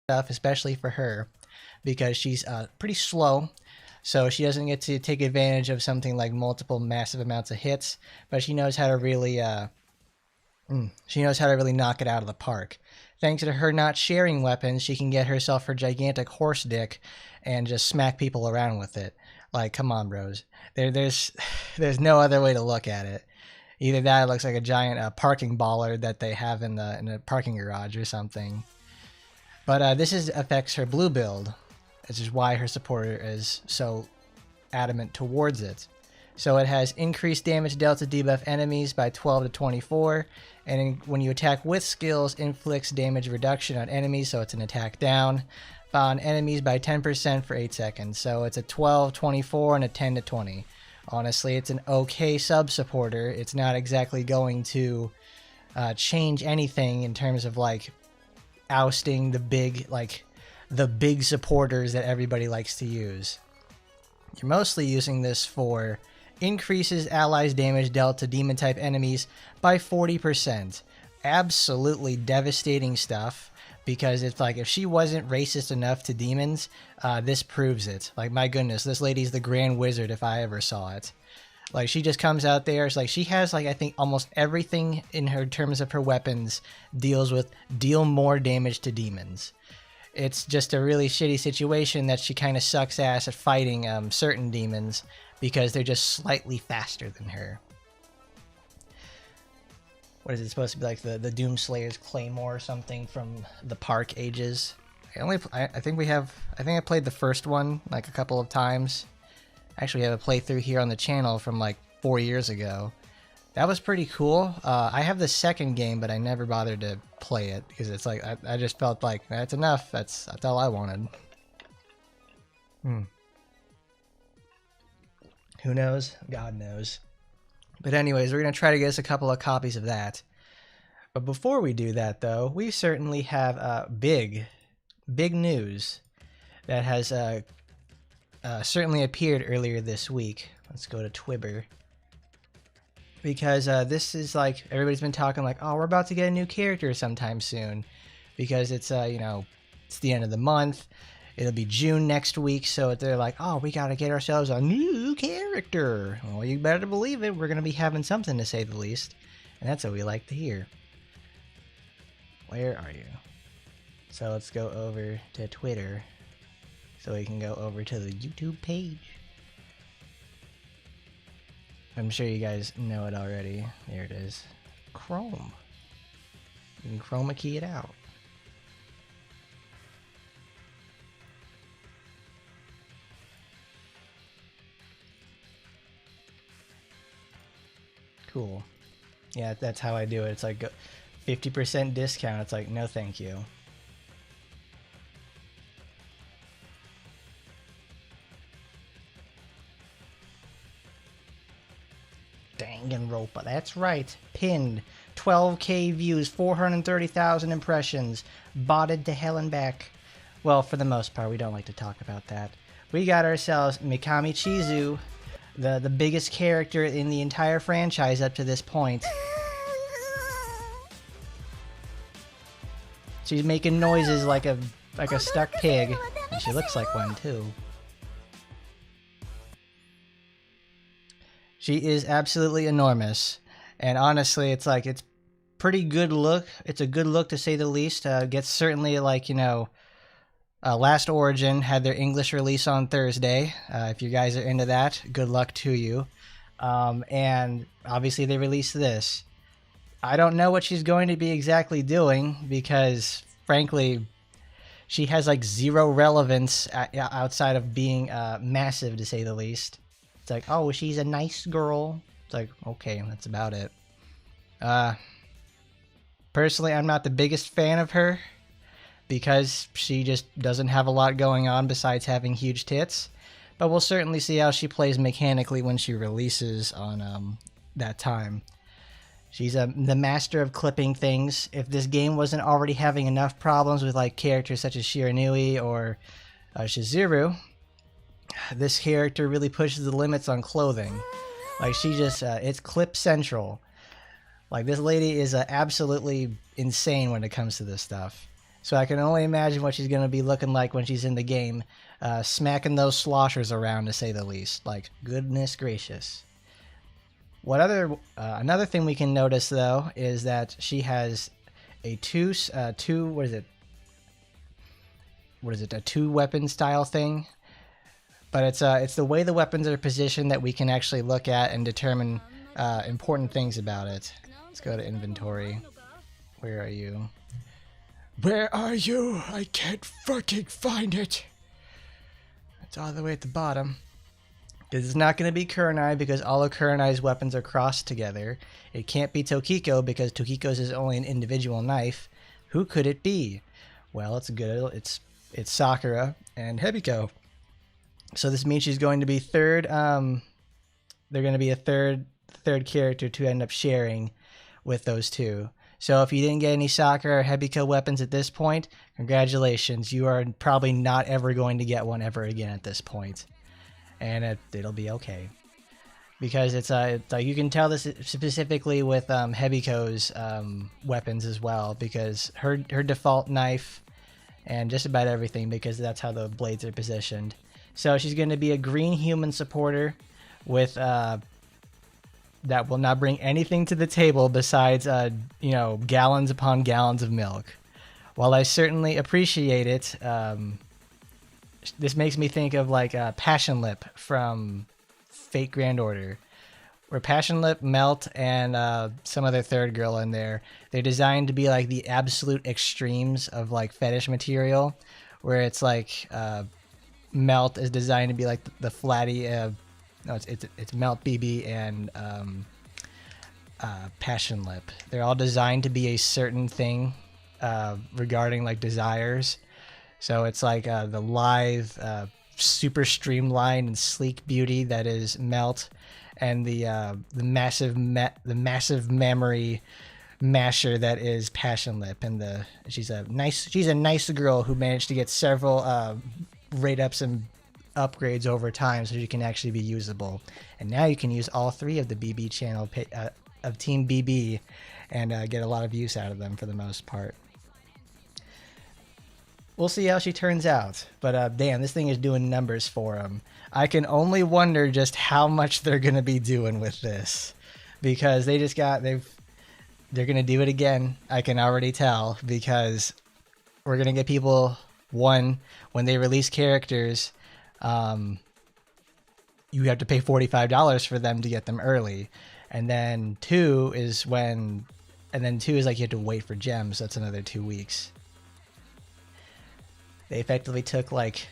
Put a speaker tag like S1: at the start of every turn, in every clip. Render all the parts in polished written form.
S1: stuff, especially for her, because she's pretty slow. So she doesn't get to take advantage of something like multiple massive amounts of hits, but she knows how to really knock it out of the park. Thanks to her not sharing weapons, she can get herself her gigantic horse dick and just smack people around with it. Like, come on, bros. There's no other way to look at it. Either that, it looks like a giant parking baller that they have in a parking garage or something. But this affects her blue build, which is why her supporter is so adamant towards it. So it has increased damage dealt to debuff enemies by 12 to 24, and when you attack with skills, inflicts damage reduction on enemies, so it's an attack down, on enemies by 10% for 8 seconds. So it's a 12, 24, and a 10 to 20. Honestly, it's an okay sub-supporter. It's not exactly going to change anything in terms of like ousting the big supporters that everybody likes to use. You're mostly using this for increases allies' damage dealt to demon type enemies by 40%. Absolutely devastating stuff, because it's like, if she wasn't racist enough to demons, this proves it. Like, my goodness, this lady's the Grand Wizard if I ever saw it. Like, she just comes out there, it's like she has, like, I think almost everything in her terms of her weapons deal more damage to demons. It's just a really shitty situation that she kind of sucks ass at fighting certain demons, because they're just slightly faster than her. What is it supposed to be, like the Doomslayer's Claymore or something from the Park ages? I think I played the first one like a couple of times. I actually have a playthrough here on the channel from like 4 years ago. That was pretty cool. I have the second game, but I never bothered to play it because it's like I just felt like that's enough. That's all I wanted. Who knows? God knows. But anyways, we're going to try to get us a couple of copies of that. But before we do that, though, we certainly have big news that has certainly appeared earlier this week. Let's go to Twitter. Because this is like, everybody's been talking like, oh, we're about to get a new character sometime soon. Because it's, it's the end of the month. It'll be June next week, so they're like, oh, we gotta get ourselves a new character. Well, you better believe it. We're gonna be having something, to say the least. And that's what we like to hear. Where are you? So let's go over to Twitter, so we can go over to the YouTube page. I'm sure you guys know it already. There it is. Chrome. You can chroma key it out. Cool. Yeah, that's how I do it. It's like 50% discount. It's like, no thank you. Danganronpa, that's right. Pinned. 12k views, 430,000 impressions. Botted to hell and back. Well, for the most part, we don't like to talk about that. We got ourselves Mikami Chizu, the biggest character in the entire franchise up to this point. She's making noises like a stuck pig, and she looks like one too. She is absolutely enormous, and honestly, it's like, it's pretty good look. It's a good look, to say the least. Gets certainly, like, Last Origin had their English release on Thursday. If you guys are into that, good luck to you. And obviously they released this. I don't know what she's going to be exactly doing, because frankly, she has like zero relevance outside of being massive, to say the least. It's like, oh, she's a nice girl. It's like, okay, that's about it. Personally, I'm not the biggest fan of her, because she just doesn't have a lot going on besides having huge tits. But we'll certainly see how she plays mechanically when she releases on that time. She's the master of clipping things. If this game wasn't already having enough problems with like characters such as Shiranui or Shizuru, this character really pushes the limits on clothing. Like, she just, it's clip central. Like, this lady is absolutely insane when it comes to this stuff. So I can only imagine what she's going to be looking like when she's in the game, smacking those sloshers around, to say the least. Like, goodness gracious. What other another thing we can notice though is that she has a two a two weapon style thing, but it's the way the weapons are positioned that we can actually look at and determine important things about it. Let's go to inventory. Where are you? Where are you? I can't fucking find it. It's all the way at the bottom. It's not going to be Kurenai because all of Kurenai's weapons are crossed together. It can't be Tokiko because Tokiko's is only an individual knife. Who could it be? Well, it's good. It's Sakura and Hebiko. So this means she's going to be third. They're going to be a third character to end up sharing with those two. So if you didn't get any Sakura or Hebiko weapons at this point, congratulations. You are probably not ever going to get one ever again at this point. And it'll be okay, because it's like you can tell this specifically with Hebiko's weapons as well, because her default knife and just about everything, because that's how the blades are positioned. So she's going to be a green human supporter with that will not bring anything to the table besides gallons upon gallons of milk. While I certainly appreciate it, this makes me think of like Passion Lip from Fate Grand Order, where Passion Lip, Melt, and some other third girl in there, they're designed to be like the absolute extremes of like fetish material, where it's like Melt is designed to be like the flatty, it's Melt BB and Passion Lip. They're all designed to be a certain thing regarding like desires. So it's like the lithe, super streamlined and sleek beauty that is Melt, and the massive memory masher that is Passion Lip. And she's a nice girl who managed to get several rate ups and upgrades over time, so she can actually be usable. And now you can use all three of the BB channel of Team BB and get a lot of use out of them for the most part. We'll see how she turns out, but damn, this thing is doing numbers for them. I can only wonder just how much they're gonna be doing with this, because they're gonna do it again. I can already tell, because we're gonna get people, one, when they release characters, you have to pay $45 for them to get them early, and then two is like you have to wait for gems. So that's another 2 weeks. They effectively took like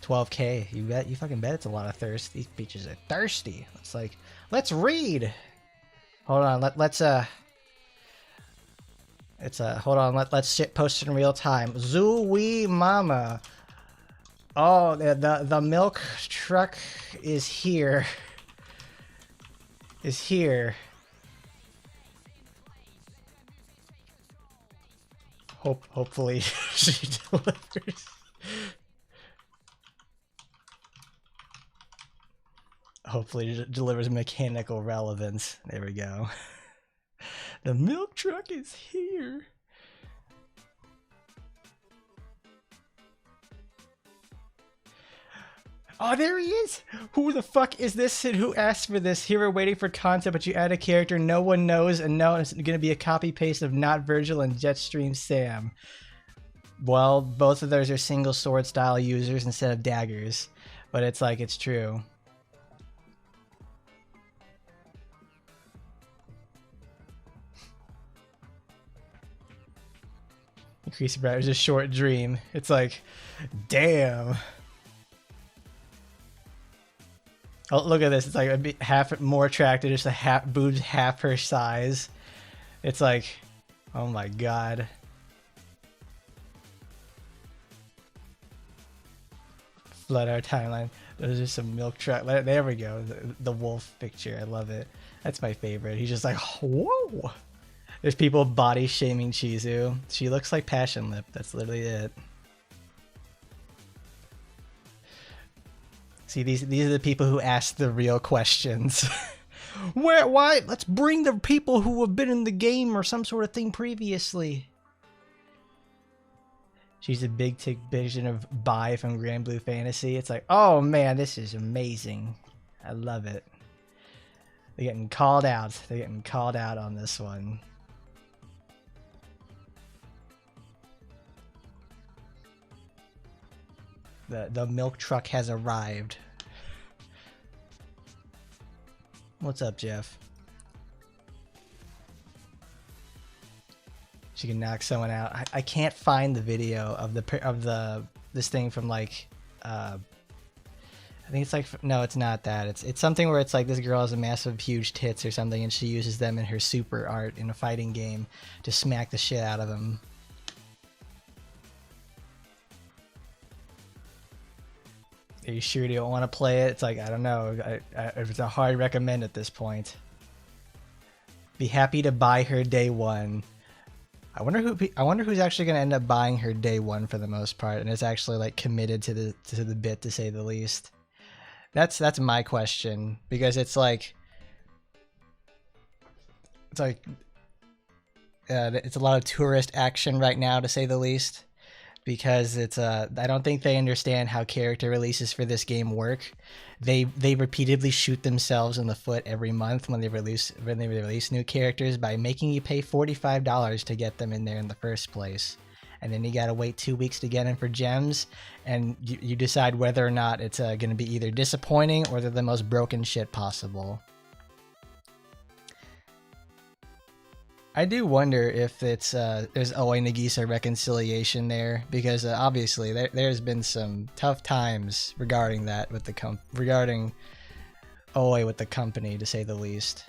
S1: 12K. You fucking bet it's a lot of thirst. These bitches are thirsty. It's like, let's read. Hold on, let's shit post in real time. Zooey mama. Oh, the milk truck is here. Hopefully she delivers. Hopefully it delivers mechanical relevance. There we go. The milk truck is here. Oh, there he is! Who the fuck is this and who asked for this? Here we're waiting for content, but you add a character no one knows, and no, it's gonna be a copy-paste of Not Virgil and Jetstream Sam. Well, both of those are single sword style users instead of daggers, but it's like, it's true. Increase bright was a short dream. It's like, damn. Oh, look at this. It's like a bit half more attractive, just boobs half her size. It's like, oh my god. Flood our timeline. Those are some milk truck. There we go. The wolf picture. I love it. That's my favorite. He's just like, whoa. There's people body shaming Chizu. She looks like Passion Lip. That's literally it. See, these are the people who ask the real questions. Why? Let's bring the people who have been in the game or some sort of thing previously. She's a big tick vision of Bai from Grand Blue Fantasy. It's like, oh man, this is amazing. I love it. They're getting called out. They're getting called out on this one. The milk truck has arrived. What's up, Jeff? She can knock someone out. I can't find the video of this thing from like I think it's like, no, it's not that. It's something where it's like this girl has a massive huge tits or something, and she uses them in her super art in a fighting game to smack the shit out of them. Are you sure you don't want to play it? It's like, I don't know. It's a hard recommend at this point. Be happy to buy her day one. I wonder who's actually going to end up buying her day one for the most part, and is actually like committed to the bit, to say the least. That's my question, because it's like it's a lot of tourist action right now, to say the least, because it's I don't think they understand how character releases for this game work. They repeatedly shoot themselves in the foot every month when they release new characters by making you pay $45 to get them in there in the first place. And then you gotta wait 2 weeks to get in for gems, and you decide whether or not it's gonna be either disappointing or they're the most broken shit possible. I do wonder if it's there's Oe Nagisa reconciliation there, because obviously there's been some tough times regarding that with regarding Oe with the company, to say the least.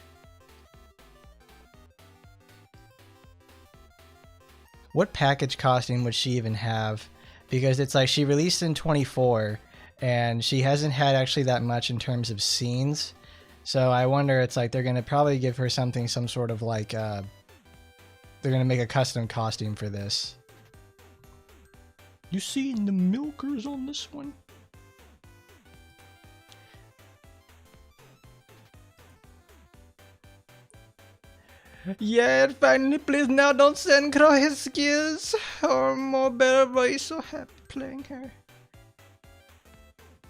S1: What package costing would she even have? Because it's like she released in 24 and she hasn't had actually that much in terms of scenes. So I wonder, it's like they're going to probably give her some sort of like, they're going to make a custom costume for this. You seeing the milkers on this one? Yeah, finally, please now don't send Krohiskis or Mobile Boy, so happy playing her.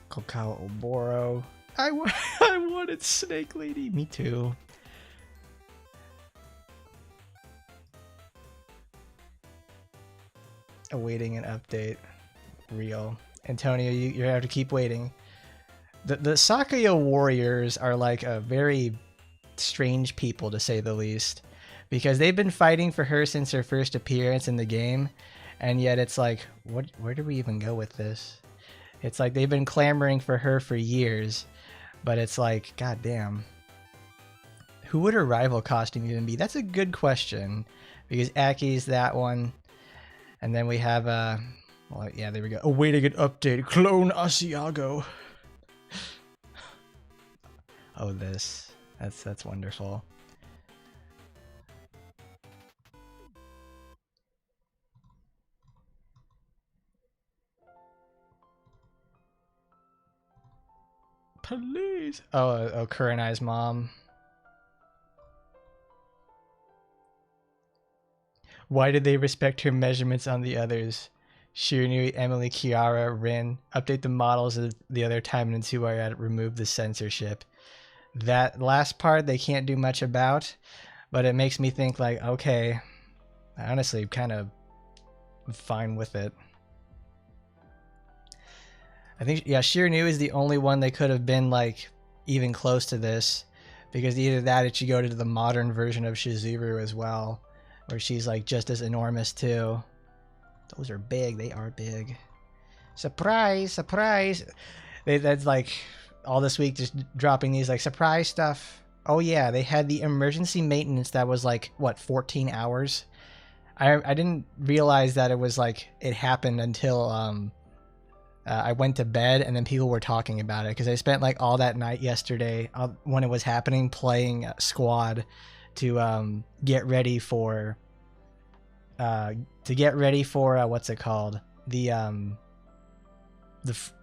S1: Kokao Oboro. I wanted Snake Lady. Me too. Awaiting an update. Real. Antonio, you have to keep waiting. The Sakuya Warriors are like a very strange people, to say the least, because they've been fighting for her since her first appearance in the game, and yet it's like, where do we even go with this? It's like they've been clamoring for her for years, but it's like, goddamn, who would her rival costume even be? That's a good question, because Aki's that one, and then we have well, yeah, there we go. Awaiting an update. Clone Asiago. Oh, this. That's wonderful. Please. Oh, Kurenai's mom. Why did they respect her measurements on the others? Shirinu, Emily, Kiara, Rin. Update the models of the other Taimanin who are at. Remove the censorship. That last part they can't do much about, but it makes me think like, okay, I honestly kind of fine with it. I think, yeah, Shirinu is the only one they could have been like even close to this, because either that, it should go to the modern version of Shizuru as well, where she's like just as enormous too. Those are big. They are big. Surprise, surprise. That's like all this week just dropping these like surprise stuff. Oh yeah, they had the emergency maintenance that was like, what, 14 hours? I didn't realize that it was like, it happened until I went to bed, and then people were talking about it, because I spent like all that night yesterday when it was happening playing Squad to get ready for what's it called,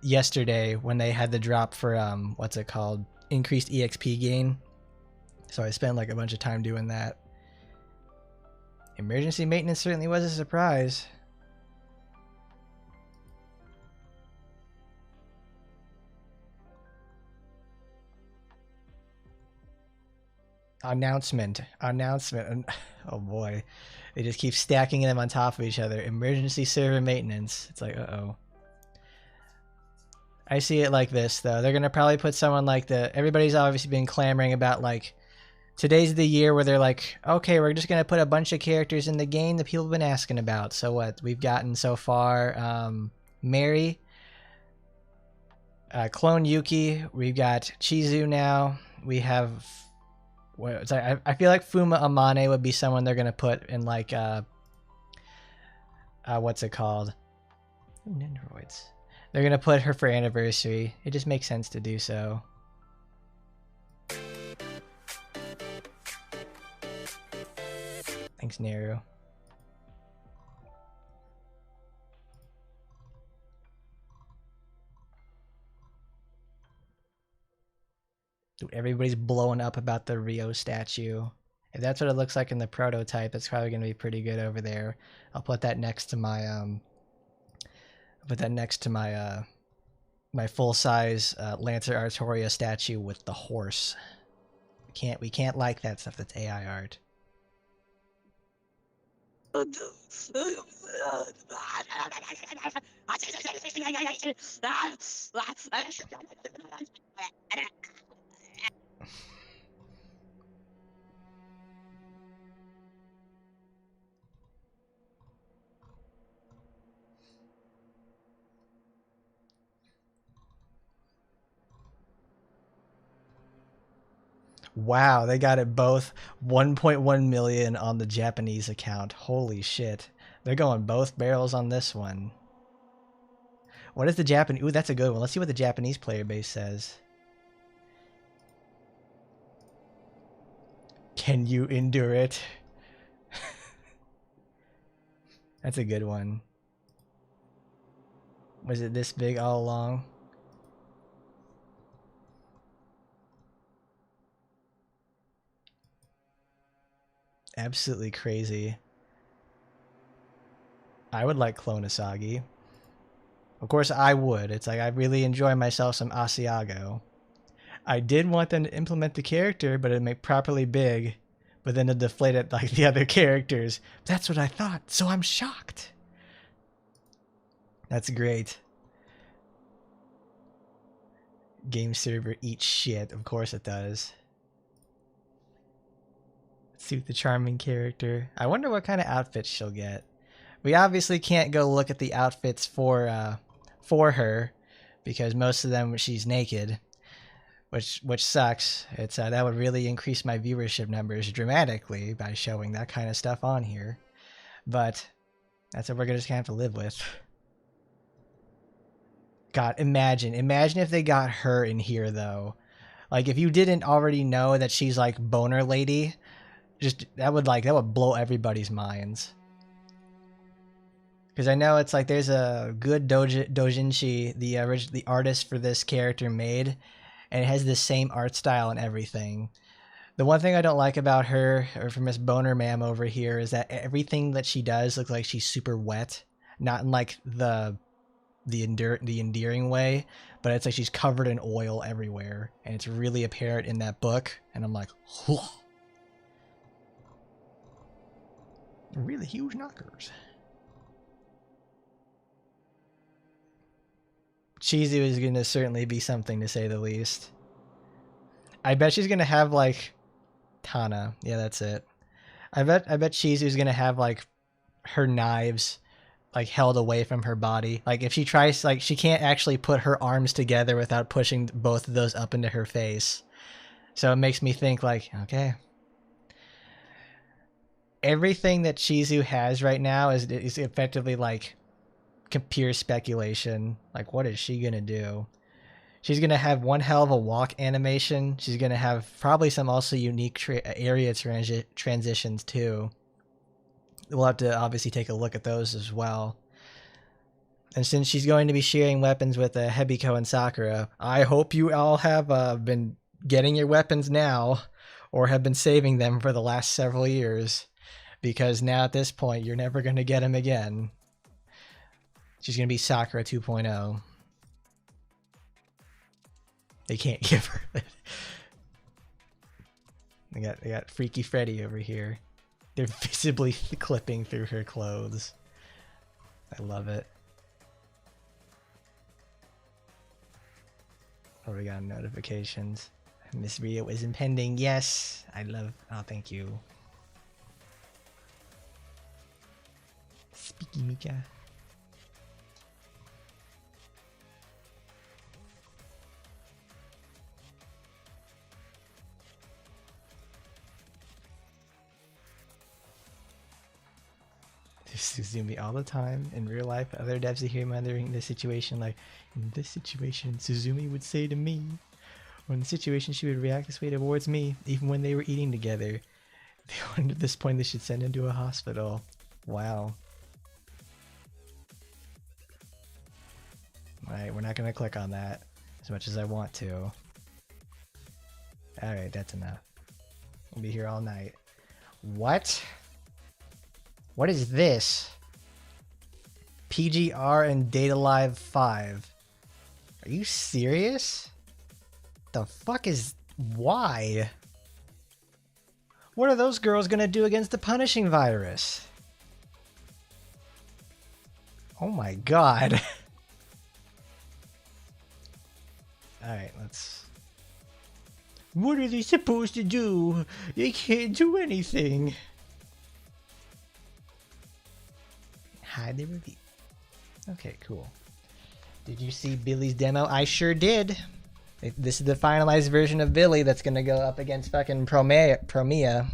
S1: yesterday when they had the drop for what's it called, increased EXP gain. So I spent like a bunch of time doing that. Emergency maintenance certainly was a surprise. Announcement. And oh boy, they just keep stacking them on top of each other. Emergency server maintenance. It's like, uh-oh. I see it like this though. They're gonna probably put someone like everybody's obviously been clamoring about like, today's the year where they're like, okay, we're just gonna put a bunch of characters in the game that people have been asking about. So what we've gotten so far, Mary, Clone Yuki, we've got Chizu now. We have, I feel like Fuma Amane would be someone they're gonna put in like what's it called? Nendoroids. They're gonna put her for anniversary. It just makes sense to do so. Thanks, Neru. Dude, everybody's blowing up about the Rio statue. If that's what it looks like in the prototype, it's probably gonna be pretty good over there. I'll put that next to my my full-size Lancer Artoria statue with the horse. We can't like that stuff that's AI art. Wow, they got it both. 1.1 million on the Japanese account. Holy shit. They're going both barrels on this one. What is the Japanese? Ooh, that's a good one. Let's see what the Japanese player base says. Can you endure it? That's a good one. Was it this big all along? Absolutely crazy. I would like Clone Asagi. Of course I would. It's like I really enjoy myself some Asiago. I did want them to implement the character, but it'd make properly big, but then to deflate it like the other characters. That's what I thought, so I'm shocked. That's great. Game server eats shit. Of course it does. Suit the charming character. I wonder what kind of outfits she'll get. We obviously can't go look at the outfits for her because most of them she's naked, which sucks. It's that would really increase my viewership numbers dramatically by showing that kind of stuff on here. But that's what we're just gonna have to live with. God, imagine if they got her in here though. Like if you didn't already know that she's like boner lady, just that would blow everybody's minds. Because I know it's like there's a good doujinshi the artist for this character made, and it has the same art style and everything. The one thing I don't like about her, or for Miss Boner Ma'am over here, is that everything that she does looks like she's super wet. Not in like the endearing way, but it's like she's covered in oil everywhere, and it's really apparent in that book. And I'm like, whew. Really huge knockers. Chizu is going to certainly be something, to say the least. I bet she's going to have like Tana. Yeah, that's it. I bet Chizu's going to have like her knives like held away from her body. Like if she tries, like she can't actually put her arms together without pushing both of those up into her face. So it makes me think like, okay. Everything that Chizu has right now is effectively like pure speculation. Like, what is she gonna do? She's gonna have one hell of a walk animation. She's gonna have probably some also unique area transitions too. We'll have to obviously take a look at those as well. And since she's going to be sharing weapons with Hebiko and Sakura, I hope you all have been getting your weapons now, or have been saving them for the last several years, because now at this point you're never going to get them again. She's going to be Sakura 2.0. They can't give her that. They got Freaky Freddy over here. They're visibly clipping through her clothes. I love it. Oh, we got notifications. Miss Rio is impending. Yes, I love. Oh, thank you. Speaky Mika. Suzumi all the time. In real life, other devs hear him entering this situation like, in this situation, Suzumi would say to me, or in the situation, she would react this way towards me, even when they were eating together. They wondered at this point they should send him to a hospital. Wow. Alright, we're not going to click on that as much as I want to. Alright, that's enough. We'll be here all night. What? What is this? PGR and Data Live 5. Are you serious? The fuck is... Why? What are those girls gonna do against the punishing virus? Oh my god. Alright, let's... What are they supposed to do? They can't do anything. Hide the review. Okay, cool. Did you see Billy's demo? I sure did. This is the finalized version of Billy that's gonna go up against fucking Promia.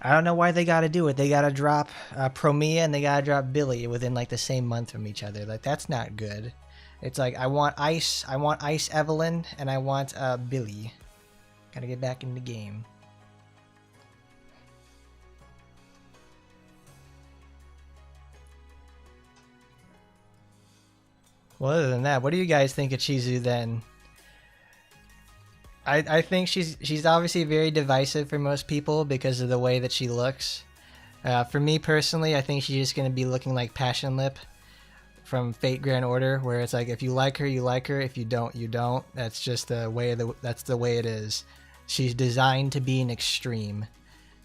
S1: I don't know why they gotta do it. They gotta drop Promia and they gotta drop Billy within like the same month from each other. Like, that's not good. It's like, I want Ice Evelyn, and I want Billy. Gotta get back in the game. Well, other than that, what do you guys think of Chizu then? I think she's obviously very divisive for most people because of the way that she looks. For me personally, I think she's just going to be looking like Passion Lip from Fate Grand Order, where it's like, if you like her, you like her. If you don't, you don't. That's just the way that's the way it is. She's designed to be an extreme.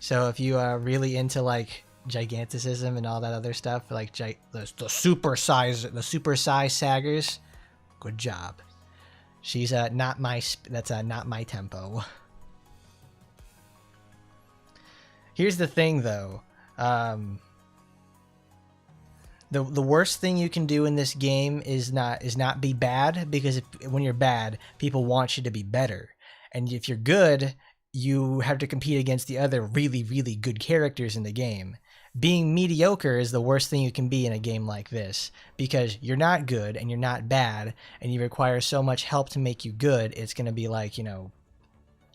S1: So if you are really into like giganticism and all that other stuff, like the super size saggers, good job. She's not my not my tempo. Here's the thing though, the worst thing you can do in this game is not be bad, because when you're bad, people want you to be better, and if you're good, you have to compete against the other really, really good characters in the game. Being mediocre is the worst thing you can be in a game like this, because you're not good and you're not bad, and you require so much help to make you good. It's going to be like, you know,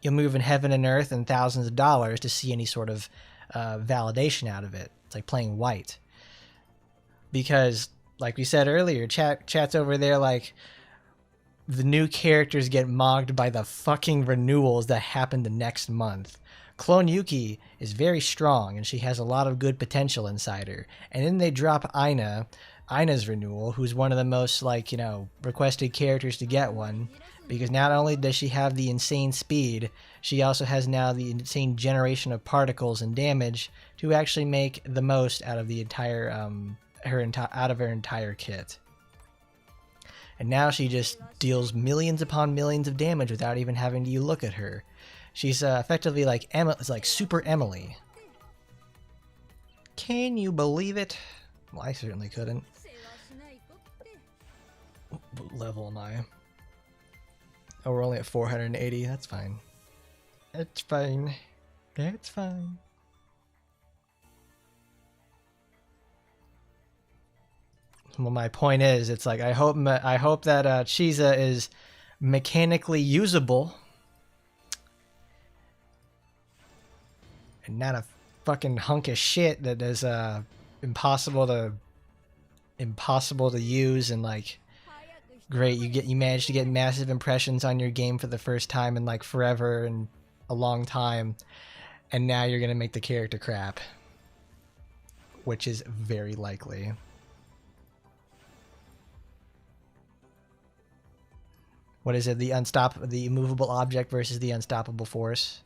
S1: you'll move in heaven and earth and thousands of dollars to see any sort of validation out of it. It's like playing white. Because, like we said earlier, chat's over there like, the new characters get mocked by the fucking renewals that happen the next month. Clone Yuki is very strong, and she has a lot of good potential inside her. And then they drop Ina's renewal, who's one of the most, like, you know, requested characters to get one, because not only does she have the insane speed, she also has now the insane generation of particles and damage to actually make the most out of the entire her entire kit. And now she just deals millions upon millions of damage without even having to look at her. She's effectively like Super Emily. Can you believe it? Well, I certainly couldn't. What level am I? Oh, we're only at 480. That's fine. It's fine. It's fine. Well, my point is, it's like, I hope that Chiza is mechanically usable and not a fucking hunk of shit that is impossible to use, and like, great, you managed to get massive impressions on your game for the first time in like forever and a long time, and now you're gonna make the character crap, which is very likely. What is it? The immovable object versus the unstoppable force.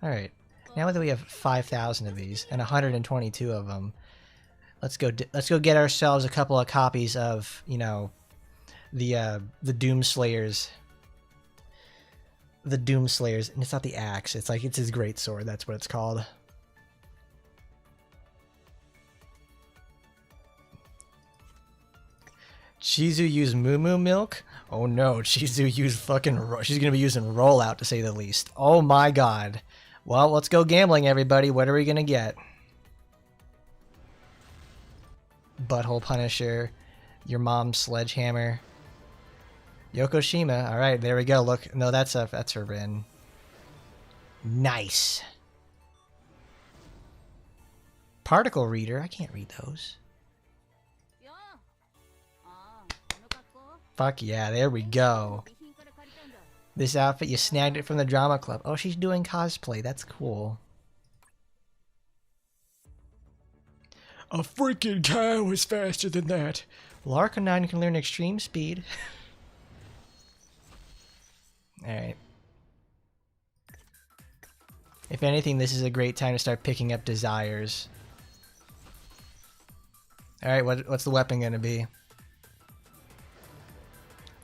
S1: All right. Now that we have 5,000 of these and 122 of them, let's go get ourselves a couple of copies of, you know, the Doomslayers. The Doomslayers, and it's not the axe. It's like it's his great sword. That's what it's called. Chizu used Moo Moo milk? Oh no, Chizu used she's gonna be using rollout to say the least. Oh my god. Well, let's go gambling, everybody. What are we gonna get? Butthole Punisher, your mom's sledgehammer, Yokoshima. All right, there we go. Look, no, that's her Rin. Nice. Particle reader. I can't read those. Fuck yeah, there we go. This outfit, you snagged it from the drama club. Oh, she's doing cosplay. That's cool. A freaking cow is faster than that. Well, Arcanine can learn extreme speed. Alright. If anything, this is a great time to start picking up desires. Alright, what's the weapon gonna be?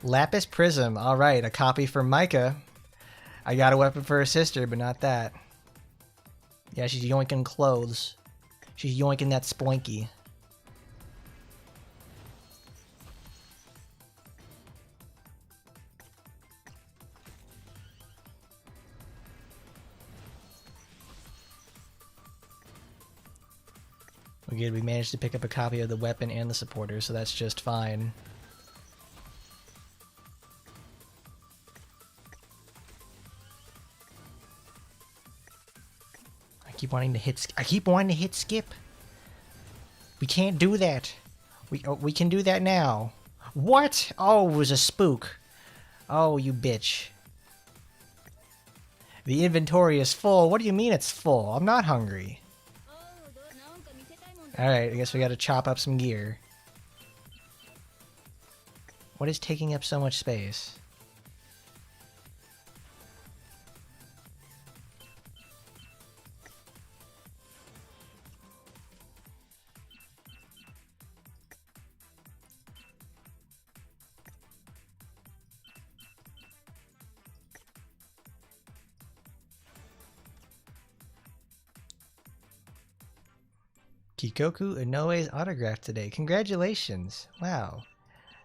S1: Lapis Prism. Alright, a copy for Micah. I got a weapon for her sister, but not that. Yeah, she's yoinking clothes. She's yoinking that spoinky. Good, we managed to pick up a copy of the weapon and the supporter, so that's just fine. I keep wanting to hit skip. We can't do that. We can do that now. What? Oh, it was a spook. Oh, you bitch. The inventory is full. What do you mean it's full? I'm not hungry. Alright, I guess we gotta chop up some gear. What is taking up so much space? Kikoku Inoue's autograph today. Congratulations. Wow.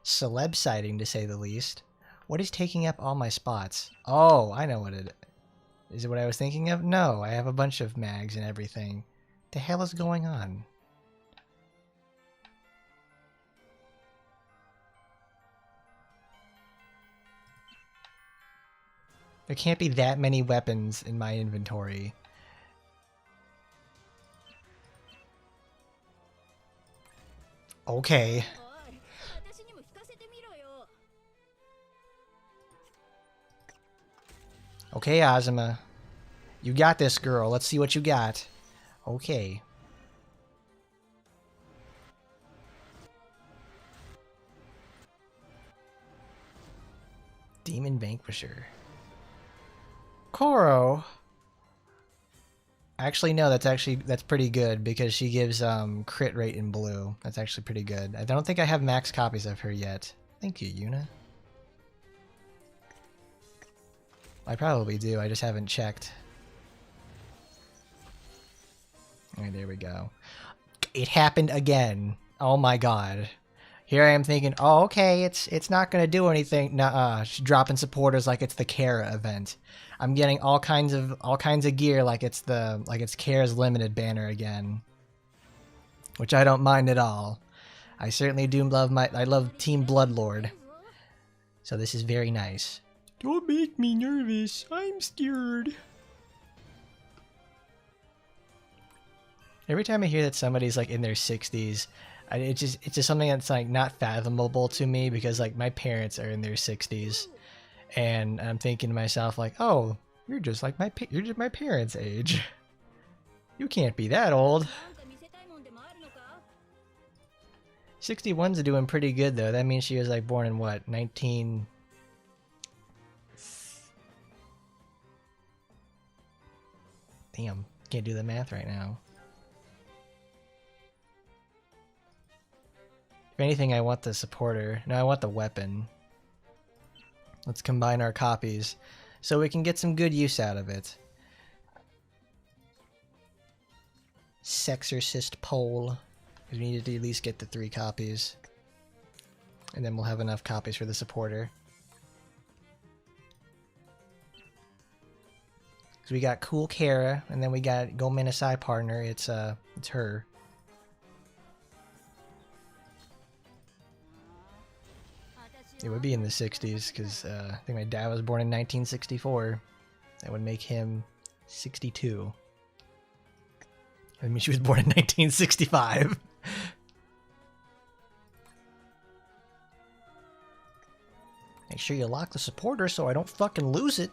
S1: Celeb sighting, to say the least. What is taking up all my spots? Oh, I know what it is. Is it what I was thinking of? No, I have a bunch of mags and everything. The hell is going on? There can't be that many weapons in my inventory. Okay. Okay, Azuma. You got this, girl. Let's see what you got. Okay. Demon Vanquisher. Koro. Actually, no, that's pretty good because she gives crit rate in blue. That's actually pretty good. I don't think I have max copies of her yet. Thank you, Yuna. I probably do, I just haven't checked. Alright, there we go. It happened again. Oh my god. Here I am thinking, oh okay, it's not gonna do anything. Nuh-uh. She's dropping supporters like it's the Kara event. I'm getting all kinds of gear like it's Kara's limited banner again. Which I don't mind at all. I certainly do love I love Team Bloodlord. So this is very nice. Don't make me nervous. I'm scared. Every time I hear that somebody's like in their 60s, it's just something that's like not fathomable to me because like my parents are in their 60s, and I'm thinking to myself like, oh, you're just my parents' age. You can't be that old. 61's doing pretty good though. That means she was like born in what, Damn, can't do the math right now. If anything, I want the supporter. No, I want the weapon. Let's combine our copies so we can get some good use out of it. Sexorcist pole. Because we need to at least get the 3 copies. And then we'll have enough copies for the supporter. Because we got Cool Kara, and then we got Gomenasai partner. It's her. It would be in the 60s, because I think my dad was born in 1964. That would make him 62. I mean, she was born in 1965. Make sure you lock the supporter so I don't fucking lose it.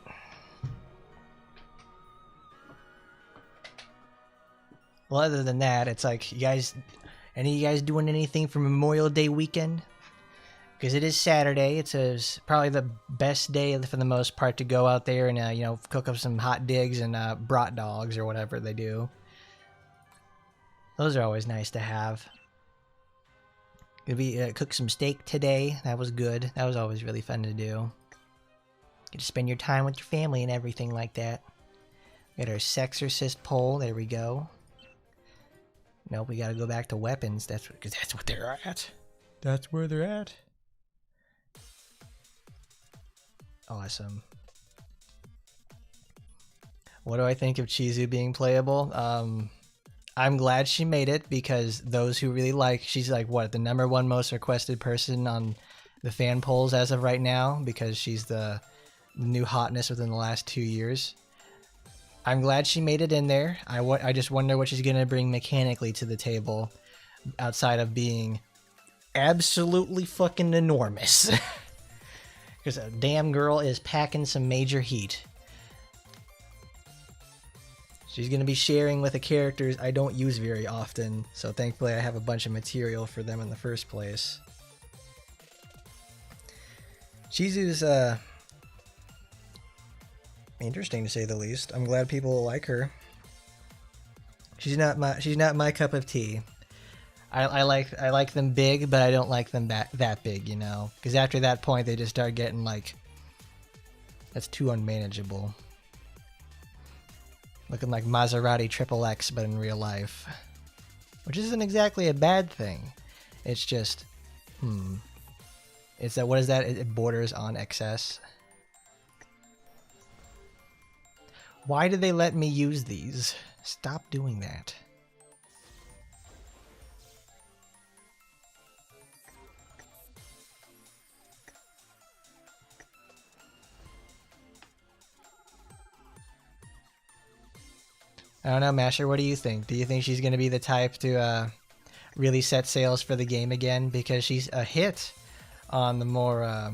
S1: Well, other than that, it's like, you guys, any of you guys doing anything for Memorial Day weekend? Because it is Saturday. It's probably the best day for the most part to go out there and, you know, cook up some hot digs and brat dogs or whatever they do. Those are always nice to have. Gonna cook some steak today. That was good. That was always really fun to do. Get to spend your time with your family and everything like that. Got our Sexorcist pole. There we go. Nope, we gotta go back to weapons. Because that's what they're at. That's where they're at. Awesome. What do I think of Chizu being playable? I'm glad she made it, because those who really like, she's like, what, the #1 most requested person on the fan polls as of right now, because she's the new hotness within the last 2 years. I'm glad she made it in there. I just wonder what she's going to bring mechanically to the table, outside of being absolutely fucking enormous. Because a damn girl is packing some major heat. She's going to be sharing with the characters I don't use very often, so thankfully I have a bunch of material for them in the first place. Chizu's interesting to say the least. I'm glad people like her. She's not my cup of tea. I like them big, but I don't like them that big, you know? Because after that point they just start getting like, that's too unmanageable. Looking like Maserati XXX, but in real life. Which isn't exactly a bad thing. It's just, It's that, what is that? It borders on excess. Why did they let me use these? Stop doing that. I don't know, Masher, what do you think? Do you think she's going to be the type to really set sails for the game again? Because she's a hit on the more...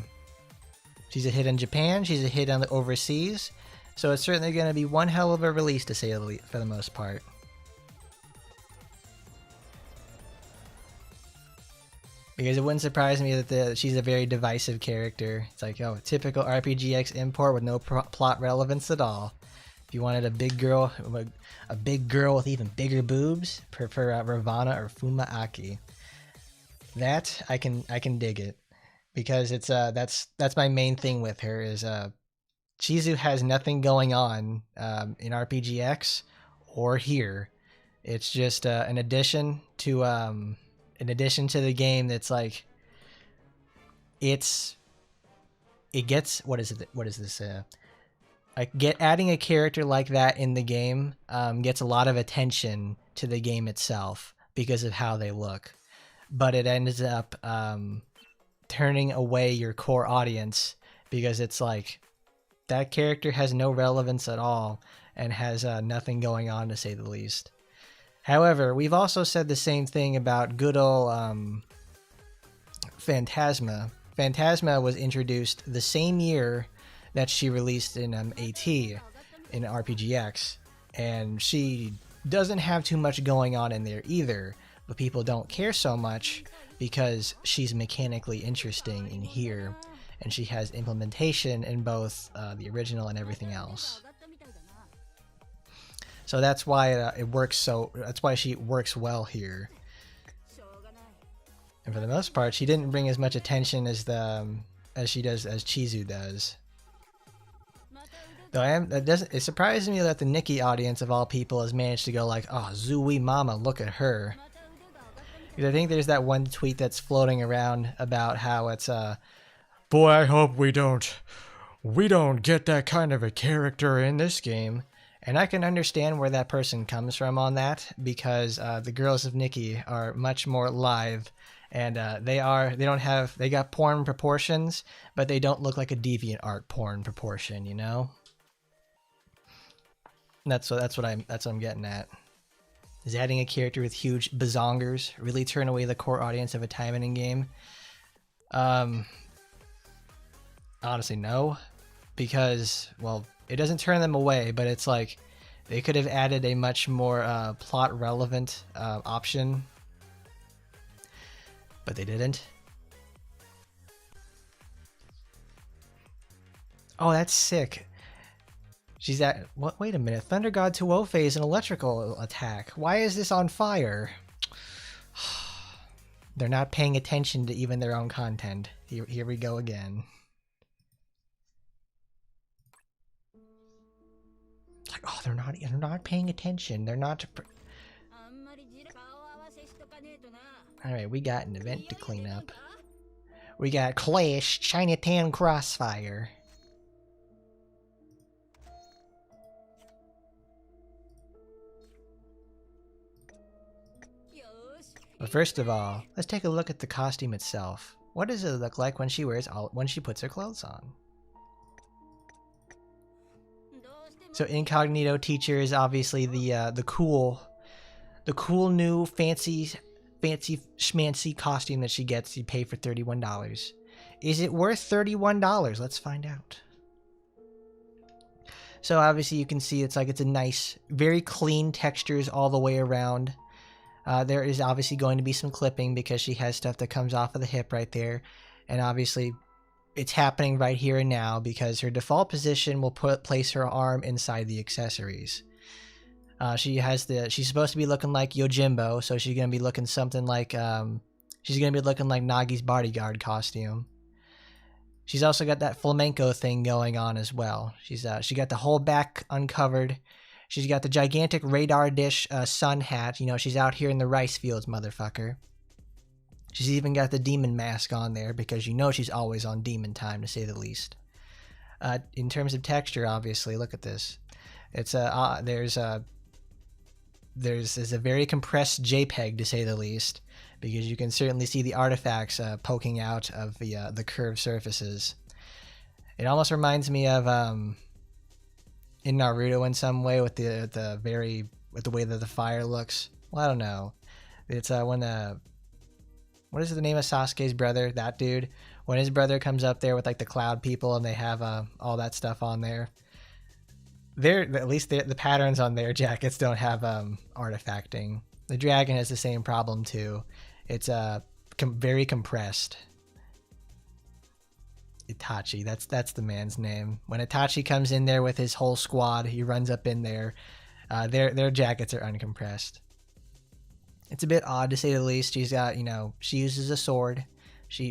S1: she's a hit in Japan, she's a hit on the overseas, so it's certainly going to be one hell of a release, to say the least, for the most part. Because it wouldn't surprise me that she's a very divisive character. It's like, oh, typical RPGX import with no plot relevance at all. If you wanted a big girl with even bigger boobs, prefer Ravana or Fuma Aki. That I can dig it, because it's that's my main thing with her is Chizu has nothing going on in RPGX or here. It's just an addition to the game that's like it gets what is this adding a character like that in the game gets a lot of attention to the game itself because of how they look, but it ends up turning away your core audience because it's like that character has no relevance at all and has nothing going on, to say the least. However, we've also said the same thing about good old Phantasma. Phantasma was introduced the same year that she released in AT, in RPGX, and she doesn't have too much going on in there either, but people don't care so much because she's mechanically interesting in here, and she has implementation in both the original and everything else. So that's why it works. That's why she works well here. And for the most part, she didn't bring as much attention as Chizu does. Though it surprises me that the Nikki audience of all people has managed to go like, oh, Zooey Mama, look at her. Because I think there's that one tweet that's floating around about how it's boy, I hope we don't get that kind of a character in this game. And I can understand where that person comes from on that, because the girls of Nikki are much more live, and they got porn proportions, but they don't look like a DeviantArt porn proportion, you know? That's what I'm getting at. Is adding a character with huge bazongers really turn away the core audience of a Taimanin game? Honestly, no. Because, well, it doesn't turn them away, but it's like they could have added a much more plot relevant option, but they didn't. Oh, that's sick. She's at what? Wait a minute. Thunder God Tuofe is an electrical attack. Why is this on fire? They're not paying attention to even their own content. Here we go again. Like, oh, they're not paying attention. They're not. All right, we got an event to clean up. We got Clash Chinatown Crossfire. But first of all, let's take a look at the costume itself. What does it look like when she puts her clothes on? So Incognito Teacher is obviously the cool new fancy schmancy costume that she gets. You pay for $31. Is it worth $31? Let's find out. So obviously you can see it's a nice, very clean textures all the way around. There is obviously going to be some clipping because she has stuff that comes off of the hip right there. And obviously it's happening right here and now because her default position will place her arm inside the accessories. She's supposed to be looking like Yojimbo, so she's going to be looking something like, Nagi's bodyguard costume. She's also got that flamenco thing going on as well. She got the whole back uncovered. She's got the gigantic radar dish sun hat. You know, she's out here in the rice fields, motherfucker. She's even got the demon mask on there because you know she's always on demon time, to say the least. In terms of texture, obviously, look at this. It's there's a very compressed JPEG, to say the least, because you can certainly see the artifacts poking out of the curved surfaces. It almost reminds me of in Naruto in some way with the way that the fire looks. Well, I don't know. It's when what is the name of Sasuke's brother? That dude. When his brother comes up there with like the cloud people and they have all that stuff on there. At least the patterns on their jackets don't have artifacting. The dragon has the same problem too. It's very compressed. Itachi, that's the man's name. When Itachi comes in there with his whole squad, he runs up in there. Their jackets are uncompressed. It's a bit odd, to say the least. She's got, she uses a sword,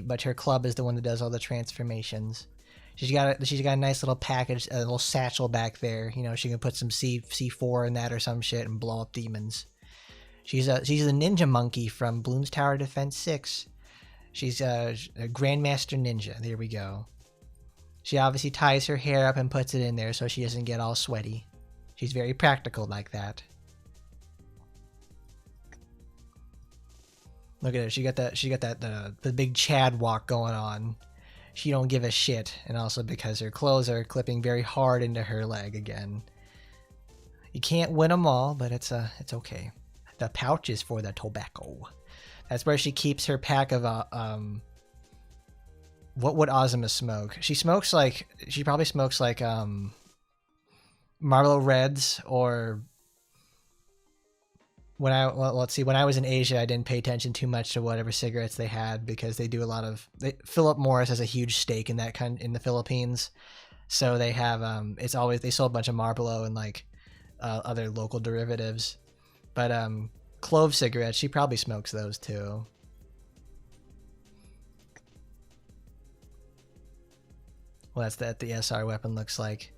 S1: but her club is the one that does all the transformations. She's got a nice little package, a little satchel back there. She can put some C4 in that or some shit and blow up demons. She's a ninja monkey from Bloons Tower Defense 6. She's a Grandmaster Ninja. There we go. She obviously ties her hair up and puts it in there so she doesn't get all sweaty. She's very practical like that. Look at her. She got the big Chad walk going on. She don't give a shit, and also because her clothes are clipping very hard into her leg again. You can't win them all, but it's okay. The pouch is for the tobacco. That's where she keeps her pack of what would Azuma smoke? She probably smokes like Marlboro Reds, or when I was in Asia, I didn't pay attention too much to whatever cigarettes they had because they do a lot of. Philip Morris has a huge stake in that in the Philippines, so they have they sold a bunch of Marlboro and like other local derivatives. But clove cigarettes, she probably smokes those too. Well, that's what the SR weapon looks like.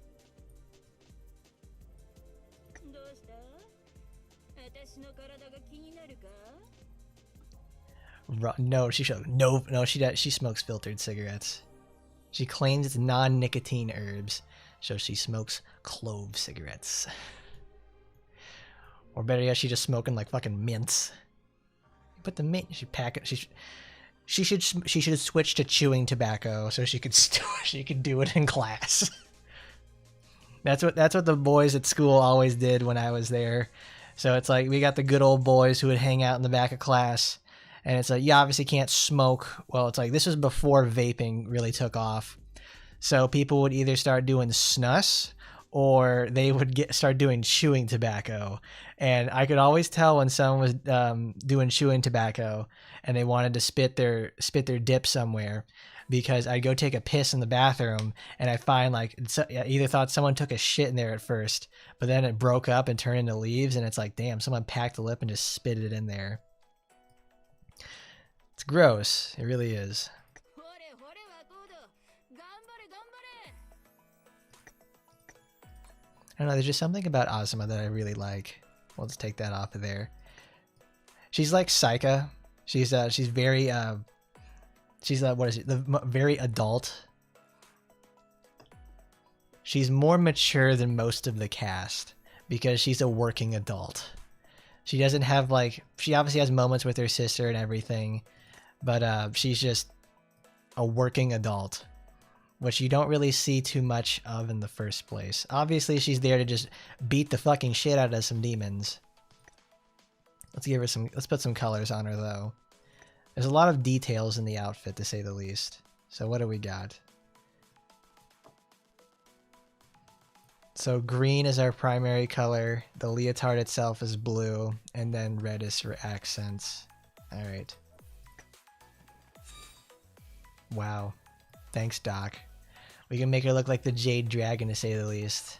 S1: No, she showed no. She smokes filtered cigarettes. She claims it's non-nicotine herbs, so she smokes clove cigarettes. Or better yet, she just smoking like fucking mints. But the mint, she pack it. She should switch to chewing tobacco so she could do it in class. That's what the boys at school always did when I was there. So it's like we got the good old boys who would hang out in the back of class, and it's like you obviously can't smoke. Well, it's like this was before vaping really took off, so people would either start doing snus or they would start doing chewing tobacco. And I could always tell when someone was doing chewing tobacco and they wanted to spit their dip somewhere, because I'd go take a piss in the bathroom and I find like I either thought someone took a shit in there at first, but then it broke up and turned into leaves, and it's like, damn, someone packed a lip and just spit it in there. It's gross. It really is. I don't know, there's just something about Azuma that I really like. We'll just take that off of there. She's like Saika. She's very what is it? Very adult. She's more mature than most of the cast because she's a working adult. She doesn't have like, she obviously has moments with her sister and everything, but she's just a working adult, which you don't really see too much of in the first place. Obviously, she's there to just beat the fucking shit out of some demons. Let's put some colors on her though. There's a lot of details in the outfit, to say the least. So what do we got? So green is our primary color. The leotard itself is blue, and then red is for accents. All right. Wow. Thanks, Doc. We can make her look like the Jade Dragon, to say the least.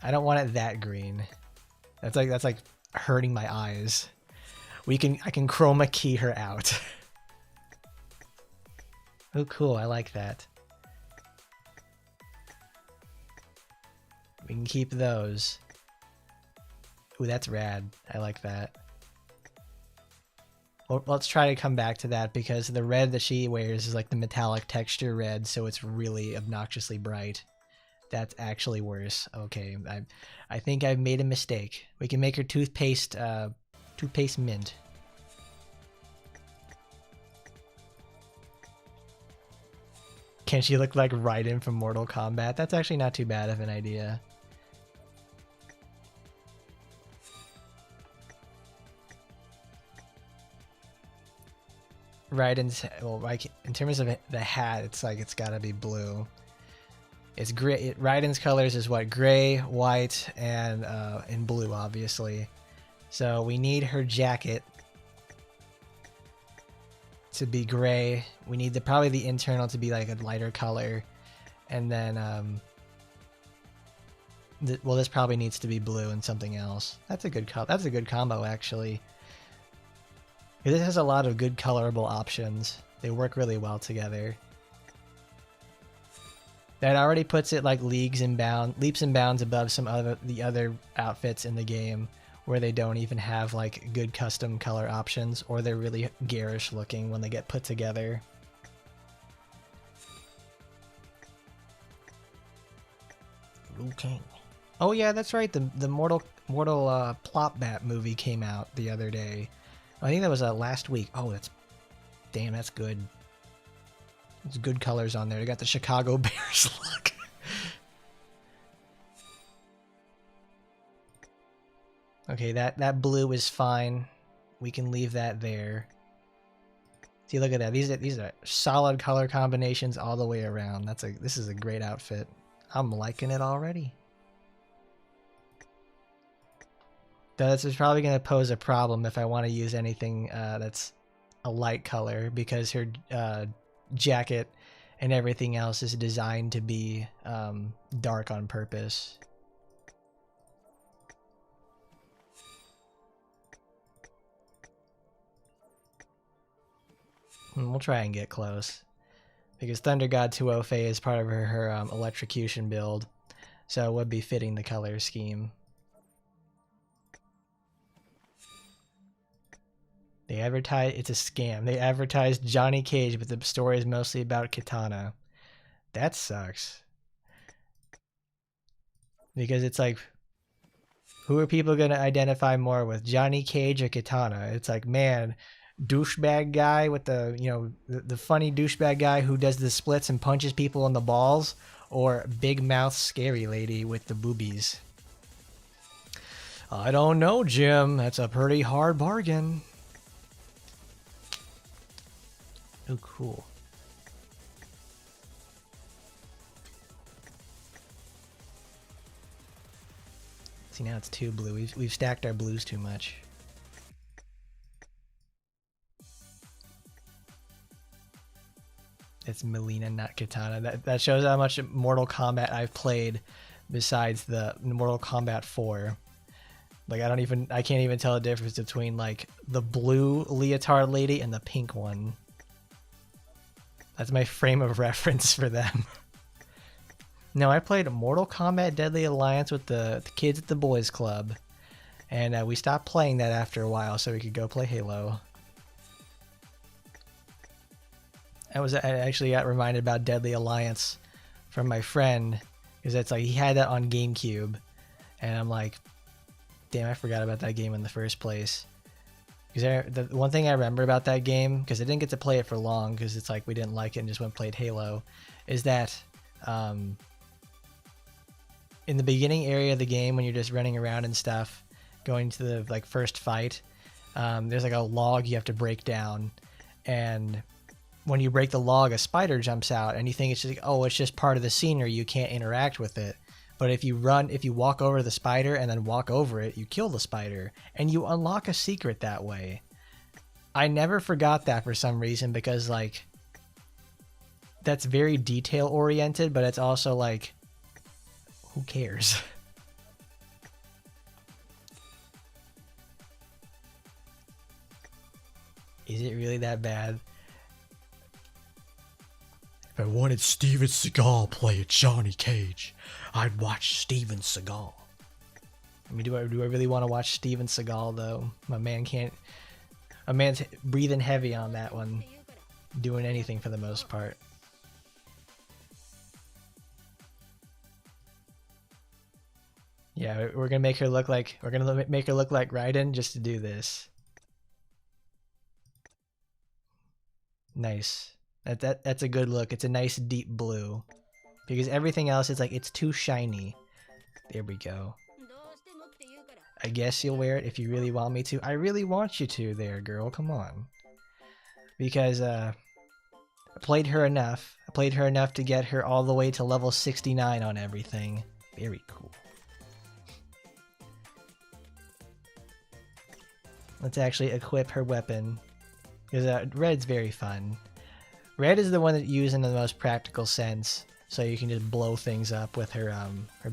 S1: I don't want it that green. That's like hurting my eyes. I can chroma key her out. Oh, cool. I like that. We can keep those. Ooh, that's rad. I like that. Well, let's try to come back to that, because the red that she wears is like the metallic texture red, so it's really obnoxiously bright. That's actually worse. Okay, I think I've made a mistake. We can make her toothpaste mint. Can she look like Raiden from Mortal Kombat? That's actually not too bad of an idea. Raiden's, well, like in terms of the hat, it's like it's gotta be blue. It's gray. Raiden's colors is what? Gray, white, and blue, obviously. So we need her jacket to be gray. We need probably the internal to be like a lighter color, and then well, this probably needs to be blue and something else. That's a good combo, actually. This has a lot of good colorable options. They work really well together. That already puts it like leaps and bounds above some the other outfits in the game, where they don't even have like good custom color options, or they're really garish looking when they get put together. Liu Kang. Oh yeah, that's right. The Mortal Plop Bat movie came out the other day. I think that was last week. Oh, that's good. There's good colors on there. They got the Chicago Bears look. Okay, that blue is fine. We can leave that there. See, look at that. These are solid color combinations all the way around. This is a great outfit. I'm liking it already. This is probably going to pose a problem if I want to use anything that's a light color, because her jacket and everything else is designed to be dark on purpose. And we'll try and get close, because Thunder God 2-0 is part of her electrocution build, so it would be fitting the color scheme. They advertise, it's a scam. They advertised Johnny Cage, but the story is mostly about Katana. That sucks. Because it's like, who are people going to identify more with, Johnny Cage or Katana? It's like, man, douchebag guy with the, you know, the funny douchebag guy who does the splits and punches people in the balls, or big mouth scary lady with the boobies? I don't know, Jim. That's a pretty hard bargain. Oh, cool. See, now it's too blue. We've stacked our blues too much. It's Melina, not Katana. That shows how much Mortal Kombat I've played besides the Mortal Kombat 4. Like, I can't even tell the difference between, like, the blue leotard lady and the pink one. That's my frame of reference for them. No, I played Mortal Kombat Deadly Alliance with the kids at the boys club, and we stopped playing that after a while so we could go play Halo. I actually got reminded about Deadly Alliance from my friend, because it's like he had that on GameCube, and I'm like, damn, I forgot about that game in the first place. Because the one thing I remember about that game, because I didn't get to play it for long, because it's like we didn't like it and just went and played Halo, is that in the beginning area of the game, when you're just running around and stuff, going to the like first fight, there's like a log you have to break down, and when you break the log, a spider jumps out, and you think it's just like, oh, it's just part of the scenery, you can't interact with it. But if you walk over the spider and then walk over it, you kill the spider, and you unlock a secret that way. I never forgot that for some reason, because like that's very detail oriented, but it's also like, who cares? Is it really that bad? If I wanted Steven Seagal play Johnny Cage, I'd watch Steven Seagal. I mean, do I really want to watch Steven Seagal though? My man's breathing heavy on that one, doing anything for the most part. Yeah, we're gonna make her look like Raiden just to do this. Nice. That's a good look. It's a nice deep blue, because everything else is like, it's too shiny. There we go. I guess you'll wear it if you really want me to. I really want you to there, girl. Come on. Because I played her enough. I played her enough to get her all the way to level 69 on everything. Very cool. Let's actually equip her weapon, because red's very fun. Red is the one that you use in the most practical sense, so you can just blow things up with her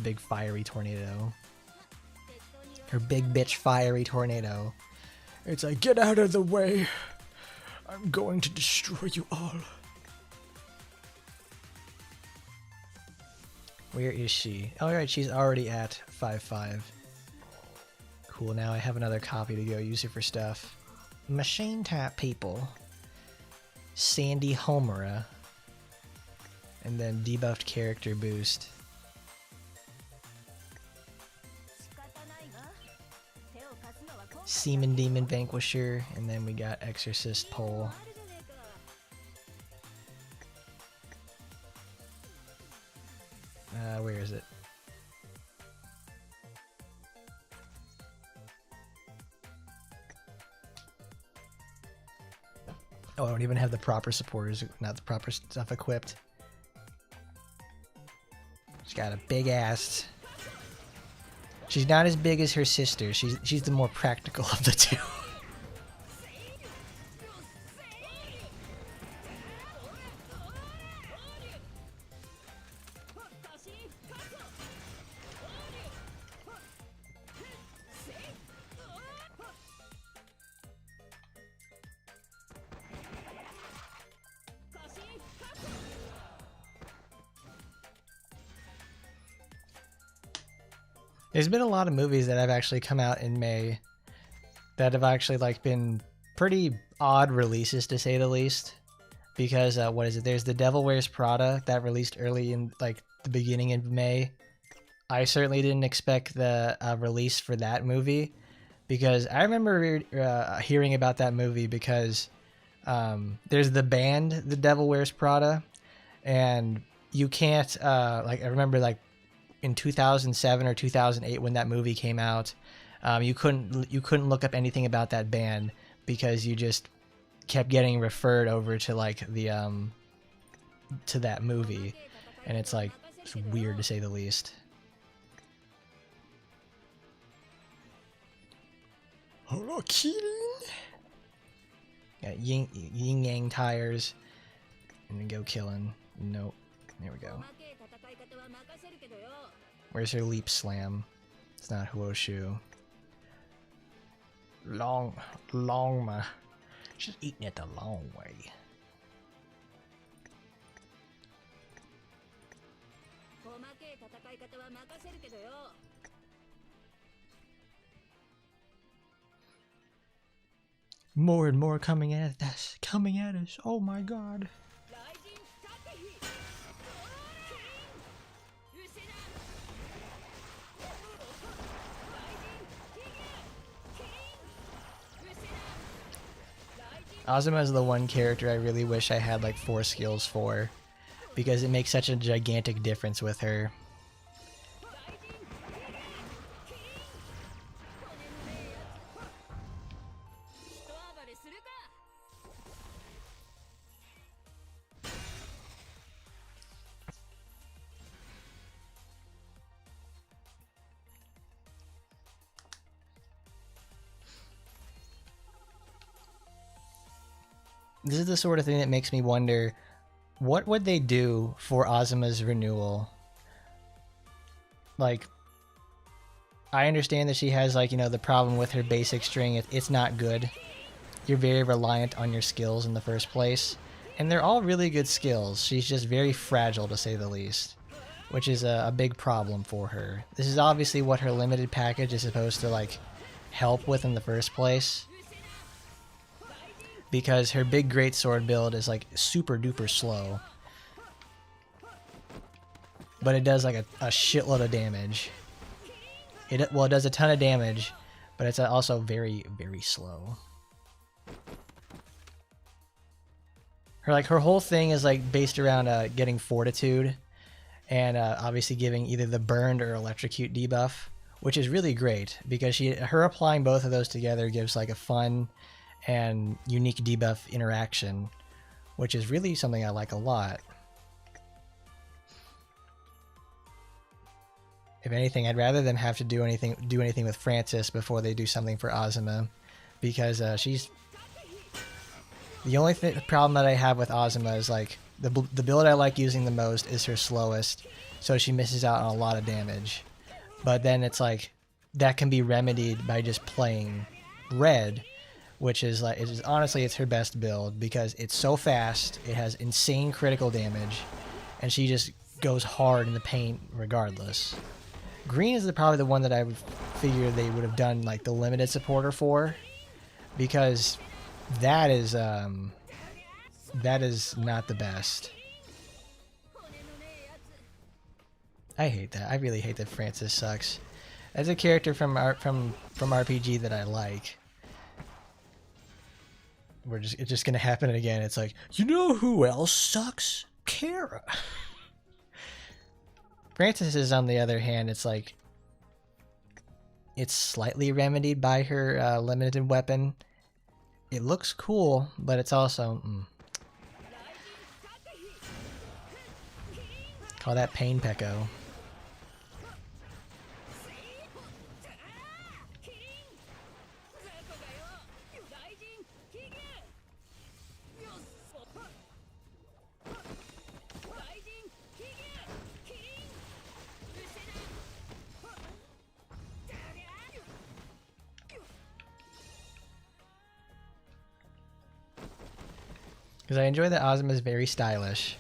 S1: big fiery tornado. Her big bitch fiery tornado. It's like, get out of the way! I'm going to destroy you all. Where is she? Oh, right, she's already at 5-5. Cool, now I have another copy to go use her for stuff. Machine type people. Sandy Homura. And then debuffed character boost. Seaman Demon Vanquisher, and then we got Exorcist Pole. Where is it? Oh, I don't even have the proper supporters, not the proper stuff equipped. She's got a big ass. She's not as big as her sister. She's the more practical of the two. There's been a lot of movies that have actually come out in May that have actually like been pretty odd releases, to say the least. Because what is it? There's The Devil Wears Prada that released early in like the beginning of May. I certainly didn't expect the release for that movie, because I remember hearing about that movie because there's the band The Devil Wears Prada, and you can't like, I remember like in 2007 or 2008 when that movie came out, you couldn't look up anything about that band because you just kept getting referred over to like the to that movie, and it's like, it's weird to say the least. Hello, Kirin. Got yin yang tires, and then go killing. Nope. There we go. Where's her leap slam? It's not Huoshu. Long ma. She's eating it the long way. More and more coming at us. Coming at us. Oh my god. Azuma is the one character I really wish I had like 4 skills for, because it makes such a gigantic difference with her. This is the sort of thing that makes me wonder, what would they do for Azuma's renewal? Like, I understand that she has, like, you know, the problem with her basic string. It's not good. You're very reliant on your skills in the first place. And they're all really good skills. She's just very fragile, to say the least, which is a big problem for her. This is obviously what her limited package is supposed to, like, help with in the first place, because her big greatsword build is like super duper slow, but it does like a shitload of damage. It does a ton of damage, but it's also very, very slow. Her whole thing is like based around getting fortitude, and obviously giving either the burned or electrocute debuff, which is really great because her applying both of those together gives like a fun and unique debuff interaction, which is really something I like a lot. If anything, I'd rather them have to do anything with Francis before they do something for Azuma, because she's the only problem that I have with Azuma is like the build I like using the most is her slowest, so she misses out on a lot of damage. But then it's like that can be remedied by just playing red, which is like, honestly, it's her best build because it's so fast, it has insane critical damage, and she just goes hard in the paint regardless. Green is probably the one that I would figure they would have done like the limited supporter for, because that is not the best. I hate that. I really hate that Francis sucks. As a character from RPG that I like, it's just gonna happen again. It's like, you know who else sucks? Kara. Francis is, on the other hand, it's like, it's slightly remedied by her limited weapon. It looks cool, but it's also call that pain Pecco. Because I enjoy that Azuma is very stylish.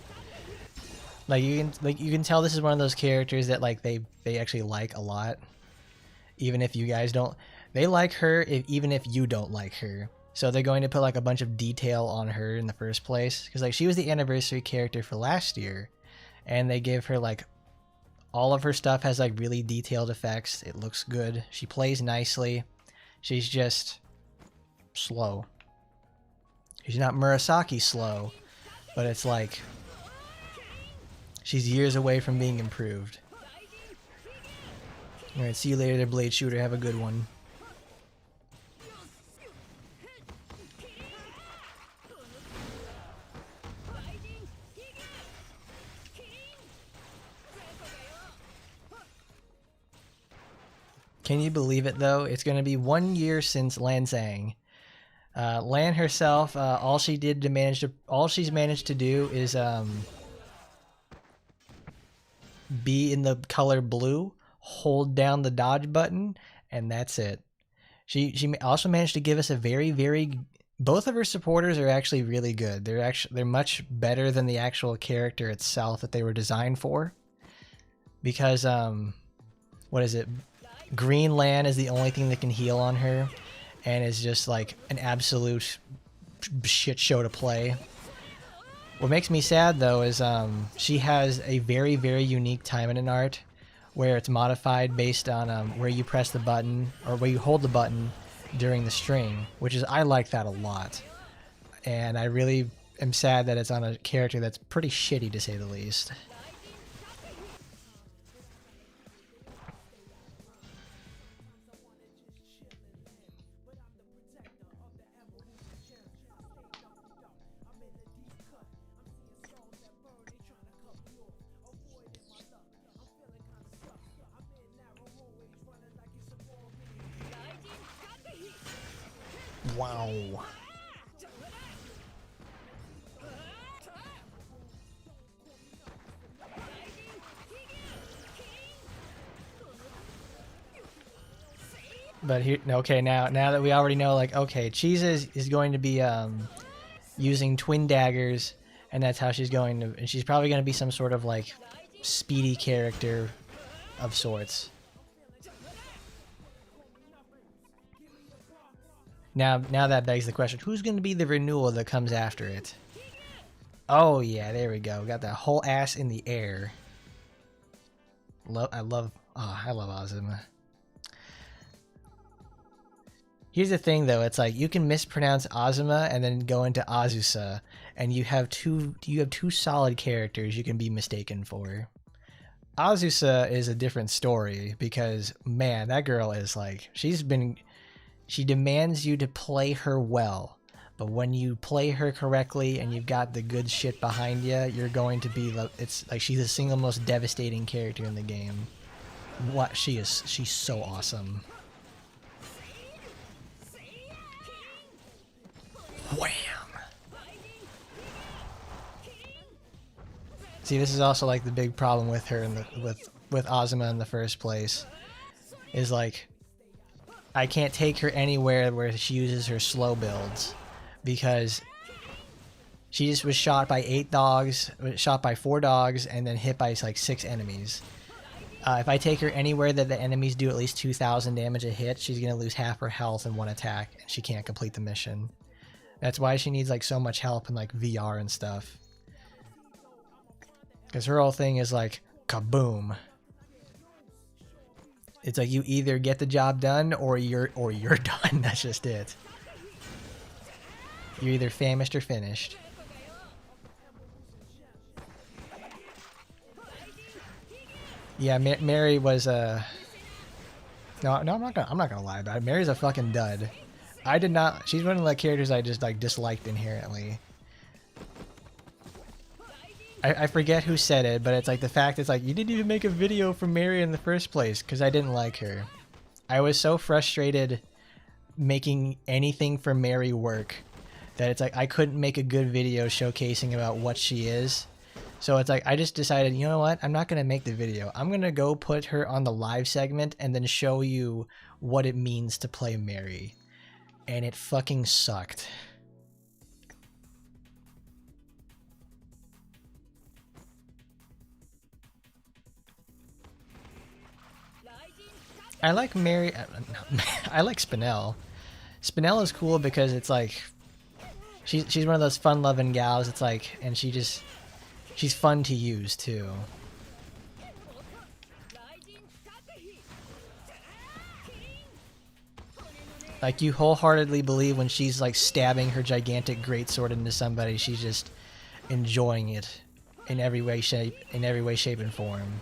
S1: Like you can tell this is one of those characters that like they actually like a lot. even if you guys don't. They like her even if you don't like her. So they're going to put like a bunch of detail on her in the first place, because like she was the anniversary character for last year, and they give her like all of her stuff has like really detailed effects. It looks good. She plays nicely. She's just slow. She's not Murasaki slow, but it's like she's years away from being improved. Alright, see you later, Blade Shooter. Have a good one. Can you believe it though? It's going to be 1 year since Lansang. Lan herself, all she's managed to do is be in the color blue, hold down the dodge button, and that's it. She also managed to give us a very both of her supporters are actually really good. They're much better than the actual character itself that they were designed for. Because what is it? Green Lan is the only thing that can heal on her, and is just like an absolute shit show to play. What makes me sad though is she has a very unique Taimanin art where it's modified based on where you press the button or where you hold the button during the string, which is, I like that a lot. And I really am sad that it's on a character that's pretty shitty to say the least. Wow. But here, okay, now that we already know, like, okay, Cheese is going to be using twin daggers, and that's how she's going to, and she's probably going to be some sort of like speedy character of sorts. Now that begs the question, who's going to be the renewal that comes after it? Oh yeah, there we go. Got that whole ass in the air. I love Azuma. Here's the thing though, it's like you can mispronounce Azuma and then go into Azusa, and you have two solid characters you can be mistaken for. Azusa is a different story because man, that girl is like, she demands you to play her well, but when you play her correctly and you've got the good shit behind you, you're going to be, it's like she's the single most devastating character in the game. She's so awesome. Wham! See, this is also like the big problem with her with Azuma in the first place, is like I can't take her anywhere where she uses her slow builds, because she just was shot by 4 dogs, and then hit by like 6 enemies. If I take her anywhere that the enemies do at least 2,000 damage a hit, she's gonna lose half her health in one attack, and she can't complete the mission. That's why she needs like so much help in like VR and stuff, because her whole thing is like kaboom. It's like you either get the job done or you're done. That's just it. You're either famished or finished. Yeah, Mary was no, I'm not gonna lie about it. Mary's a fucking dud. I did not. She's one of the characters I just like disliked inherently. I forget who said it, but it's like the fact it's like you didn't even make a video for Mary in the first place because I didn't like her. I was so frustrated making anything for Mary work that it's like I couldn't make a good video showcasing about what she is. So it's like I just decided, you know what? I'm not going to make the video. I'm going to go put her on the live segment and then show you what it means to play Mary. And it fucking sucked. I like Mary. I like Spinel. Spinel is cool because it's like she's one of those fun-loving gals. It's like, and she's fun to use too. Like, you wholeheartedly believe when she's like stabbing her gigantic greatsword into somebody, she's just enjoying it in every way, shape, and form.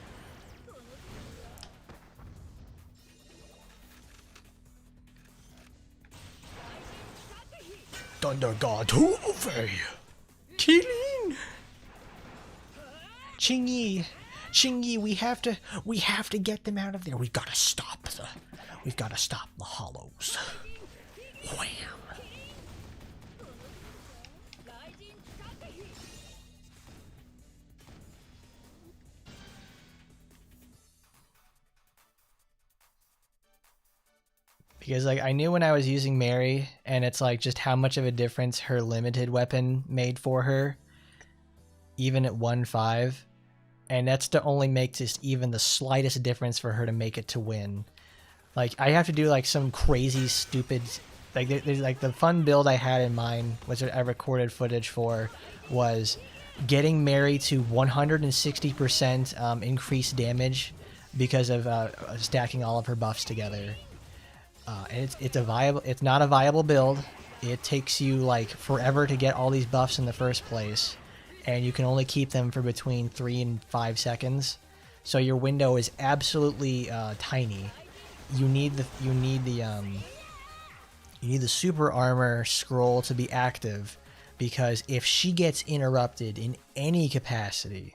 S1: Thunder God, who over? Killing. Qingyi, we have to get them out of there. We've got to stop the hollows. Wham. Because like I knew when I was using Mary, and it's like just how much of a difference her limited weapon made for her, even at 1-5, and that's to only make just even the slightest difference for her to make it to win. Like I have to do like some crazy stupid, like there's like the fun build I had in mind, which I recorded footage for, was getting Mary to 160% increased damage because of stacking all of her buffs together. And it's not a viable build. It takes you like forever to get all these buffs in the first place, and you can only keep them for between 3 and 5 seconds. So your window is absolutely tiny. You need the super armor scroll to be active, because if she gets interrupted in any capacity,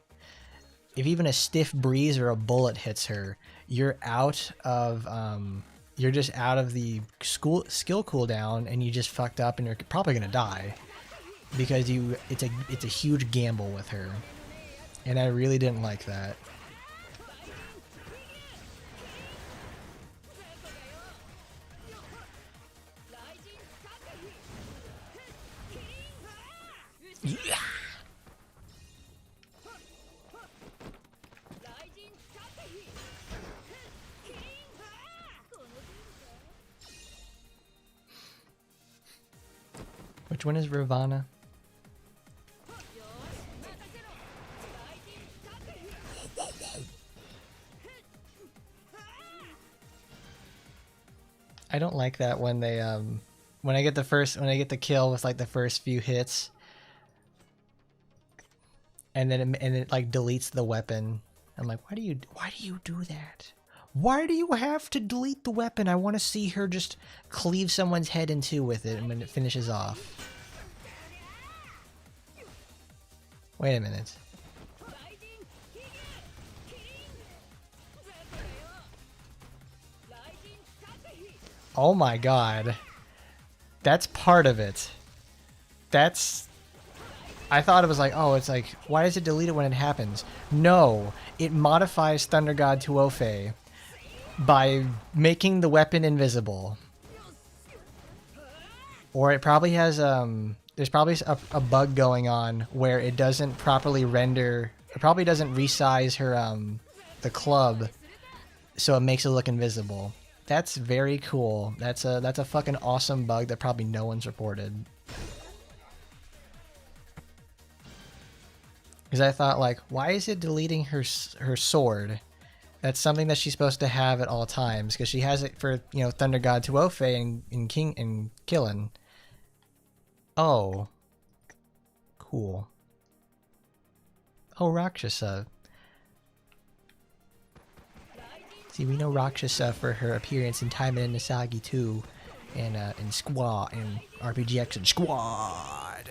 S1: if even a stiff breeze or a bullet hits her, you're out of you're just out of the skill cooldown, and you just fucked up, and you're probably gonna die because it's a huge gamble with her, and I really didn't like that. Yeah. Which one is Ravana? I don't like that when they when I get the kill with like the first few hits, and then it like deletes the weapon. I'm like, why do you do that? Why do you have to delete the weapon? I want to see her just cleave someone's head in two with it, and when it finishes off. Wait a minute. Oh my god. That's part of it. I thought it was like, oh, it's like, why does it delete it when it happens? No, it modifies Thunder God Tuofe by making the weapon invisible. Or it probably has, there's probably a bug going on where it doesn't properly render, it probably doesn't resize her, the club, so it makes it look invisible. That's very cool. That's a fucking awesome bug that probably no one's reported. Because I thought, like, why is it deleting her sword? That's something that she's supposed to have at all times, because she has it for, you know, Thunder God Tuofe and Killen. Oh. Cool. Oh, Rakshasa. See, we know Rakshasa for her appearance in Taimanin Nasagi 2 and in Squad and RPG Action Squad.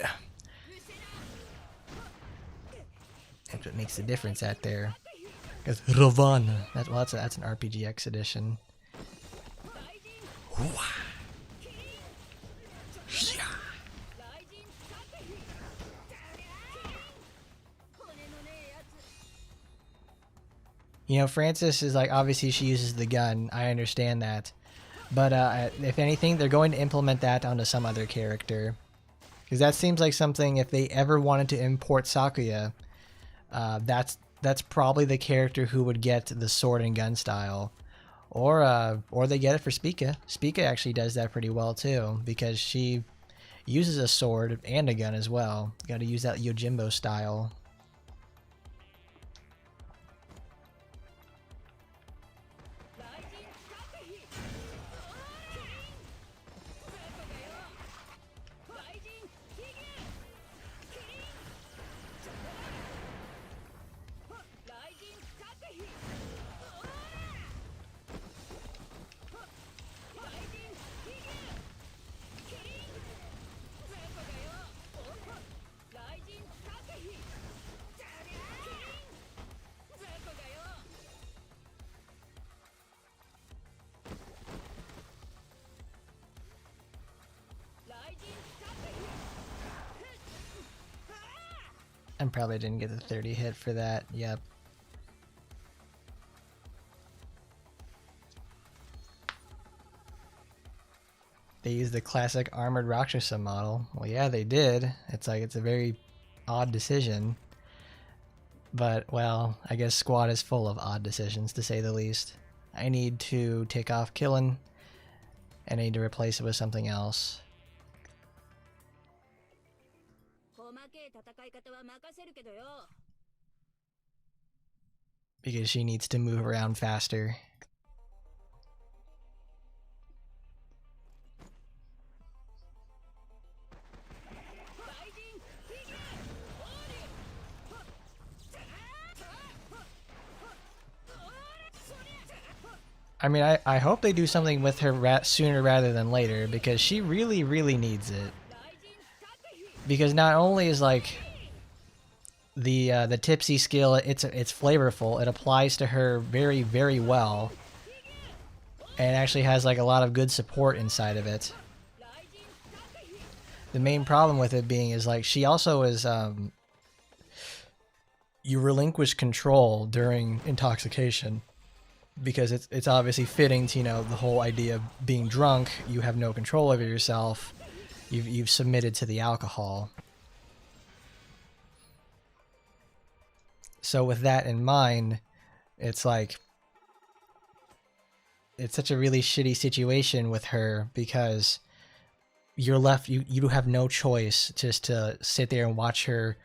S1: That's what makes the difference out there. Because Ravana. That's an RPGX edition. You know, Francis is like, obviously she uses the gun. I understand that. But if anything, they're going to implement that onto some other character. Because that seems like something, if they ever wanted to import Sakuya, that's probably the character who would get the sword and gun style. Or they get it for Spica. Spica actually does that pretty well too, because she uses a sword and a gun as well. Got to use that Yojimbo style. I probably didn't get the 30 hit for that. Yep. They used the classic armored Rakshasa model. Well, yeah, they did. It's like, it's a very odd decision. But, well, I guess Squad is full of odd decisions, to say the least. I need to take off Killing, and I need to replace it with something else. Because she needs to move around faster. I mean, I hope they do something with her sooner rather than later, because she really, really needs it. Because not only is like the tipsy skill, it's flavorful, it applies to her very, very well, and actually has like a lot of good support inside of it. The main problem with it being is like she also is you relinquish control during intoxication, because it's obviously fitting to, you know, the whole idea of being drunk. You have no control over yourself. You've submitted to the alcohol. So with that in mind, it's like, it's such a really shitty situation with her, because you're left, you have no choice just to sit there and watch her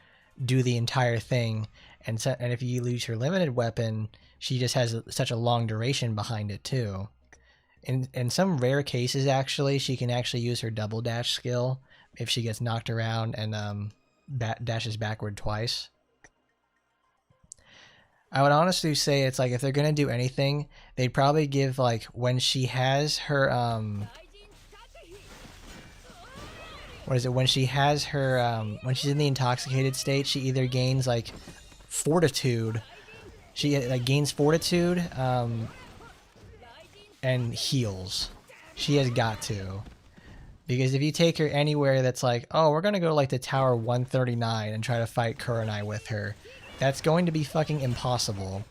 S1: do the entire thing. And if you lose her limited weapon, she just has such a long duration behind it too. In some rare cases, actually, she can actually use her double dash skill if she gets knocked around and dashes backward twice. I would honestly say it's like, if they're gonna do anything, they'd probably give, like, when she has her what is it? When she has her when she's in the intoxicated state, she either gains like fortitude. She like gains fortitude and heals. She has got to. Because if you take her anywhere that's like, oh, we're gonna go to like the Tower 139 and try to fight Kurenai with her, that's going to be fucking impossible.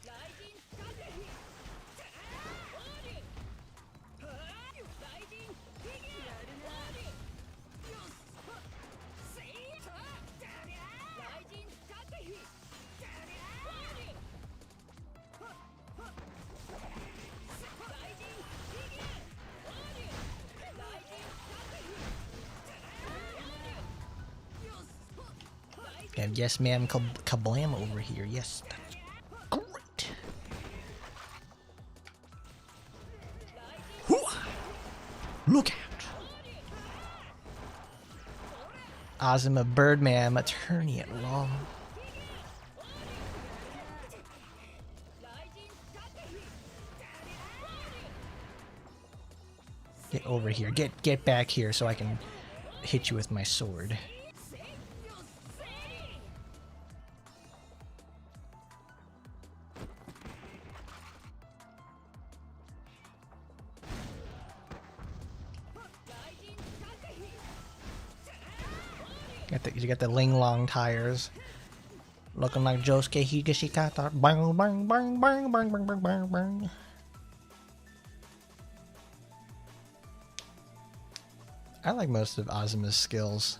S1: And yes, ma'am, kablam over here. Yes, that's great. Hooah! Look out! Azuma Birdman, attorney at law. Get over here. Get back here so I can hit you with my sword. You got the Ling Long tires. Looking like Josuke Higashikata. Bang, bang, bang, bang, bang, bang, bang, bang, bang. I like most of Azuma's skills.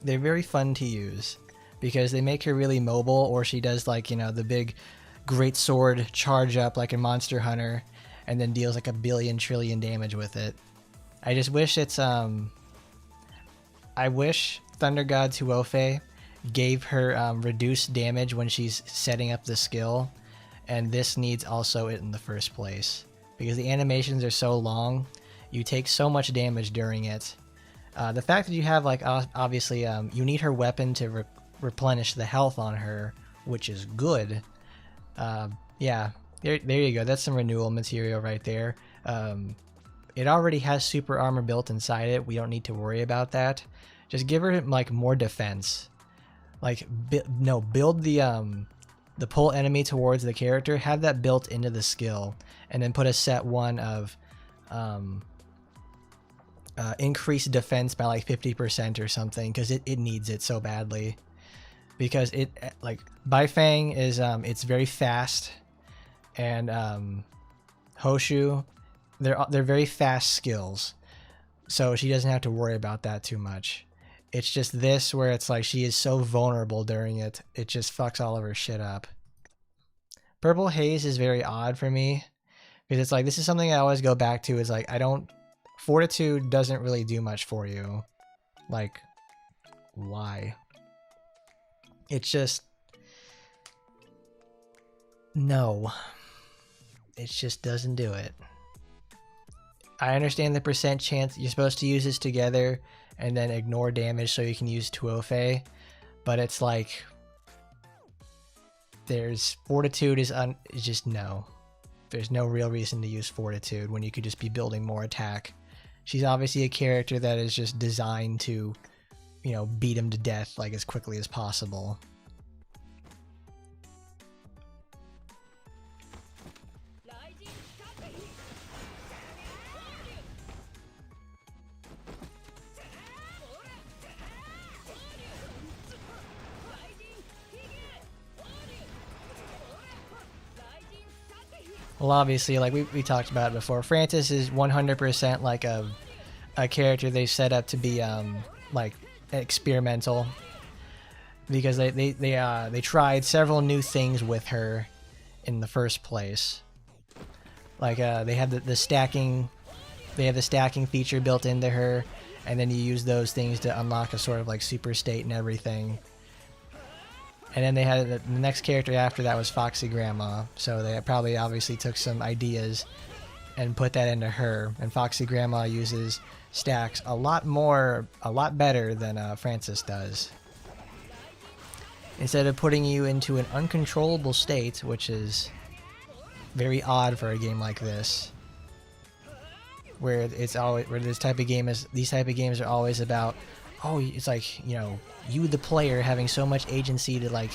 S1: They're very fun to use because they make her really mobile, or she does like, you know, the big great sword charge up like in Monster Hunter, and then deals like 1 trillion damage with it. I just wish it's I wish Thunder God Tuofe gave her reduced damage when she's setting up the skill, and this needs also it in the first place, because the animations are so long, you take so much damage during it. The fact that you have, like, obviously you need her weapon to replenish the health on her, which is good. Yeah, there you go. That's some renewal material right there. It already has super armor built inside it. We don't need to worry about that. Just give her like more defense. Like build the pull enemy towards the character. Have that built into the skill, and then put a set 1 of increased defense by like 50% or something, because it needs it so badly. Because it, like, Baifeng is it's very fast, and Hoshu, they're very fast skills, so she doesn't have to worry about that too much. It's just this where it's like she is so vulnerable during it. It just fucks all of her shit up. Purple Haze is very odd for me, because it's like, this is something I always go back to. Is like, Fortitude doesn't really do much for you. Like, why? It's just, no. It just doesn't do it. I understand the percent chance you're supposed to use this together and then ignore damage so you can use Tuofe, but it's like, there's Fortitude is just no. There's no real reason to use Fortitude when you could just be building more attack. She's obviously a character that is just designed to, you know, beat him to death like as quickly as possible. Well, obviously, like we talked about it before, Francis is 100% like a character they set up to be like experimental, because they tried several new things with her in the first place. Like they had the stacking, they have the stacking feature built into her, and then you use those things to unlock a sort of like super state and everything. And then they had the next character after that was Foxy Grandma, so they probably obviously took some ideas and put that into her. And Foxy Grandma uses stacks a lot better than Francis does. Instead of putting you into an uncontrollable state, which is very odd for a game like this, where it's always, where these type of games are always about, oh, it's like, you know, you the player having so much agency to, like,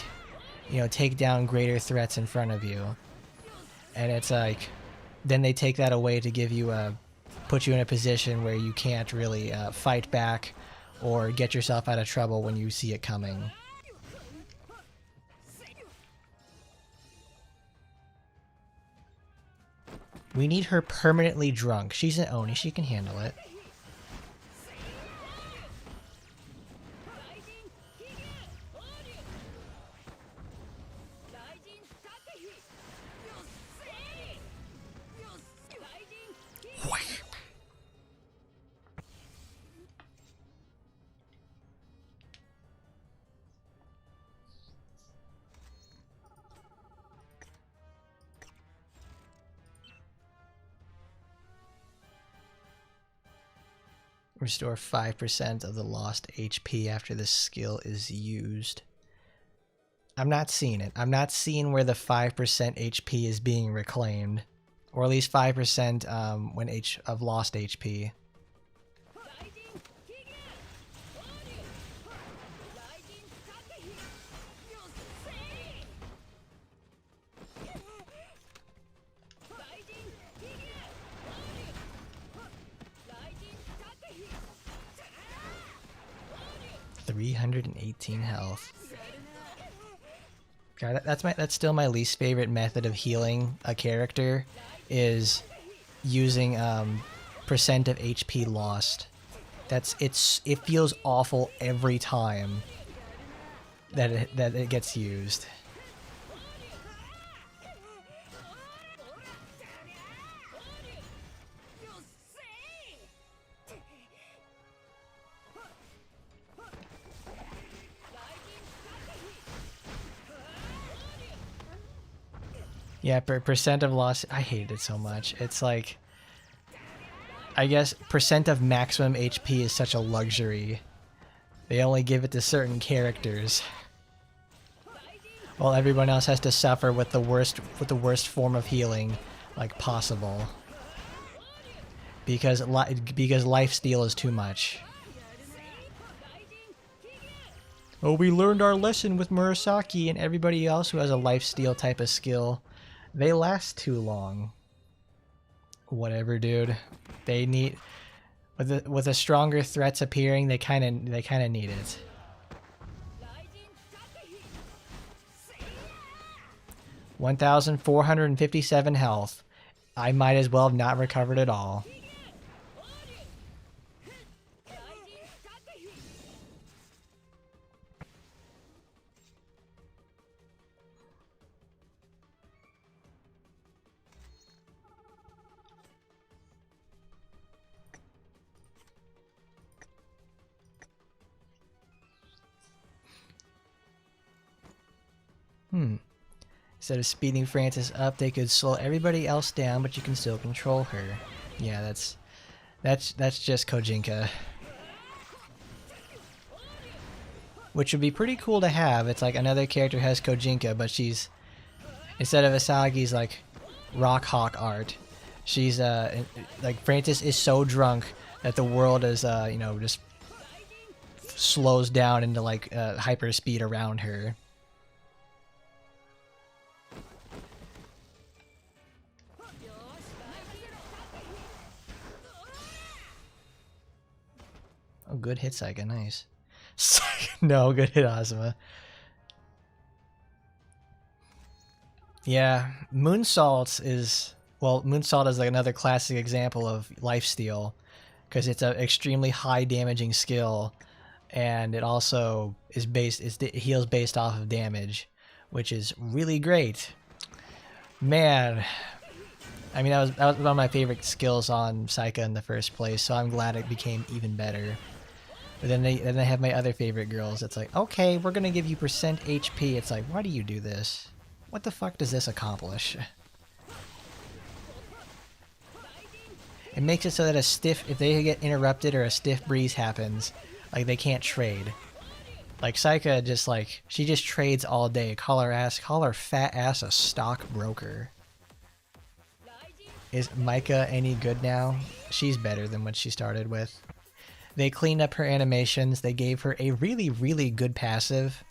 S1: you know, take down greater threats in front of you. And it's like, then they take that away to give you put you in a position where you can't really fight back or get yourself out of trouble when you see it coming. We need her permanently drunk. She's an Oni, she can handle it. Restore 5% of the lost HP after the skill is used. I'm not seeing it. I'm not seeing where the 5% HP is being reclaimed. Or at least 5% of lost HP. $318 health. God, that's still my least favorite method of healing a character, is using percent of HP lost. It feels awful every time that it gets used. Yeah, percent of loss. I hated it so much. It's like, I guess percent of maximum HP is such a luxury. They only give it to certain characters, while everyone else has to suffer with the worst form of healing like possible. Because lifesteal is too much. Oh, we learned our lesson with Murasaki and everybody else who has a lifesteal type of skill. They last too long. Whatever, dude. They need with the stronger threats appearing, they kind of need it. $1,457 health. I might as well have not recovered at all. Instead of speeding Francis up, they could slow everybody else down, but you can still control her. Yeah, that's just Kojinka. Which would be pretty cool to have. It's like another character has Kojinka, but she's, instead of Asagi's like Rock Hawk art, she's like Francis is so drunk that the world is you know, just slows down into like hyper speed around her. Oh, good hit, Saika. Nice. No, good hit, Azuma. Yeah, Moonsault is... Well, Moonsault is like another classic example of lifesteal, because it's an extremely high damaging skill, and it also is it heals based off of damage, which is really great. Man, I mean, that was one of my favorite skills on Saika in the first place, so I'm glad it became even better. But then they have my other favorite girls. It's like, okay, we're gonna give you percent HP. It's like, why do you do this? What the fuck does this accomplish? It makes it so that if they get interrupted or a stiff breeze happens, like they can't trade. Like Saika just like, she just trades all day. Call her fat ass a stockbroker. Is Micah any good now? She's better than what she started with. They cleaned up her animations. They gave her a really, really good passive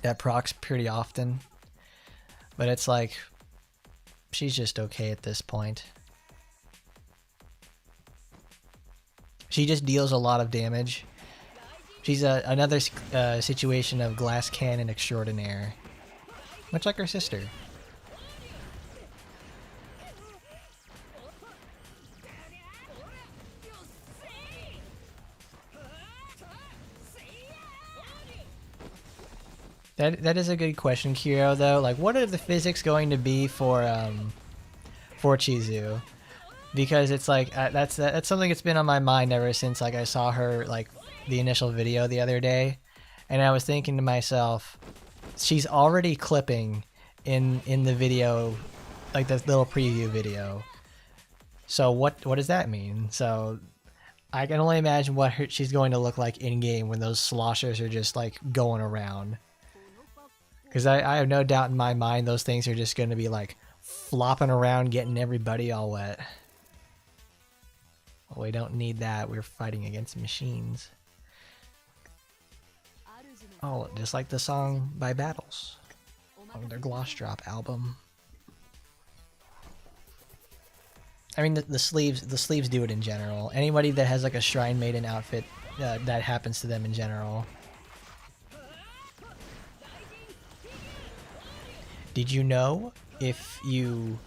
S1: that procs pretty often. But it's like, she's just okay at this point. She just deals a lot of damage. She's another situation of glass cannon extraordinaire. Much like her sister. That is a good question, Kiro, though. Like, what are the physics going to be for Chizu? Because it's like, that's something that's been on my mind ever since, like, I saw her, like, the initial video the other day. And I was thinking to myself, she's already clipping in the video, like, the little preview video. So what does that mean? So I can only imagine what she's going to look like in-game when those sloshers are just, like, going around. Because I have no doubt in my mind those things are just going to be like flopping around getting everybody all wet. Well, we don't need that. We're fighting against machines. Oh, just like the song by Battles on their Gloss Drop album. I mean, the sleeves do it in general. Anybody that has like a Shrine Maiden outfit, that happens to them in general. Did you know if you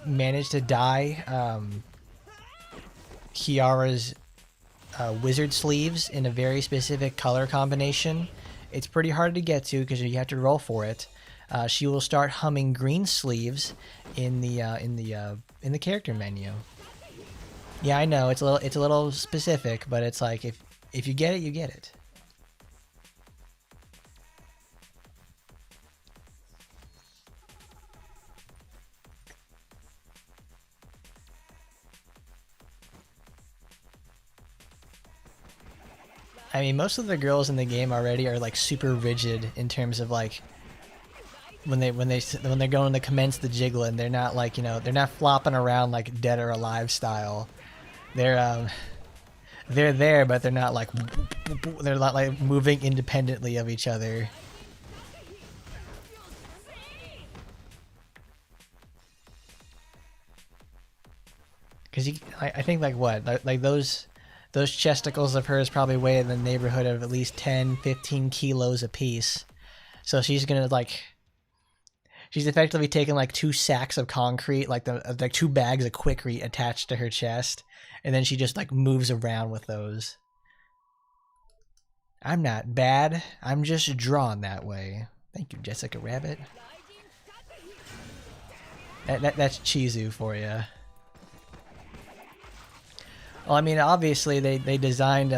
S1: manage to dye Kiara's wizard sleeves in a very specific color combination, it's pretty hard to get to because you have to roll for it. She will start humming green sleeves in the character menu. Yeah, I know it's a little specific, but it's like if you get it, you get it. I mean, most of the girls in the game already are like super rigid in terms of like when they're going to commence the jiggling, they're not like, you know, they're not flopping around like Dead or Alive style. They're there, but they're not like they're not like moving independently of each other. Because I think like what, like those chesticles of hers probably weigh in the neighborhood of at least 10-15 kilos a piece. So she's gonna like, she's effectively taking like 2 sacks of concrete, like like 2 bags of Quikrete attached to her chest, and then she just like moves around with those. I'm not bad. I'm just drawn that way. Thank you, Jessica Rabbit. That's Chizu for you. Well, I mean, obviously they designed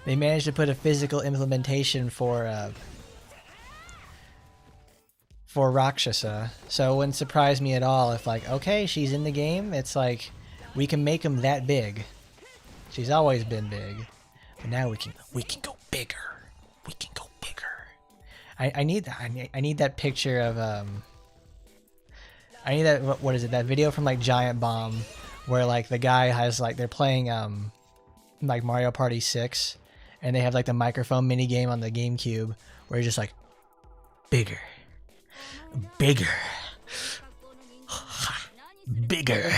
S1: they managed to put a physical implementation for Rakshasa, so it wouldn't surprise me at all if like, okay, she's in the game. It's like we can make them that big. She's always been big. But now we can go bigger. We can go bigger. I need that picture of I need that, what is it? That video from like Giant Bomb where like the guy has like, they're playing like Mario Party 6 and they have like the microphone mini game on the GameCube where he's just like bigger. Bigger. Bigger.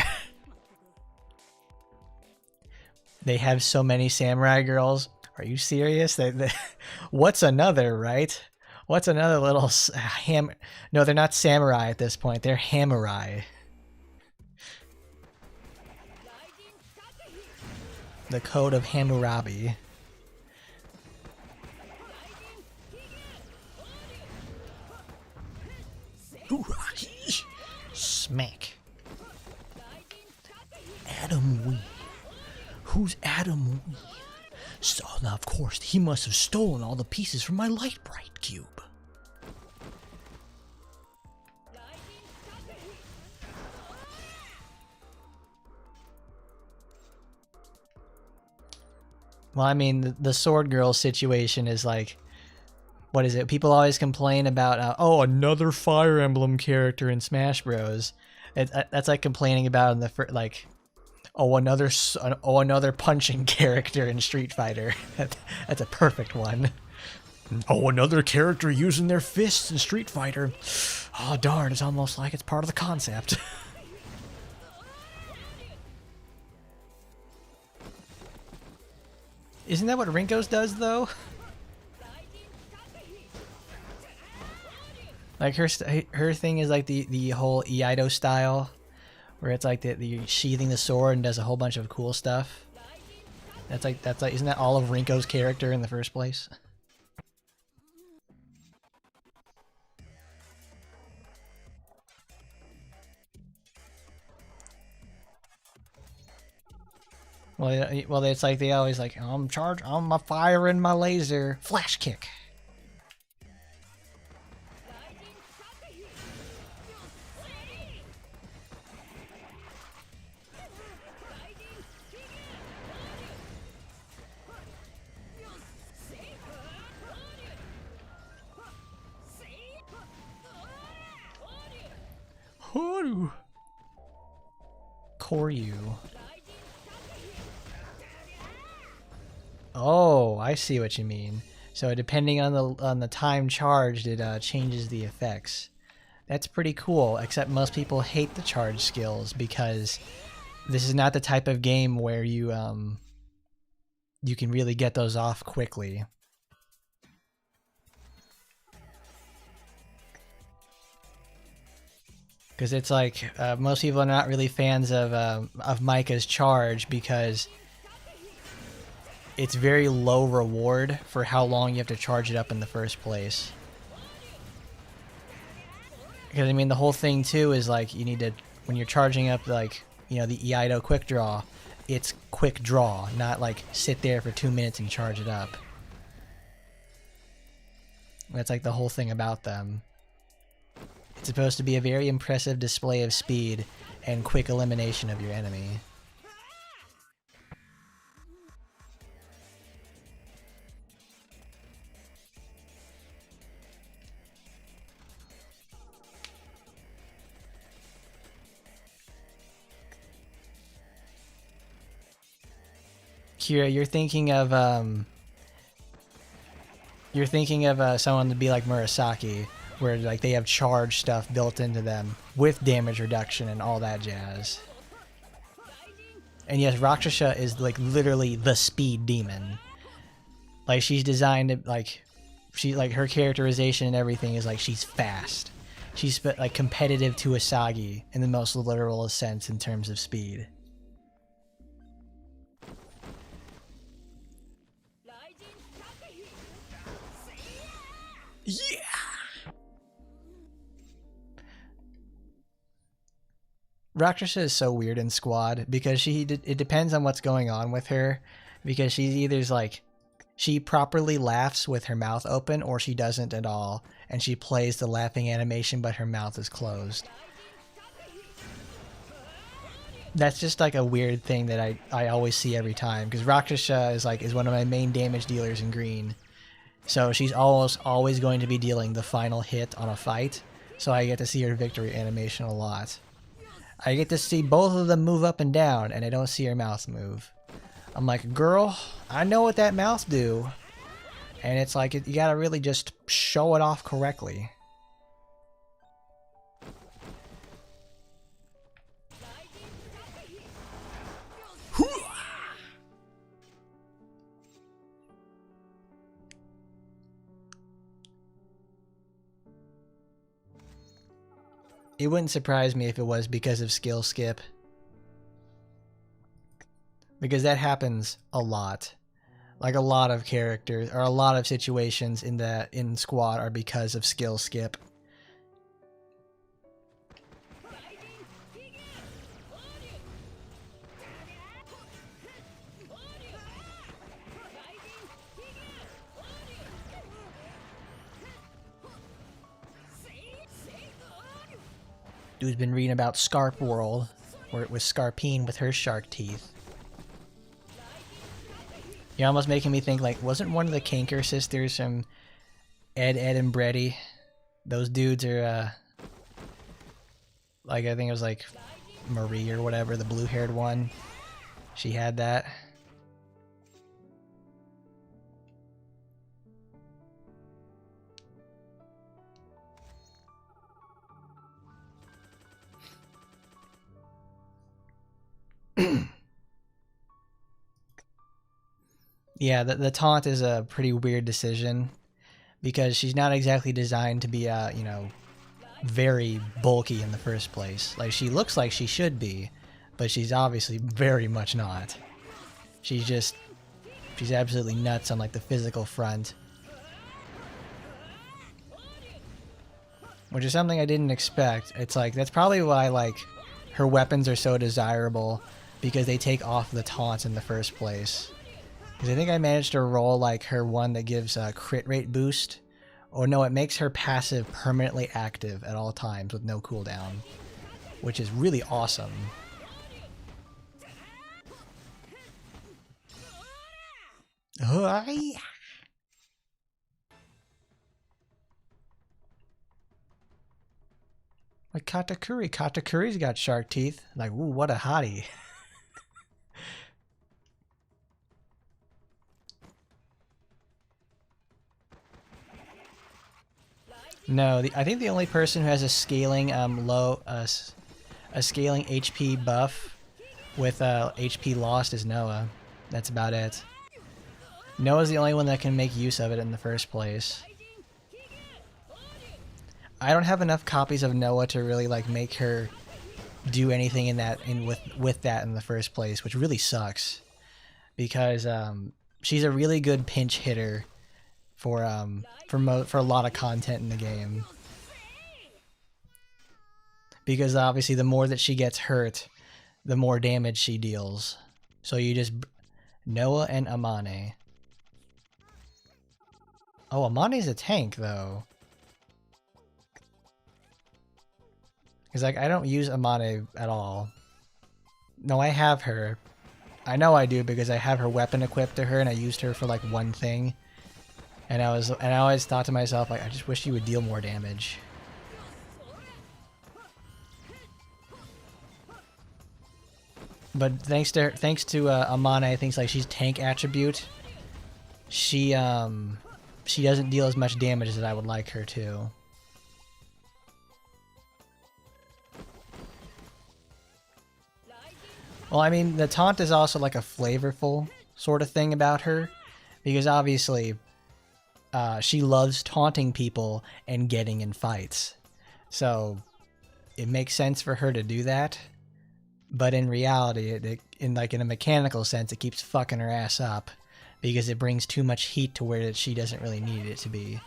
S1: They have so many samurai girls. Are you serious? What's another, right? What's another little No, they're not samurai at this point. They're hamurai. The Code of Hammurabi. Smack. Adam Wee. Who's Adam Wee? So now, of course, he must have stolen all the pieces from my Light Bright cube. Well, I mean, the Sword Girl situation is like, what is it? People always complain about, oh, another Fire Emblem character in Smash Bros. That's like complaining about in the like, oh, another punching character in Street Fighter. That's a perfect one. Oh, another character using their fists in Street Fighter. Oh, darn, it's almost like it's part of the concept. Isn't that what Rinko's does, though? Like her thing is like the whole Iaido style, where it's like the sheathing the sword and does a whole bunch of cool stuff. That's like isn't that all of Rinko's character in the first place? Well, it's like they always like, I'm firing my laser, flash kick. Horu. Koryu. Oh, I see what you mean. So depending on the time charged, it changes the effects. That's pretty cool, except most people hate the charge skills because this is not the type of game where you can really get those off quickly. Because it's like most people are not really fans of Micah's charge because it's very low reward for how long you have to charge it up in the first place. Because I mean, the whole thing too is like you need to, when you're charging up, like, you know, the Iaido quick draw, it's quick draw, not like sit there for 2 minutes and charge it up. That's like the whole thing about them. It's supposed to be a very impressive display of speed and quick elimination of your enemy. Kira, you're thinking of someone to be like Murasaki, where like they have charge stuff built into them with damage reduction and all that jazz. And yes, Rakshasa is like literally the speed demon. Like she's designed to like, her characterization and everything is like she's fast. She's like competitive to Asagi in the most literal sense in terms of speed. Yeah. Rakshasa is so weird in Squad because it depends on what's going on with her, because she's either like she properly laughs with her mouth open or she doesn't at all, and she plays the laughing animation but her mouth is closed. That's just like a weird thing that I always see every time, because Rakshasa is one of my main damage dealers in green. So she's always going to be dealing the final hit on a fight, so I get to see her victory animation a lot. I get to see both of them move up and down, and I don't see her mouth move. I'm like, girl, I know what that mouth do. And it's like, you gotta really just show it off correctly. It wouldn't surprise me if it was because of skill skip. Because that happens a lot. Like a lot of characters, or a lot of situations in Squad are because of skill skip. Dude's been reading about Scarp World, where it was Scarpine with her shark teeth. You're almost making me think, like, wasn't one of the Kanker sisters from Ed, and Bretty? Those dudes are, like, I think it was, like, Marie or whatever, the blue-haired one. She had that. Yeah, the taunt is a pretty weird decision, because she's not exactly designed to be, you know, very bulky in the first place. Like, she looks like she should be, but she's obviously very much not. She's absolutely nuts on, like, the physical front. Which is something I didn't expect. It's like, that's probably why, like, her weapons are so desirable, because they take off the taunts in the first place. Because I think I managed to roll, like, her one that gives a crit rate boost. Or no, it makes her passive permanently active at all times with no cooldown. Which is really awesome. Like Katakuri. Katakuri's got shark teeth. Like, ooh, what a hottie. No, I think the only person who has a scaling a scaling HP buff with HP lost is Noah. That's about it. Noah's the only one that can make use of it in the first place. I don't have enough copies of Noah to really like make her do anything with that in the first place, which really sucks, because she's a really good pinch hitter for a lot of content in the game. Because obviously the more that she gets hurt, the more damage she deals. So you just Noah and Amane. Oh, Amane's a tank though. Because like I don't use Amane at all. No, I have her. I know I do because I have her weapon equipped to her and I used her for like one thing. And I always thought to myself, like, I just wish you would deal more damage. But thanks to Amane, I think like she's tank attribute. She doesn't deal as much damage as I would like her to. Well, I mean, the taunt is also like a flavorful sort of thing about her, because obviously she loves taunting people and getting in fights. So it makes sense for her to do that. But in reality, in a mechanical sense, it keeps fucking her ass up because it brings too much heat to where she doesn't really need it to be.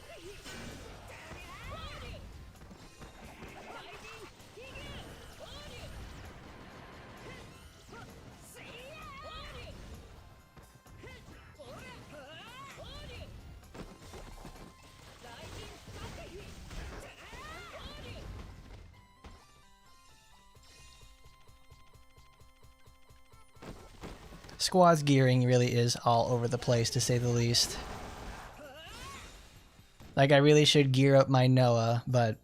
S1: Squad's gearing really is all over the place, to say the least. Like, I really should gear up my Noah, but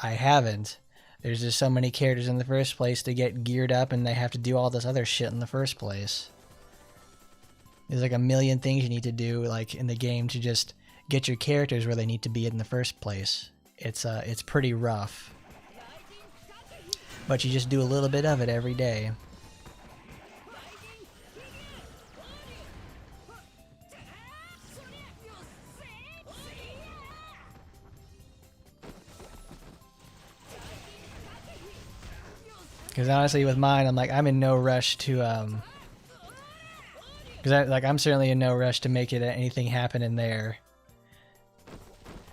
S1: I haven't. There's just so many characters in the first place to get geared up, and they have to do all this other shit in the first place. There's like a million things you need to do, like, in the game to just get your characters where they need to be in the first place. It's pretty rough. But you just do a little bit of it every day. Because honestly, with mine, I'm in no rush to because I'm certainly in no rush to make anything happen in there.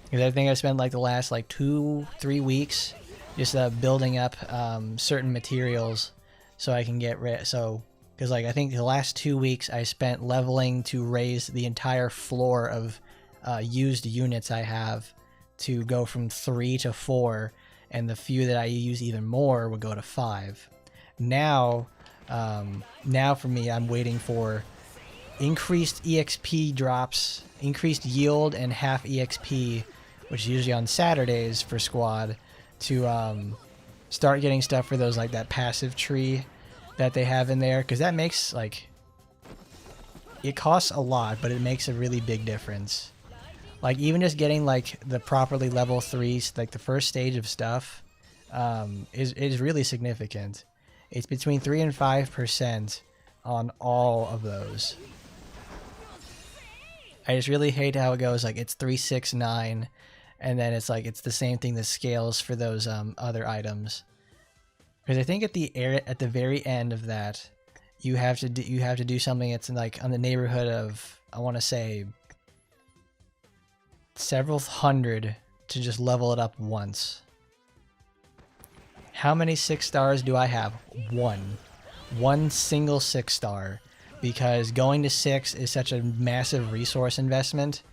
S1: Because I think I spent like the last 2-3 weeks just building up certain materials so I can get because I think the last 2 weeks I spent leveling to raise the entire floor of used units I have to go from 3 to 4. And the few that I use even more would go to 5. Now for me, I'm waiting for increased EXP drops, increased yield, and half EXP, which is usually on Saturdays for squad, to start getting stuff for those that passive tree that they have in there, because that makes it costs a lot, but it makes a really big difference. Even just getting the properly level 3s, the first stage of stuff, is really significant. It's between 3 and 5% on all of those. I just really hate how it goes. It's 3, 6, 9, and then it's the same thing that scales for those other items. Because I think at the very end of that, you have to do something that's on the neighborhood of, I want to say, several hundred to just level it up once. How many 6 stars do I have? One single 6 star, because going to 6 is such a massive resource investment.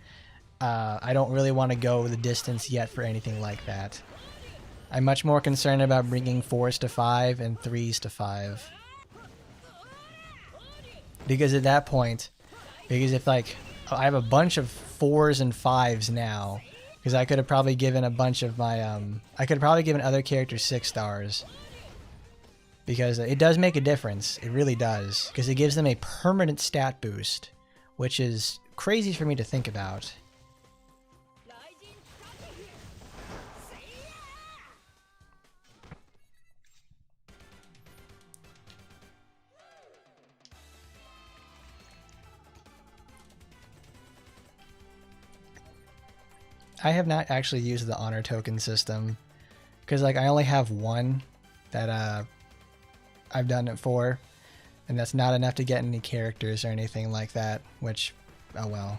S1: I don't really want to go the distance yet for anything like that. I'm much more concerned about bringing 4s to 5 and 3s to 5, because at that point, if I have a bunch of 4s and 5s now, because I could have probably given a bunch of my I could have probably given other characters 6 stars, because it does make a difference. It really does, because it gives them a permanent stat boost, which is crazy for me to think about. I have not actually used the honor token system, because I only have one that I've done it for, and that's not enough to get any characters or anything like that, which, oh well.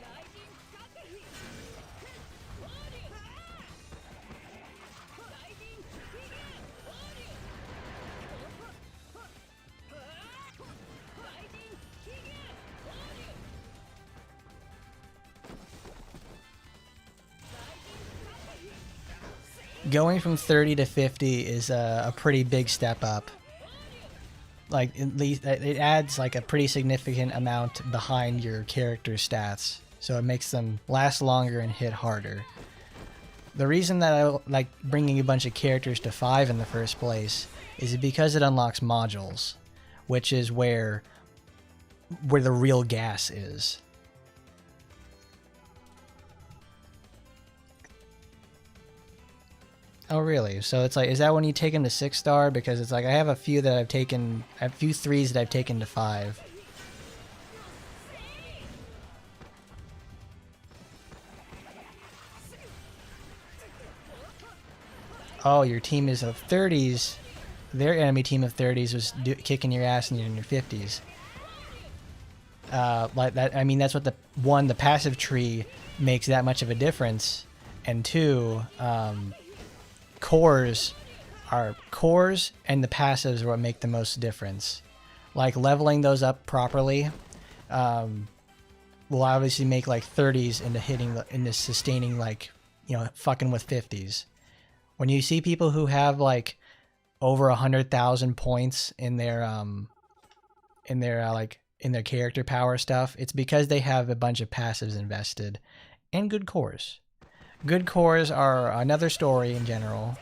S1: Going from 30 to 50 is a pretty big step up. At least it adds a pretty significant amount behind your character stats, so it makes them last longer and hit harder. The reason that I like bringing a bunch of characters to 5 in the first place is because it unlocks modules, which is where the real gas is. Oh, really? So it's like, is that when you take him to 6-star? Because it's like, I have a few that I've taken, I have a few 3s that I've taken to 5. Oh, your team is of 30s. Their enemy team of 30s was kicking your ass and you're in your 50s. Like that, I mean, that's what the passive tree makes that much of a difference. And 2, cores and the passives are what make the most difference. Like leveling those up properly will obviously make like 30s into sustaining, like, you know, fucking with 50s. When you see people who have like over 100,000 points in their character power stuff, it's because they have a bunch of passives invested and good cores. Good cores are another story in general,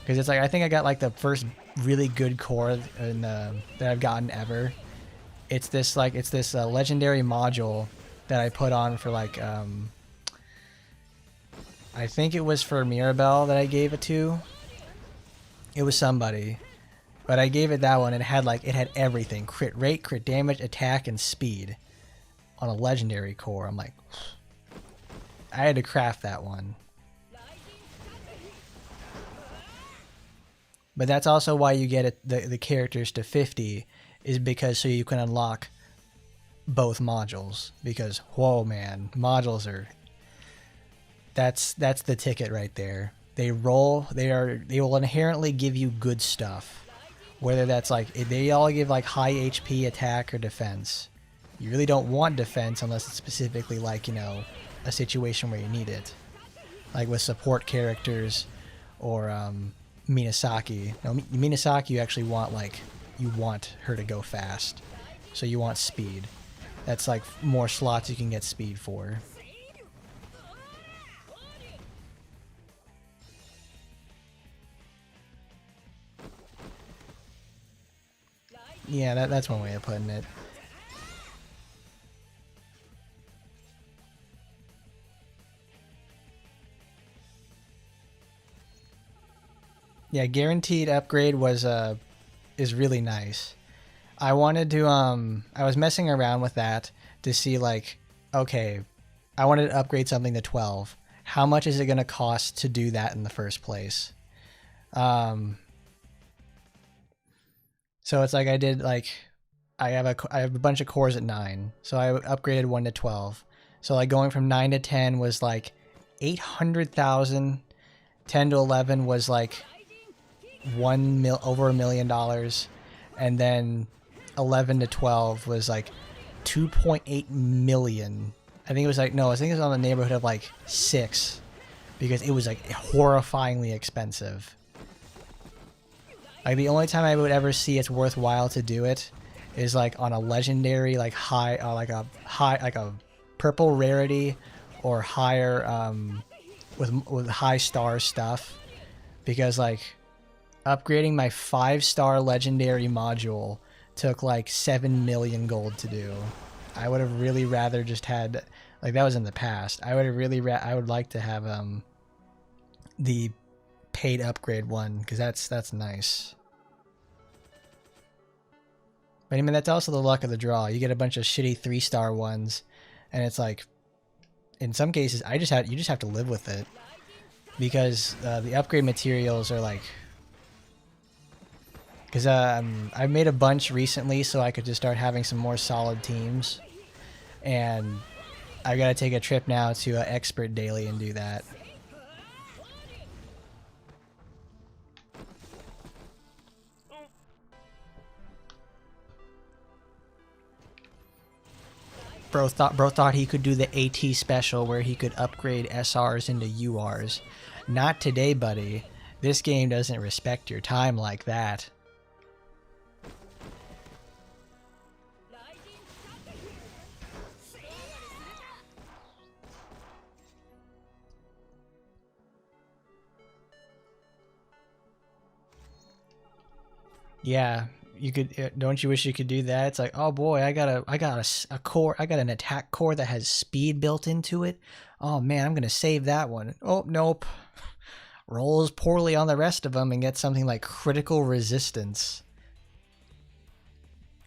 S1: because it's like, I think I got like the first really good core that I've gotten ever. It's this legendary module that I put on for like I think it was for Mirabelle that I gave it to. It was somebody, but I gave it that one. It had everything: crit rate, crit damage, attack, and speed on a legendary core. I'm like, I had to craft that one. But that's also why you get the characters to 50, is because so you can unlock both modules. Because whoa, man, modules are that's the ticket right there. They will inherently give you good stuff, whether that's like, they all give like high HP, attack, or defense. You really don't want defense unless it's specifically like, you know, a situation where you need it, like with support characters or Minasaki. No, Minasaki, you actually want, like, you want her to go fast, so you want speed. That's like more slots you can get speed for. Yeah, that's one way of putting it. Yeah, guaranteed upgrade is really nice. I wanted to I was messing around with that to see, like, okay, I wanted to upgrade something to 12. How much is it going to cost to do that in the first place? So it's like, I did, like, I have a bunch of cores at 9, so I upgraded one to 12. So like going from 9 to 10 was like 800,000. 10 to 11 was like over $1 million, and then 11 to 12 was like 2.8 million. I think it was like, no, I think it was on the neighborhood of like 6, because it was like horrifyingly expensive. Like the only time I would ever see it's worthwhile to do it is like on a legendary, like high, like a purple rarity or higher, with high star stuff, because like upgrading my 5-star legendary module took like 7 million gold to do. I would have really rather just had, like, that was in the past. I would have I would like to have the paid upgrade one, because that's nice. But I mean, that's also the luck of the draw. You get a bunch of shitty 3-star ones, and it's like, in some cases, you just have to live with it, because the upgrade materials are like, because I made a bunch recently so I could just start having some more solid teams, and I gotta take a trip now to Expert Daily and do that. Bro thought he could do the AT special where he could upgrade SRs into URs. Not today, buddy. This game doesn't respect your time like that. Yeah, you could, don't you wish you could do that? It's like, oh boy, I got a core, I got an attack core that has speed built into it. Oh man, I'm gonna save that one. Oh nope, rolls poorly on the rest of them and gets something like critical resistance.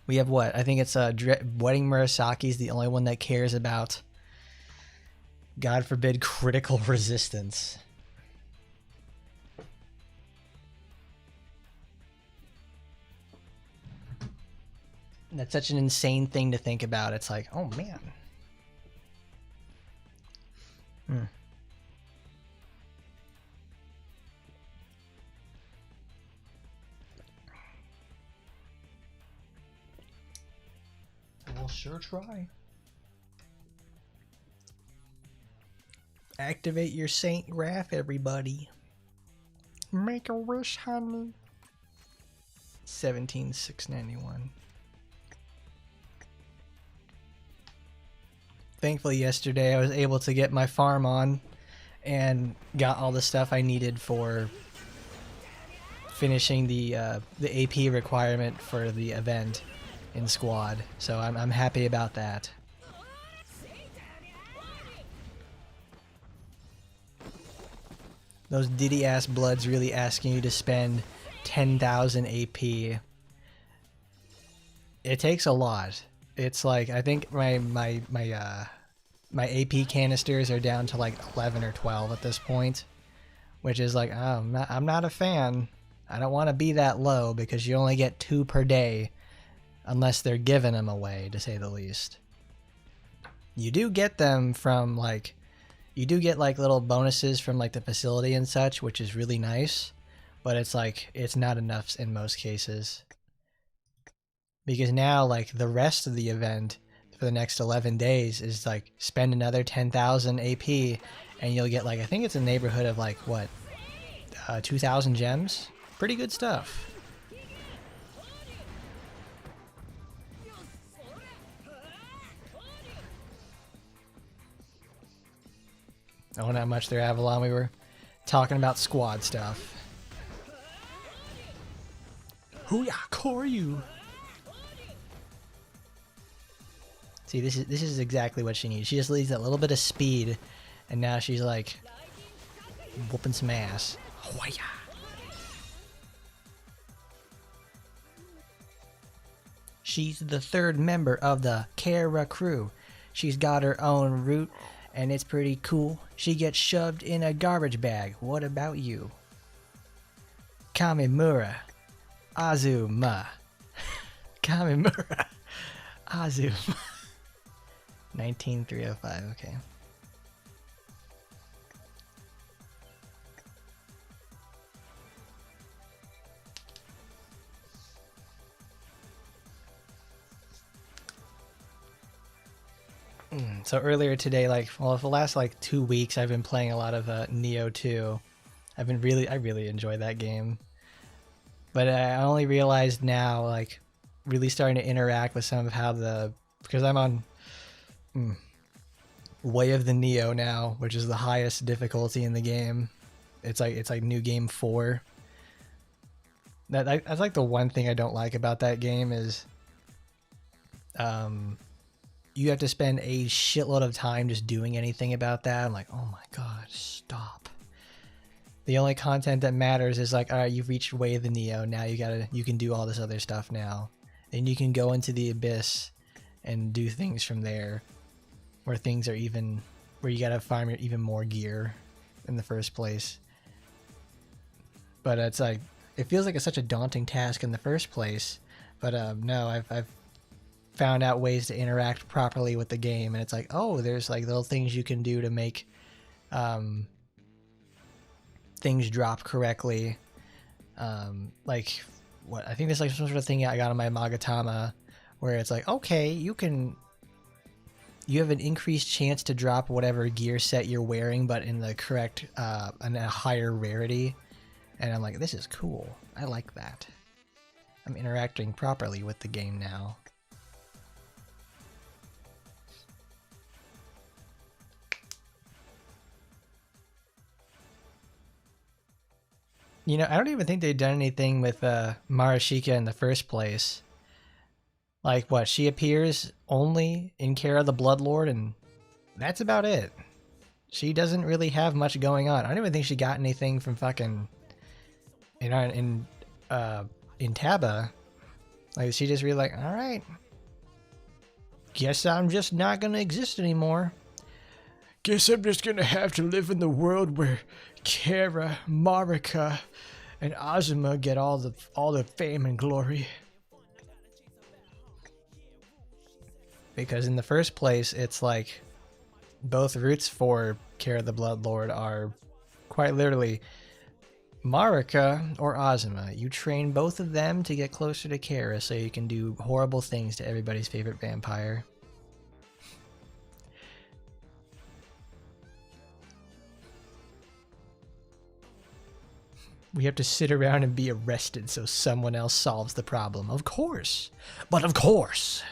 S1: We have what? I think it's Wedding Murasaki's the only one that cares about, God forbid, critical resistance. That's such an insane thing to think about. It's like, oh man. We'll sure try. Activate your Saint Graph, everybody. Make a wish, honey. 17,691. Thankfully, yesterday I was able to get my farm on and got all the stuff I needed for finishing the AP requirement for the event in squad. So I'm happy about that. Those Diddy ass bloods really asking you to spend 10,000 AP. It takes a lot. It's like, I think my AP canisters are down to like 11 or 12 at this point, which is like, oh, I'm not a fan. I don't want to be that low because you only get 2 per day unless they're giving them away, to say the least. You do get them from like, you do get like little bonuses from like the facility and such, which is really nice, but it's like, it's not enough in most cases. Because now, like, the rest of the event for the next 11 days is, like, spend another 10,000 AP, and you'll get, like, I think it's a neighborhood of, like, what, 2,000 gems? Pretty good stuff. I wonder how much they're Avalon. We were talking about squad stuff. Hoo-yah, core you! See, this is exactly what she needs. She just needs that little bit of speed, and now she's like whooping some ass. Hoo-yah. She's the 3rd member of the Kara crew. She's got her own route, and it's pretty cool. She gets shoved in a garbage bag. What about you? Kamimura. Azuma. Kamimura. Azuma. 19305, okay. So earlier today, like, well, for the last like 2 weeks, I've been playing a lot of Neo 2. I really enjoy that game. But I only realized now, like, really starting to interact with some of how because I'm on Way of the Neo now, which is the highest difficulty in the game. It's like new game 4. That's like the one thing I don't like about that game is you have to spend a shitload of time just doing anything about that. I'm like, oh my god, stop. The only content that matters is like, all right, you've reached Way of the Neo. Now you can do all this other stuff now. And you can go into the Abyss and do things from there, where things are even, where you gotta farm even more gear in the first place. But it's like, it feels like it's such a daunting task in the first place. But no, I've found out ways to interact properly with the game, and it's like, oh, there's like little things you can do to make things drop correctly. Like, what I think there's like some sort of thing I got on my Magatama where it's like, okay, you have an increased chance to drop whatever gear set you're wearing, but in the correct in a higher rarity. And I'm like, this is cool. I like that. I'm interacting properly with the game now. You know, I don't even think they've done anything with Marashika in the first place. Like, what? She appears only in Kara the Bloodlord, and that's about it. She doesn't really have much going on. I don't even think she got anything from fucking in Taba. Like, she just really like, all right, guess I'm just not gonna exist anymore. Guess I'm just gonna have to live in the world where Kara, Marika, and Azuma get all the fame and glory. Because in the first place, it's like both routes for Kara the Bloodlord are quite literally Marika or Azuma. You train both of them to get closer to Kara so you can do horrible things to everybody's favorite vampire. We have to sit around and be arrested so someone else solves the problem. Of course. But of course.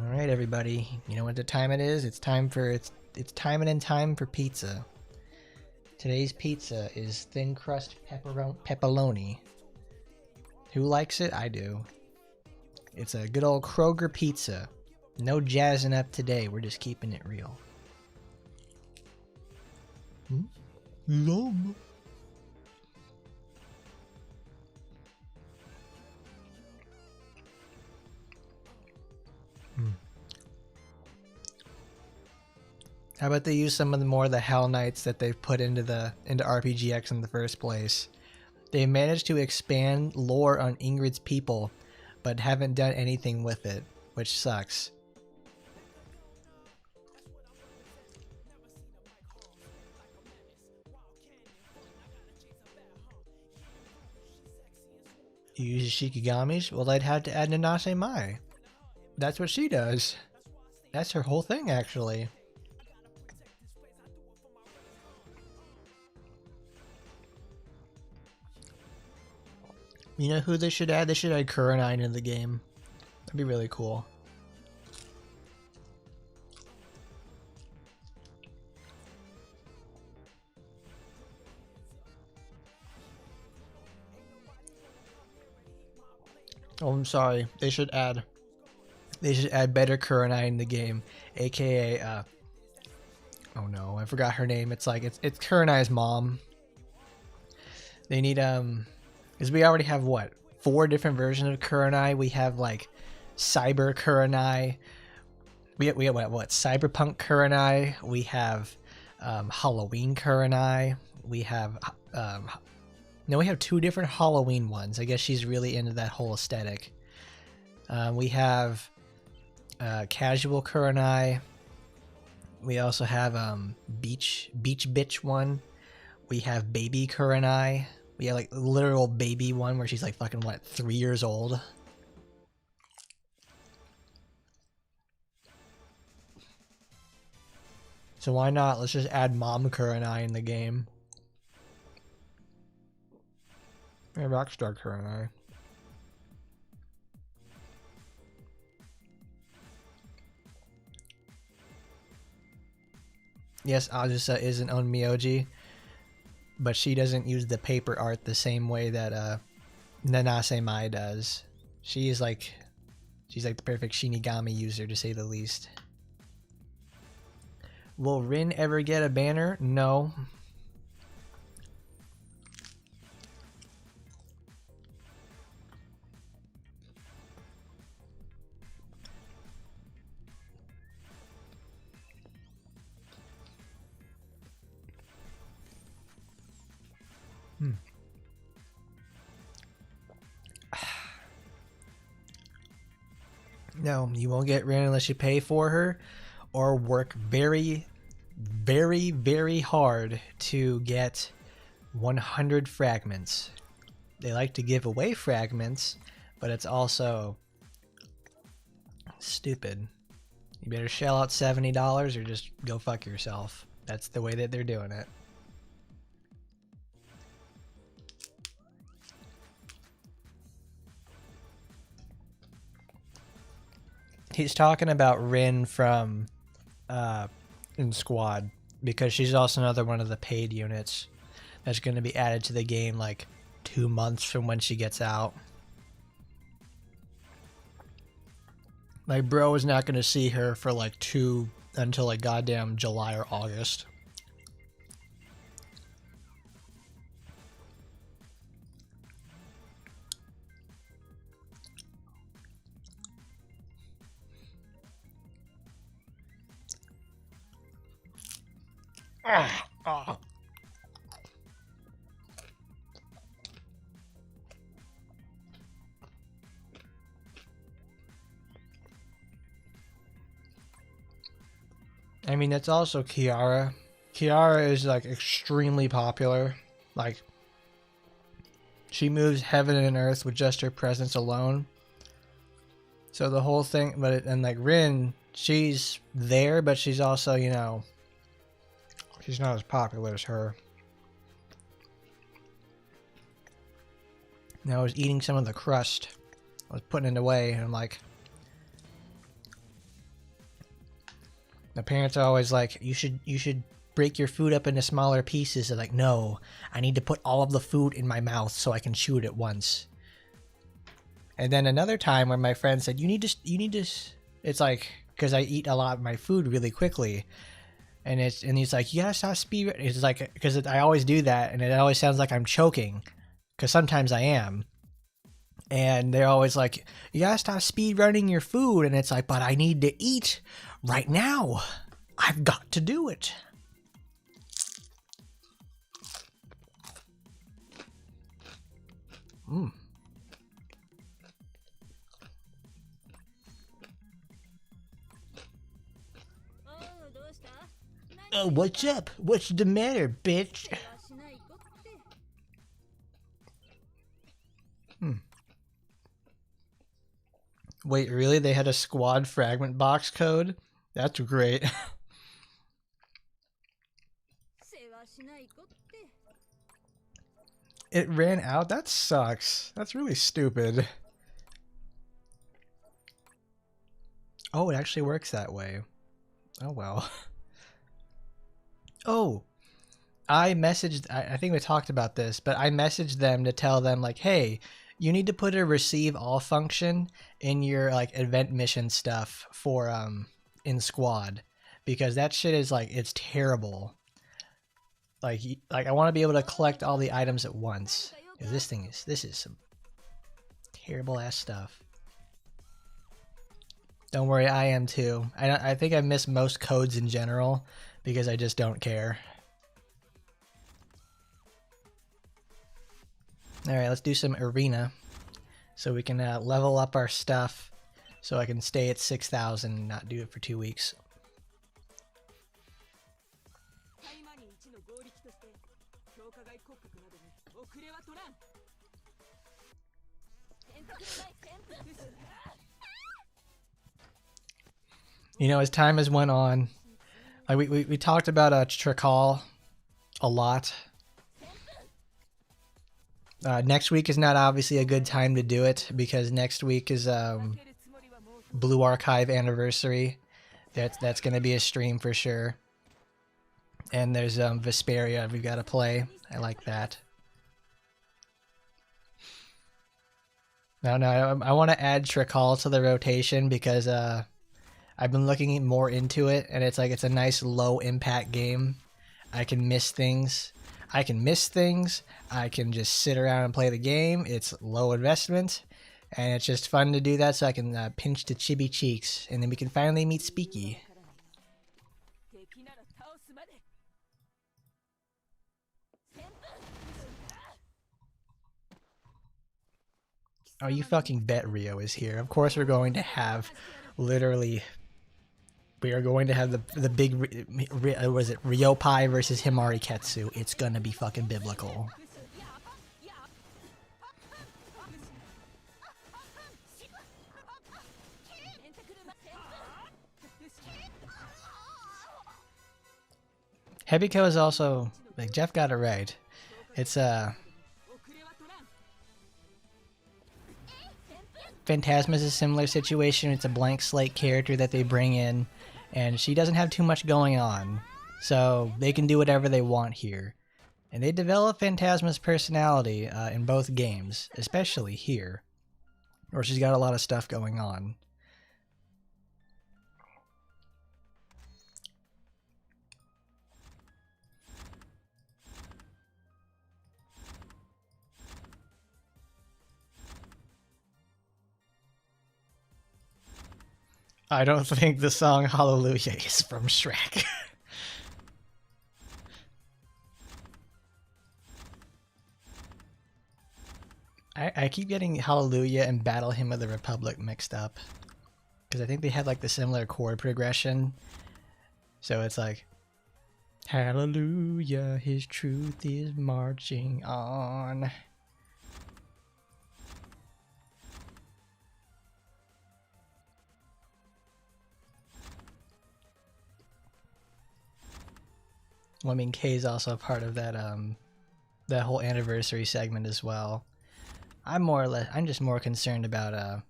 S1: Alright, everybody. You know what the time it is? It's Taimanin time for pizza. Today's pizza is thin crust pepperoni. Who likes it? I do. It's a good old Kroger pizza. No jazzing up today. We're just keeping it real. Yum. How about they use some of the more of the Hell Knights that they've put into RPGX in the first place? They managed to expand lore on Ingrid's people, but haven't done anything with it, which sucks. You use Shikigamis? Well, I'd have to add Nanase Mai. That's what she does. That's her whole thing, actually. You know who they should add? They should add Kurenai into the game. That'd be really cool. Oh, I'm sorry. They should add better Kurenai in the game, aka oh no, I forgot her name. It's Kurenai's mom. They need because we already have what, 4 different versions of Kurenai. We have like Cyber Kurenai. We have what Cyberpunk Kurenai. We have Halloween Kurenai. We have no, we have 2 different Halloween ones. I guess she's really into that whole aesthetic. We have casual Kurenai. We also have beach bitch one. We have baby Kurenai. We have like literal baby one where she's like fucking what, 3 years old. So why not? Let's just add Mom Kurenai in the game. Yeah, Rockstar Kurenai. Yes, Azusa is an Onmyoji, but she doesn't use the paper art the same way that Nanase Mai does. She's like the perfect Shinigami user, to say the least. Will Rin ever get a banner? No. No, you won't get Rin unless you pay for her or work very, very, very hard to get 100 fragments. They like to give away fragments, but it's also stupid. You better shell out $70 or just go fuck yourself. That's the way that they're doing it. He's talking about Rin from in Squad, because she's also another one of the paid units. that's going to be added to the game like 2 months from when she gets out. Like, bro is not going to see her for like until like goddamn July or August. I mean, that's also Kiara. Kiara is like extremely popular. Like, she moves heaven and earth with just her presence alone. So the whole thing, and like Rin, she's there, but she's also, you know, she's not as popular as her. Now I was eating some of the crust. I was putting it away, and I'm like, the parents are always like, you should break your food up into smaller pieces. They're like, no, I need to put all of the food in my mouth so I can chew it at once. And then another time where my friend said, you need to, it's like, because I eat a lot of my food really quickly. And he's like, you gotta stop speed. It's like, because I always do that, and it always sounds like I'm choking, because sometimes I am. And they're always like, you gotta stop speed running your food. And it's like, but I need to eat right now. I've got to do it. Oh, what's up? What's the matter, bitch? Wait, really? They had a squad fragment box code? That's great. It ran out? That sucks. That's really stupid. Oh, it actually works that way. Oh, well. Oh, I messaged, I think we talked about this, but I messaged them to tell them, like, hey, you need to put a receive all function in your, like, event mission stuff for, in squad, because that shit is, like, it's terrible. Like I want to be able to collect all the items at once. This is some terrible ass stuff. Don't worry, I am too. I think I miss most codes in general because I just don't care. Alright, let's do some arena so we can level up our stuff so I can stay at 6,000 and not do it for 2 weeks. You know, as time has went on, like we talked about Trakal a lot. Next week is not obviously a good time to do it because next week is Blue Archive anniversary. That's going to be a stream for sure. And there's Vesperia we've got to play. I like that. No, I want to add Trakal to the rotation because I've been looking more into it, and it's like it's a nice low impact game. I can miss things. I can just sit around and play the game. It's low investment, and it's just fun to do that so I can pinch the chibi cheeks, and then we can finally meet Speaky. Oh, you fucking bet Rio is here. Of course we're going to have literally... We are going to have the big, was it Ryopai versus Himari Ketsu. It's gonna be fucking biblical. Hebiko is also, like, Jeff got it right. It's Phantasma's a similar situation. It's a blank slate character that they bring in, and she doesn't have too much going on, so they can do whatever they want here. And they develop Phantasma's personality in both games, especially here, where she's got a lot of stuff going on. I don't think the song Hallelujah is from Shrek. I keep getting Hallelujah and Battle Hymn of the Republic mixed up. Because I think they had like the similar chord progression. So it's like, Hallelujah, his truth is marching on. Well, I mean, Kay's also a part of that that whole anniversary segment as well. I'm just more concerned about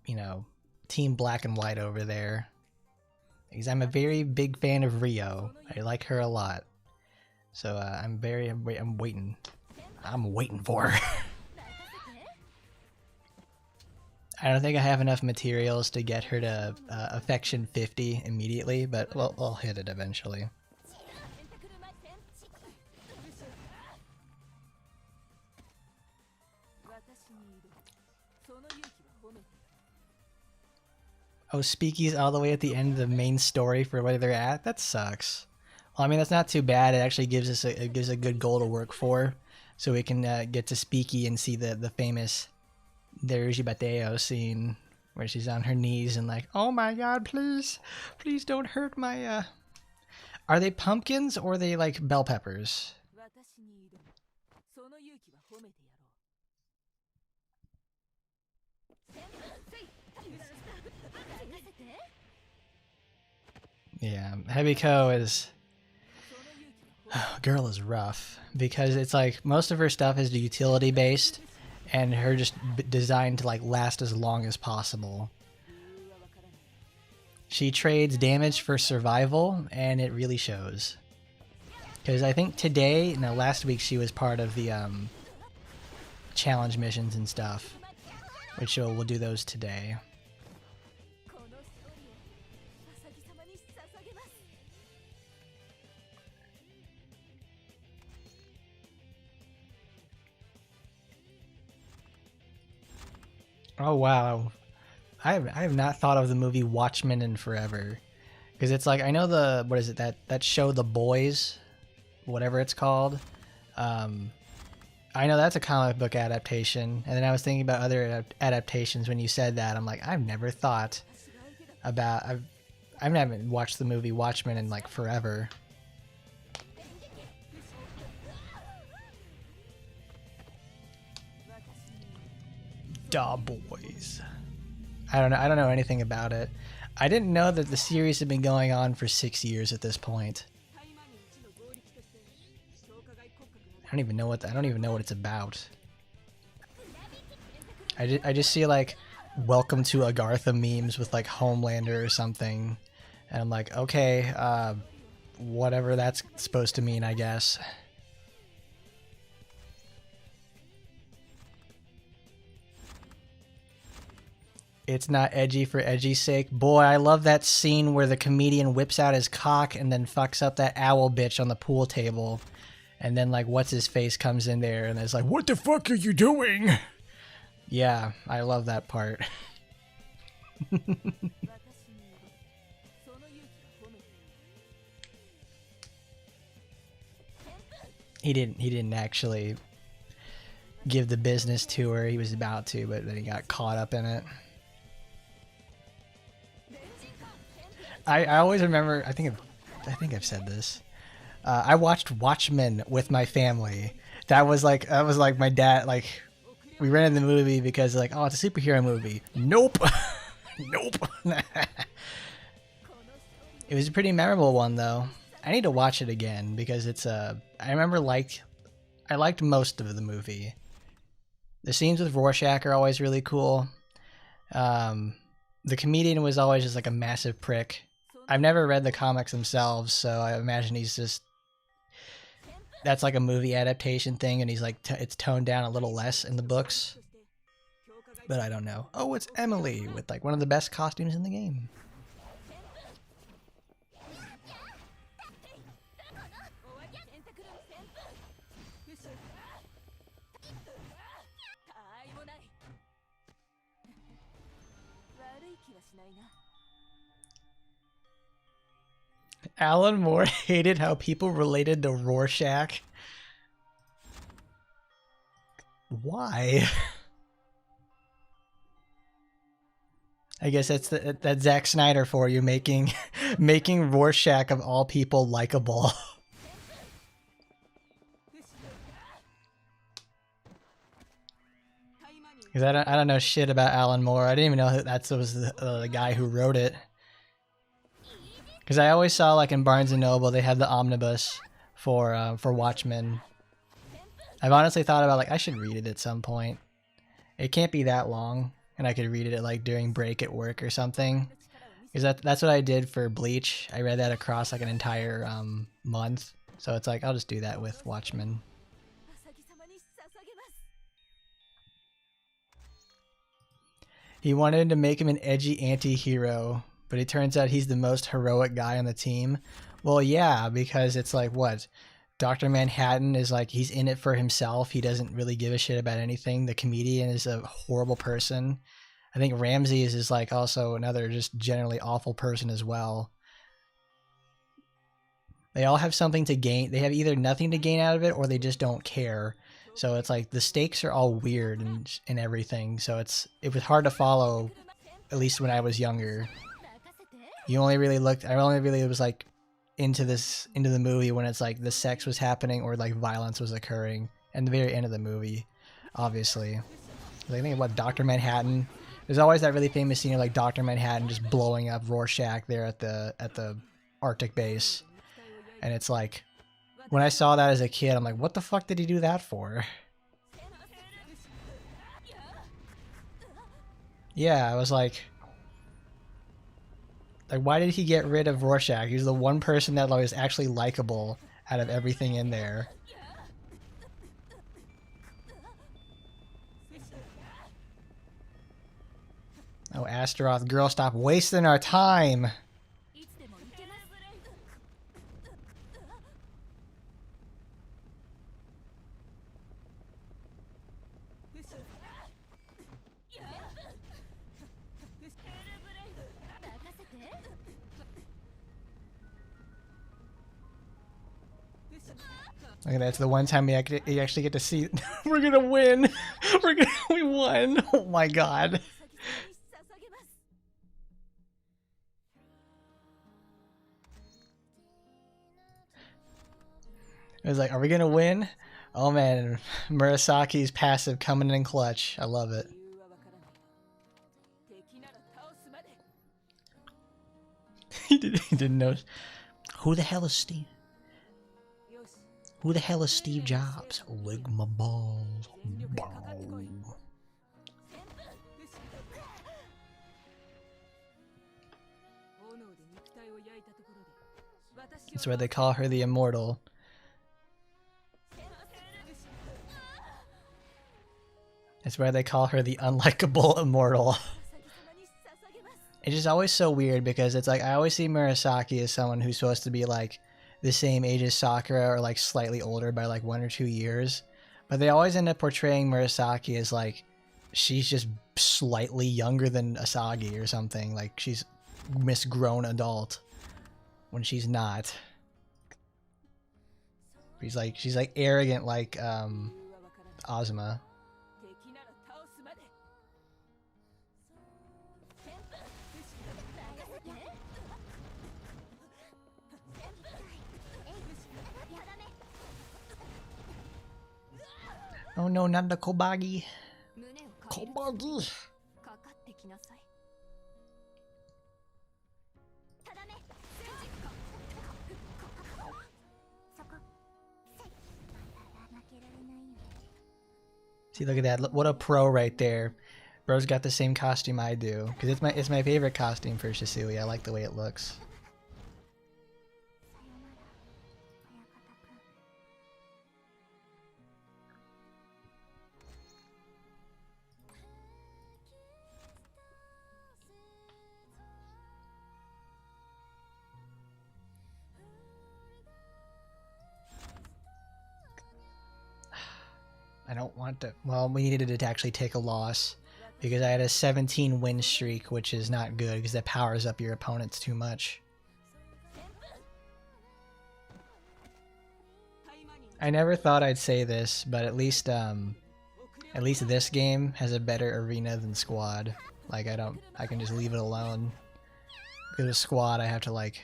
S1: you know, Team Black and White over there. Because I'm a very big fan of Rio. I like her a lot. So I'm waiting. I'm waiting for her. I don't think I have enough materials to get her to affection 50 immediately, but we'll hit it eventually. Oh, Speaky's all the way at the end of the main story for where they're at? That sucks. Well, I mean, that's not too bad. It actually gives us a good goal to work for. So we can get to Speaky and see the famous Deruji Bateo scene where she's on her knees and like, oh my god, please don't hurt my Are they pumpkins or are they like bell peppers? Yeah, Hebiko is... girl is rough, because it's like most of her stuff is utility based, and her just designed to like last as long as possible. She trades damage for survival, and it really shows. Because I think today, no, last week she was part of the challenge missions and stuff, which we'll do those today. Oh wow, I have not thought of the movie Watchmen in forever, because it's like I know the what is it that show The Boys, whatever it's called. I know that's a comic book adaptation, and then I was thinking about other adaptations when you said that. I'm like, I've never thought about I haven't watched the movie Watchmen in like forever. Da Boys. I don't know anything about it. I didn't know that the series had been going on for 6 years at this point. I don't even know what it's about. I just see like welcome to Agartha memes with like Homelander or something, and I'm like, okay, whatever that's supposed to mean, I guess. It's not edgy for edgy's sake. Boy, I love that scene where the comedian whips out his cock and then fucks up that owl bitch on the pool table. And then, like, what's-his-face comes in there and is like, what the fuck are you doing? Yeah, I love that part. He didn't actually give the business to her. He was about to, but then he got caught up in it. I always remember, I think I've said this. I watched Watchmen with my family. That was like my dad, like, we rented the movie because like, oh, it's a superhero movie. Nope. Nope. It was a pretty memorable one though. I need to watch it again because it's I remember I liked most of the movie. The scenes with Rorschach are always really cool. The comedian was always just like a massive prick. I've never read the comics themselves, so I imagine he's just that's like a movie adaptation thing, and he's like, it's toned down a little less in the books. But I don't know. Oh, it's Emily with like one of the best costumes in the game. Alan Moore hated how people related to Rorschach. Why? I guess that's that Zack Snyder for you, making Rorschach of all people likable. Because I don't know shit about Alan Moore. I didn't even know that was the guy who wrote it. Because I always saw like in Barnes and Noble they had the omnibus for Watchmen. I've honestly thought about like I should read it at some point. It can't be that long, and I could read it like during break at work or something. Because that's what I did for Bleach. I read that across like an entire month. So it's like I'll just do that with Watchmen. He wanted to make him an edgy anti-hero, but it turns out he's the most heroic guy on the team. Well, yeah, because it's like, what? Dr. Manhattan is like, he's in it for himself. He doesn't really give a shit about anything. The comedian is a horrible person. I think Ramses is like also another just generally awful person as well. They all have something to gain. They have either nothing to gain out of it or they just don't care. So it's like the stakes are all weird and everything. So it was hard to follow, at least when I was younger. I only really was like into the movie when it's like the sex was happening or like violence was occurring. And the very end of the movie, obviously. I think about Dr. Manhattan. There's always that really famous scene of like Dr. Manhattan just blowing up Rorschach there at the Arctic base. And it's like, when I saw that as a kid, I'm like, what the fuck did he do that for? Yeah, I was like, why did he get rid of Rorschach? He was the one person that was actually likable out of everything in there. Oh, Astaroth, girl, stop wasting our time! Look at that, it's the one time you actually get to see we're gonna win! We won! Oh my god. It was like, are we gonna win? Oh man, Murasaki's passive coming in clutch. I love it. He didn't know. Who the hell is Steve? Who the hell is Steve Jobs? Lick my balls. That's why they call her the Immortal. That's why they call her the unlikable Immortal. It's just always so weird because it's like I always see Murasaki as someone who's supposed to be like the same age as Sakura or like slightly older by like 1 or 2 years. But they always end up portraying Murasaki as like she's just slightly younger than Asagi or something. Like she's misgrown adult when she's not. She's like arrogant like Azuma. Oh no, not the Kobagi. Kobagi. See, look at that. What a pro right there. Bro's got the same costume I do. Because it's my favorite costume for Shisui. I like the way it looks. I don't want to. Well, we needed it to actually take a loss because I had a 17 win streak, which is not good because that powers up your opponents too much. I never thought I'd say this, but at least this game has a better arena than squad. Like I can just leave it alone. Because with squad, I have to like,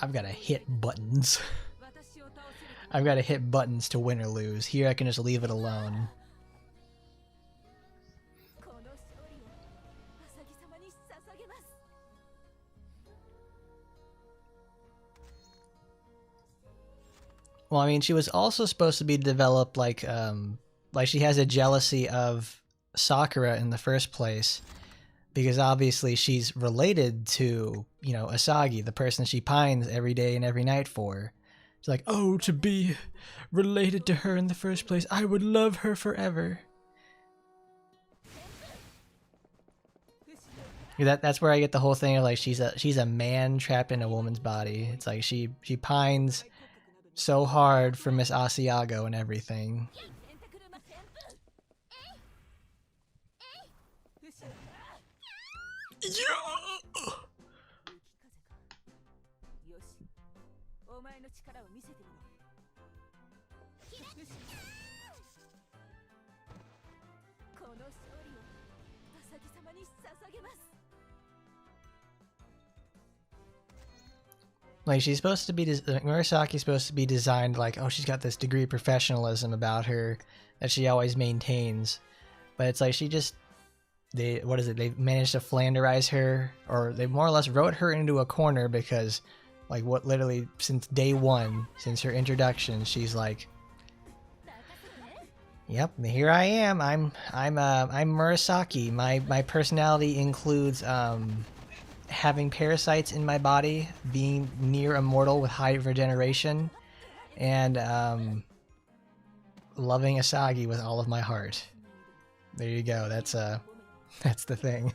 S1: I've got to hit buttons. I've got to hit buttons to win or lose. Here I can just leave it alone. Well, I mean, she was also supposed to be developed like she has a jealousy of Sakura in the first place, because obviously she's related to, you know, Asagi, the person she pines every day and every night for. It's like, oh, to be related to her in the first place, I would love her forever. That's where I get the whole thing of like she's a man trapped in a woman's body. It's like she pines so hard for Miss Asiago and everything. Like she's supposed to be, Murasaki's supposed to be designed like, oh, she's got this degree of professionalism about her that she always maintains, but it's like she just, they managed to Flanderize her, or they more or less wrote her into a corner because, like, what literally since day one, since her introduction, she's like, yep, here I am. I'm Murasaki. My personality includes having parasites in my body, being near immortal with high regeneration, and loving Asagi with all of my heart. There you go. That's the thing.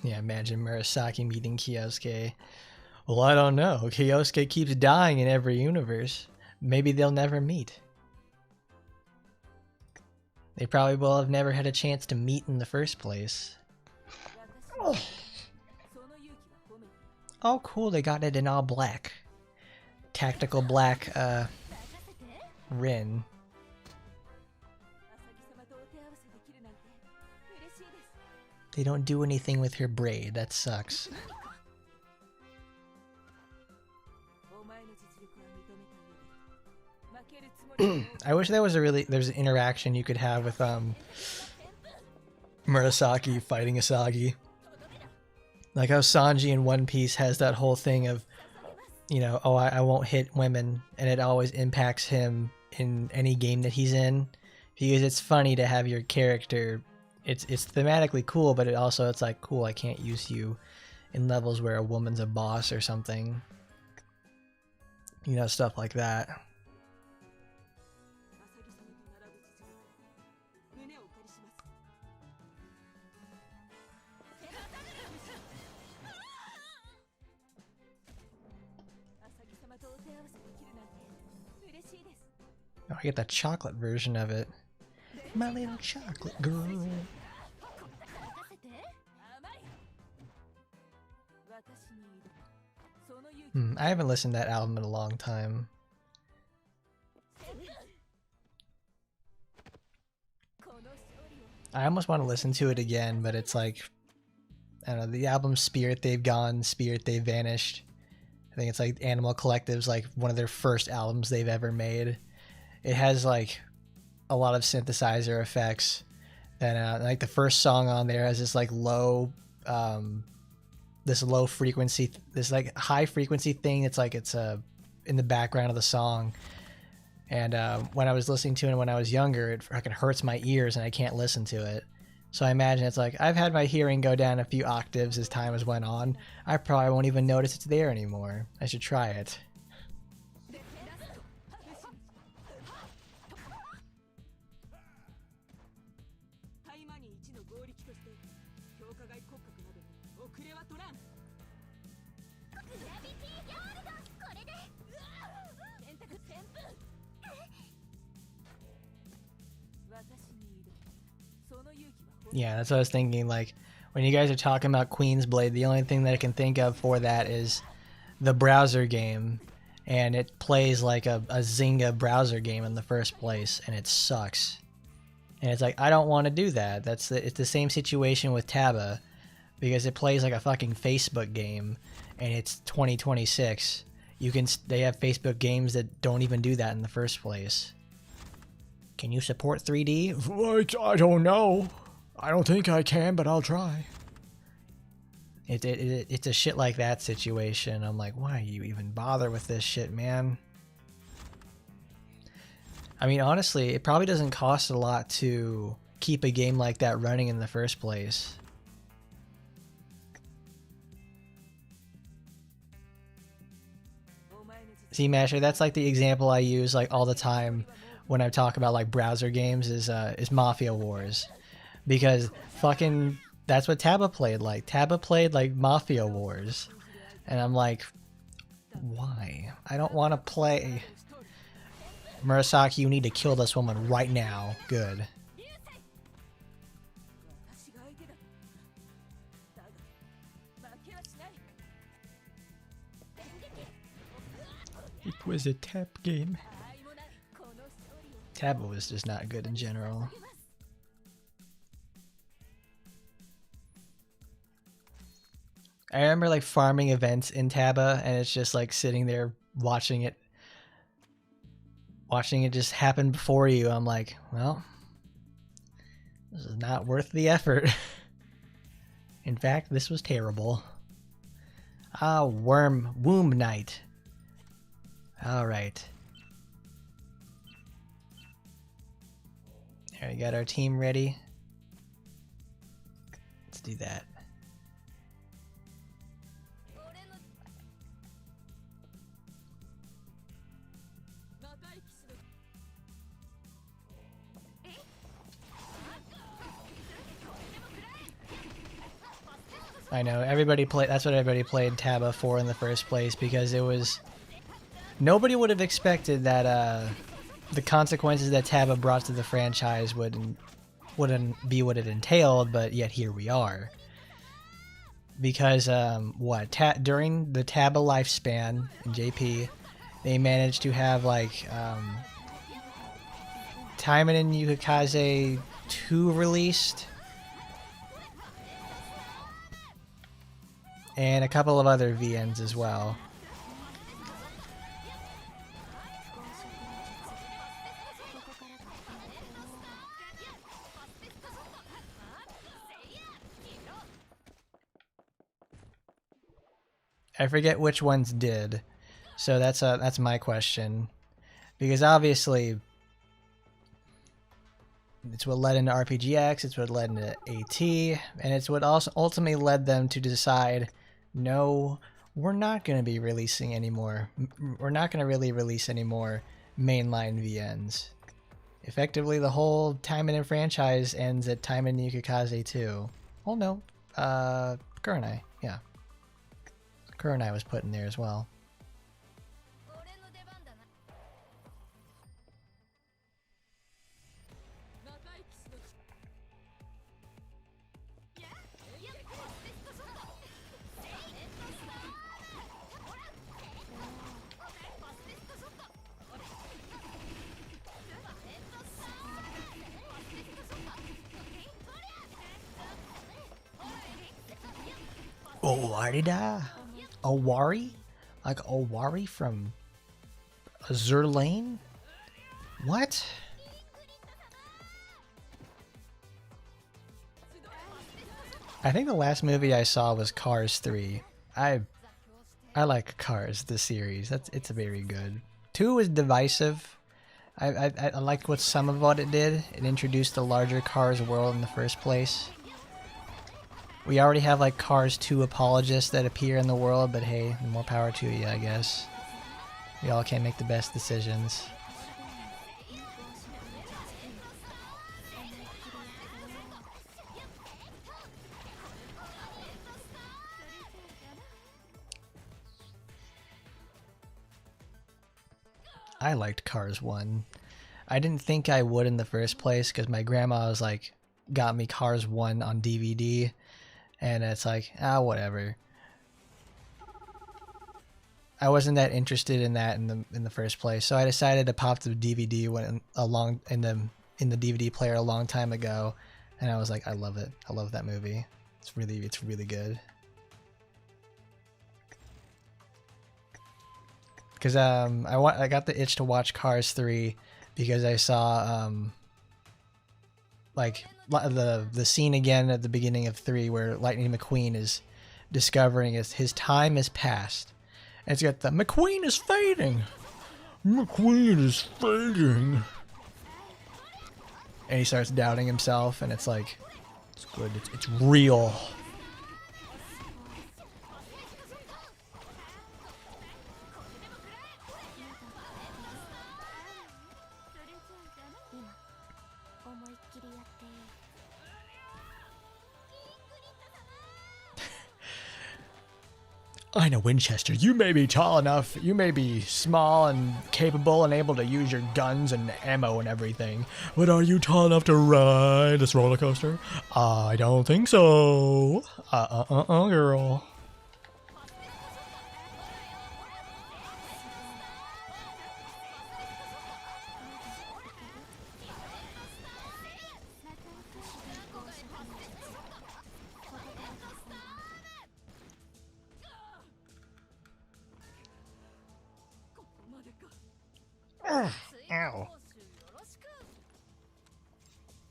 S1: Yeah, imagine Murasaki meeting Kyosuke. Well, I don't know. Kyosuke keeps dying in every universe. Maybe they'll never meet. They probably will have never had a chance to meet in the first place. Oh, cool. They got it in all black. Tactical black, Rin. They don't do anything with her braid. That sucks. I wish there was there's an interaction you could have with Murasaki fighting Asagi. Like how Sanji in One Piece has that whole thing of, you know, oh, I won't hit women, and it always impacts him in any game that he's in, because it's funny to have your character, it's thematically cool, but it's like, cool, I can't use you in levels where a woman's a boss or something, you know, stuff like that. Oh, I get the chocolate version of it. My little chocolate girl. I haven't listened to that album in a long time. I almost want to listen to it again, but it's like, I don't know, the album Spirit They've Gone, Spirit They've Vanished. I think it's like Animal Collective's like one of their first albums they've ever made. It has like a lot of synthesizer effects, and like the first song on there has this like low frequency, this like high frequency thing. It's like it's in the background of the song, and when I was listening to it when I was younger, it fucking hurts my ears and I can't listen to it. So I imagine it's like I've had my hearing go down a few octaves as time has went on. I probably won't even notice it's there anymore. I should try it. Yeah, that's what I was thinking. Like, when you guys are talking about Queen's Blade, the only thing that I can think of for that is the browser game. And it plays like a Zynga browser game in the first place, and it sucks. And it's like, I don't want to do that. It's the same situation with Taba, because it plays like a fucking Facebook game, and it's 2026. They have Facebook games that don't even do that in the first place. Can you support 3D? I don't know. I don't think I can, but I'll try. It's a shit like that situation. I'm like, why you even bother with this shit, man? I mean, honestly, it probably doesn't cost a lot to keep a game like that running in the first place. See, Masher, that's like the example I use like all the time when I talk about like browser games is Mafia Wars. Because fucking that's what Taba played like. Taba played like Mafia Wars. And I'm like, why? I don't want to play. Murasaki, you need to kill this woman right now. Good. It was a tap game. Taba was just not good in general. I remember like farming events in Taba, and it's just like sitting there watching it just happen before you. I'm like, well, this is not worth the effort. In fact, this was terrible. Ah, Womb Knight. Alright. There, we got our team ready. Let's do that. I know, everybody played. That's what everybody played Taba for in the first place, because it was. Nobody would have expected that the consequences that Taba brought to the franchise wouldn't be what it entailed, but yet here we are. Because during the Taba lifespan in JP, they managed to have like Taimanin Yukikaze 2 released. And a couple of other VNs as well. I forget which ones did. So that's my question. Because obviously it's what led into RPGX, it's what led into AT, and it's what also ultimately led them to decide, no, we're not going to be releasing anymore. We're not going to really release any more mainline VNs. Effectively, the whole Taimanin franchise ends at Taimanin Yukikaze 2. Oh no, Kurenai, yeah. Kurenai was put in there as well. Owarida? Owari? Like Owari from Azur Lane? What? I think the last movie I saw was Cars 3. I like Cars, the series. It's very good. 2 was divisive. I liked some of what it did. It introduced the larger Cars world in the first place. We already have like Cars 2 apologists that appear in the world, but hey, more power to you, I guess. We all can't make the best decisions. I liked Cars 1. I didn't think I would in the first place because my grandma was like, got me Cars 1 on DVD, and it's like, whatever. I wasn't that interested in that in the first place, so I decided to pop the DVD in the DVD player a long time ago, and I was like, I love it. I love that movie. It's really good. Because I got the itch to watch Cars 3 because I saw like the scene again at the beginning of 3 where Lightning McQueen is discovering his time has passed. And it's got the McQueen is fading. McQueen is fading. And he starts doubting himself, and it's like, it's good. It's real. I know, Winchester, you may be tall enough, you may be small and capable and able to use your guns and ammo and everything, but are you tall enough to ride this roller coaster? I don't think so. Girl. Ow.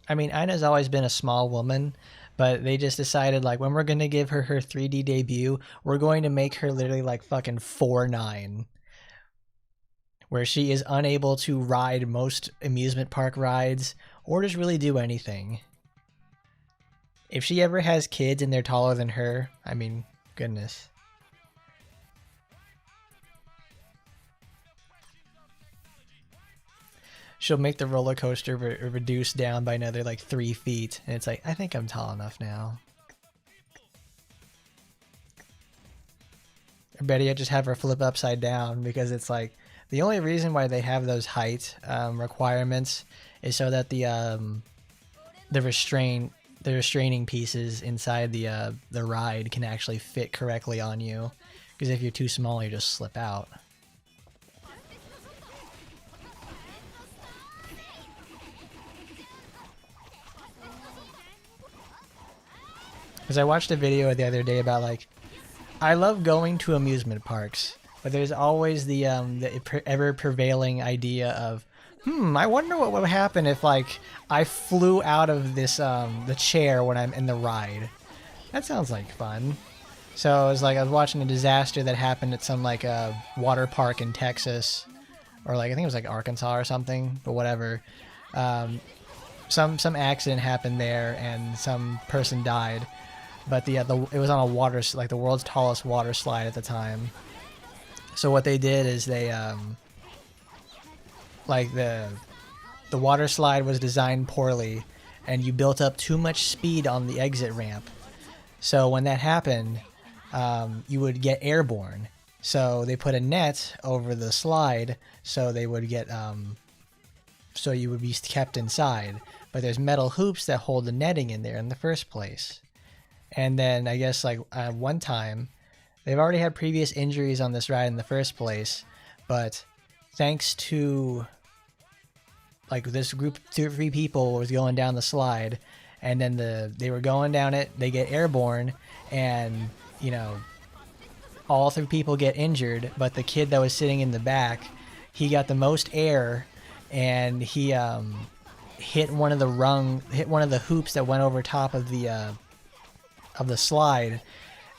S1: I mean, Ina's always been a small woman, but they just decided, like, when we're going to give her her 3D debut, we're going to make her literally, like, fucking 4'9", where she is unable to ride most amusement park rides or just really do anything. If she ever has kids and they're taller than her, I mean, goodness. She'll make the roller coaster reduce down by another like 3 feet, and it's like, I think I'm tall enough now. Or better yet, just have her flip upside down, because it's like the only reason why they have those height requirements is so that the restraining pieces inside the ride can actually fit correctly on you. Because if you're too small, you just slip out. Because I watched a video the other day about, like, I love going to amusement parks, but there's always the ever prevailing idea of, I wonder what would happen if, like, I flew out of this the chair when I'm in the ride. That sounds like fun. So it was like I was watching a disaster that happened at some like a water park in Texas, or like I think it was like Arkansas or something, but whatever. Some accident happened there and some person died. But it was on a water, like the world's tallest water slide at the time. So what they did is they like the water slide was designed poorly, and you built up too much speed on the exit ramp. So when that happened, you would get airborne. So they put a net over the slide so they would get so you would be kept inside. But there's metal hoops that hold the netting in there in the first place. And then I guess like one time, they've already had previous injuries on this ride in the first place, but thanks to like this group, 2 or 3 people was going down the slide, and then they were going down it, they get airborne, and you know, all 3 people get injured, but the kid that was sitting in the back, he got the most air, and he hit one of the hoops that went over top of the slide,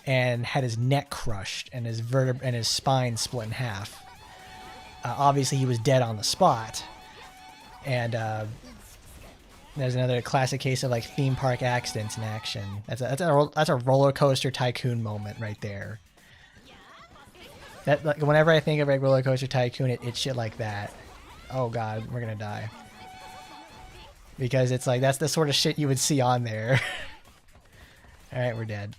S1: and had his neck crushed and his spine split in half. Obviously, he was dead on the spot. And there's another classic case of like theme park accidents in action. That's a roller coaster tycoon moment right there. That, like, whenever I think of a roller coaster tycoon, it's shit like that. Oh god, we're gonna die. Because it's like that's the sort of shit you would see on there. Alright, we're dead.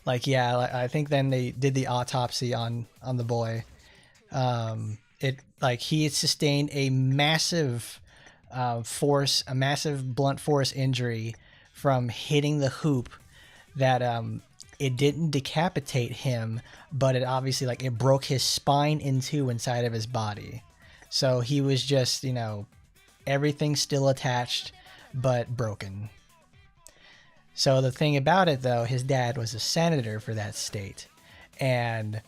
S1: Like, yeah, I think then they did the autopsy on the boy. It like he had sustained a massive a massive blunt force injury from hitting the hoop that it didn't decapitate him, but it obviously like it broke his spine in two inside of his body. So he was just, you know, everything still attached but broken. So the thing about it though, his dad was a senator for that state, and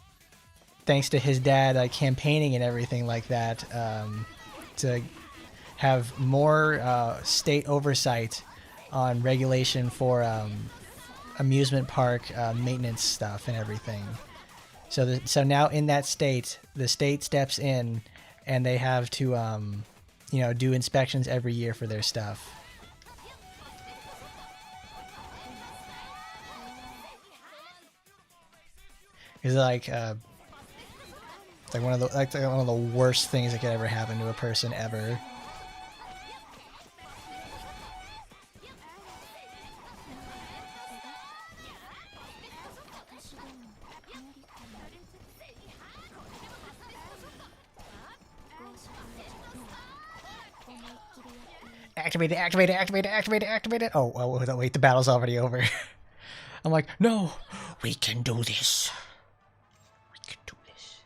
S1: thanks to his dad like campaigning and everything like that, to have more state oversight on regulation for amusement park maintenance stuff and everything. So now in that state, the state steps in and they have to you know, do inspections every year for their stuff. It's like one of the worst things that could ever happen to a person ever. Activate it, activate it, activate it, activate it, activate it. Oh, wait, the battle's already over. I'm like, no, we can do this. We can do this.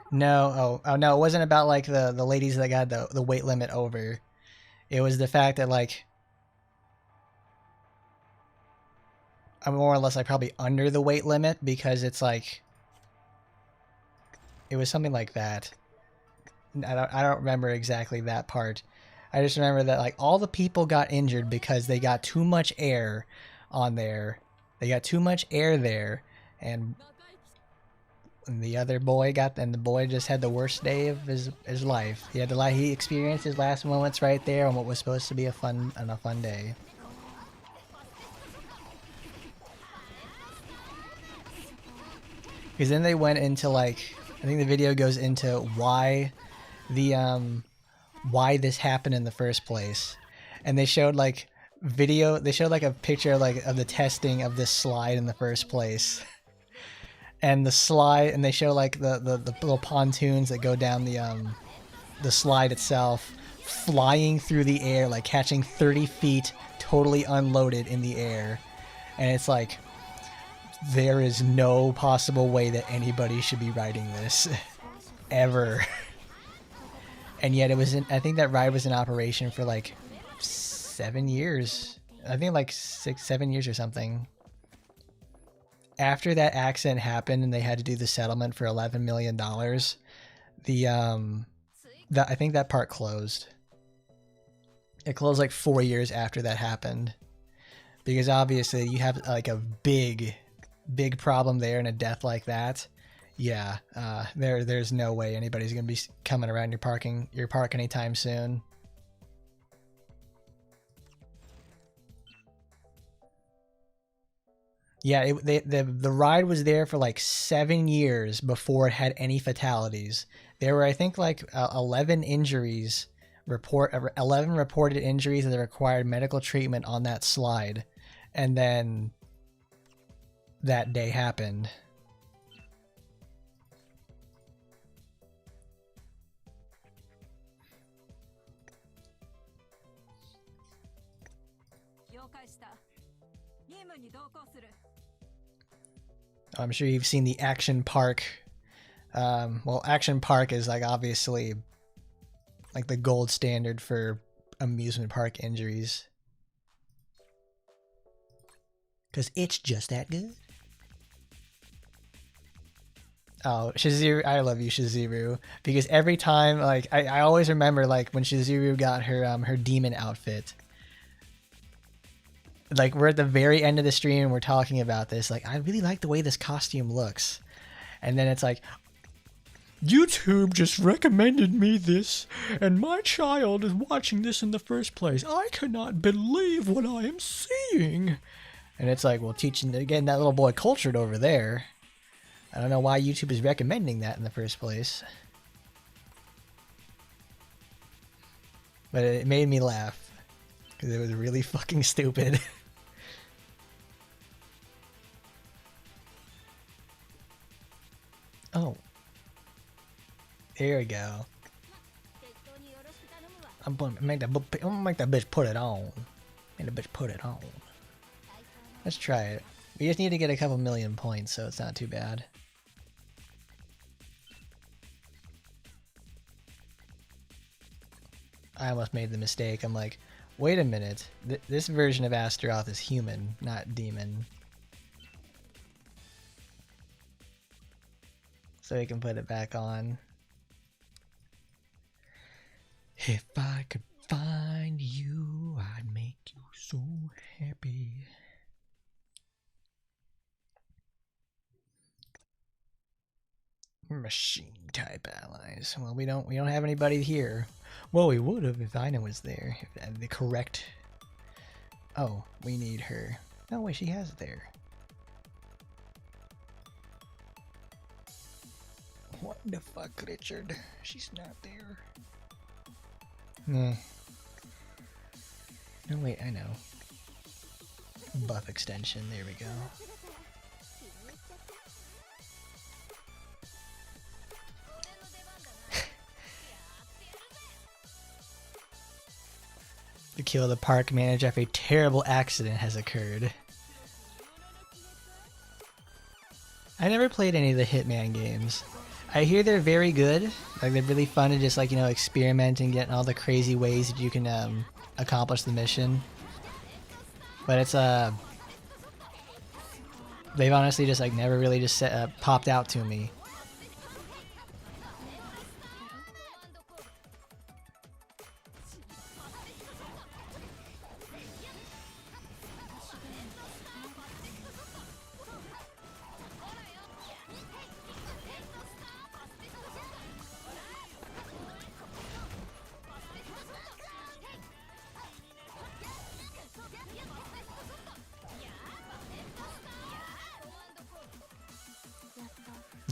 S1: No, oh no, it wasn't about like the ladies that got the weight limit over. It was the fact that like I'm more or less like probably under the weight limit because it's like it was something like that. I don't remember exactly that part. I just remember that like all the people got injured because they got too much air on there. They got too much air there, and the other boy and the boy just had the worst day of his life. He experienced his last moments right there on what was supposed to be a fun day. Because then they went into like, I think the video goes into why this happened in the first place, and they showed like a picture of the testing of this slide in the first place, and they show like the little pontoons that go down the slide itself flying through the air, like catching 30 feet totally unloaded in the air, and it's like there is no possible way that anybody should be riding this ever. And yet I think that ride was in operation for like 7 years. I think like 6-7 years or something. After that accident happened and they had to do the settlement for $11 million, I think that park closed. It closed like 4 years after that happened. Because obviously you have like a big problem there, and a death like that. Yeah, there's no way anybody's gonna be coming around your park anytime soon. Yeah, the ride was there for like 7 years before it had any fatalities. There were, I think, like 11 reported injuries that required medical treatment on that slide, and then that day happened. I'm sure you've seen the Action Park. Well, Action Park is like obviously like the gold standard for amusement park injuries. Because it's just that good. Oh, Shizuru, I love you, Shizuru. Because every time, like, I always remember, like, when Shizuru got her demon outfit. Like, we're at the very end of the stream and we're talking about this. Like, I really like the way this costume looks. And then it's like, YouTube just recommended me this, and my child is watching this in the first place. I cannot believe what I am seeing. And it's like, well, getting that little boy cultured over there. I don't know why YouTube is recommending that in the first place. But it made me laugh. Because it was really fucking stupid. Oh. Here we go. I'm gonna make that bitch put it on. Make the bitch put it on. Let's try it. We just need to get a couple million points, so it's not too bad. I almost made the mistake. I'm like, wait a minute. This version of Astaroth is human, not demon. So we can put it back on. If I could find you, I'd make you so happy. Machine type allies. Well, we don't have anybody here. Well, we would have if Ina was there. If the correct. Oh, we need her. No way, she has it there. What the fuck, Richard? She's not there. Nah. No, wait, I know. Buff extension, there we go. To kill the park manager after a terrible accident has occurred. I never played any of the Hitman games. I hear they're very good. Like, they're really fun to just, like, you know, experiment and get in all the crazy ways that you can accomplish the mission. But it's they've honestly just like never really just popped out to me.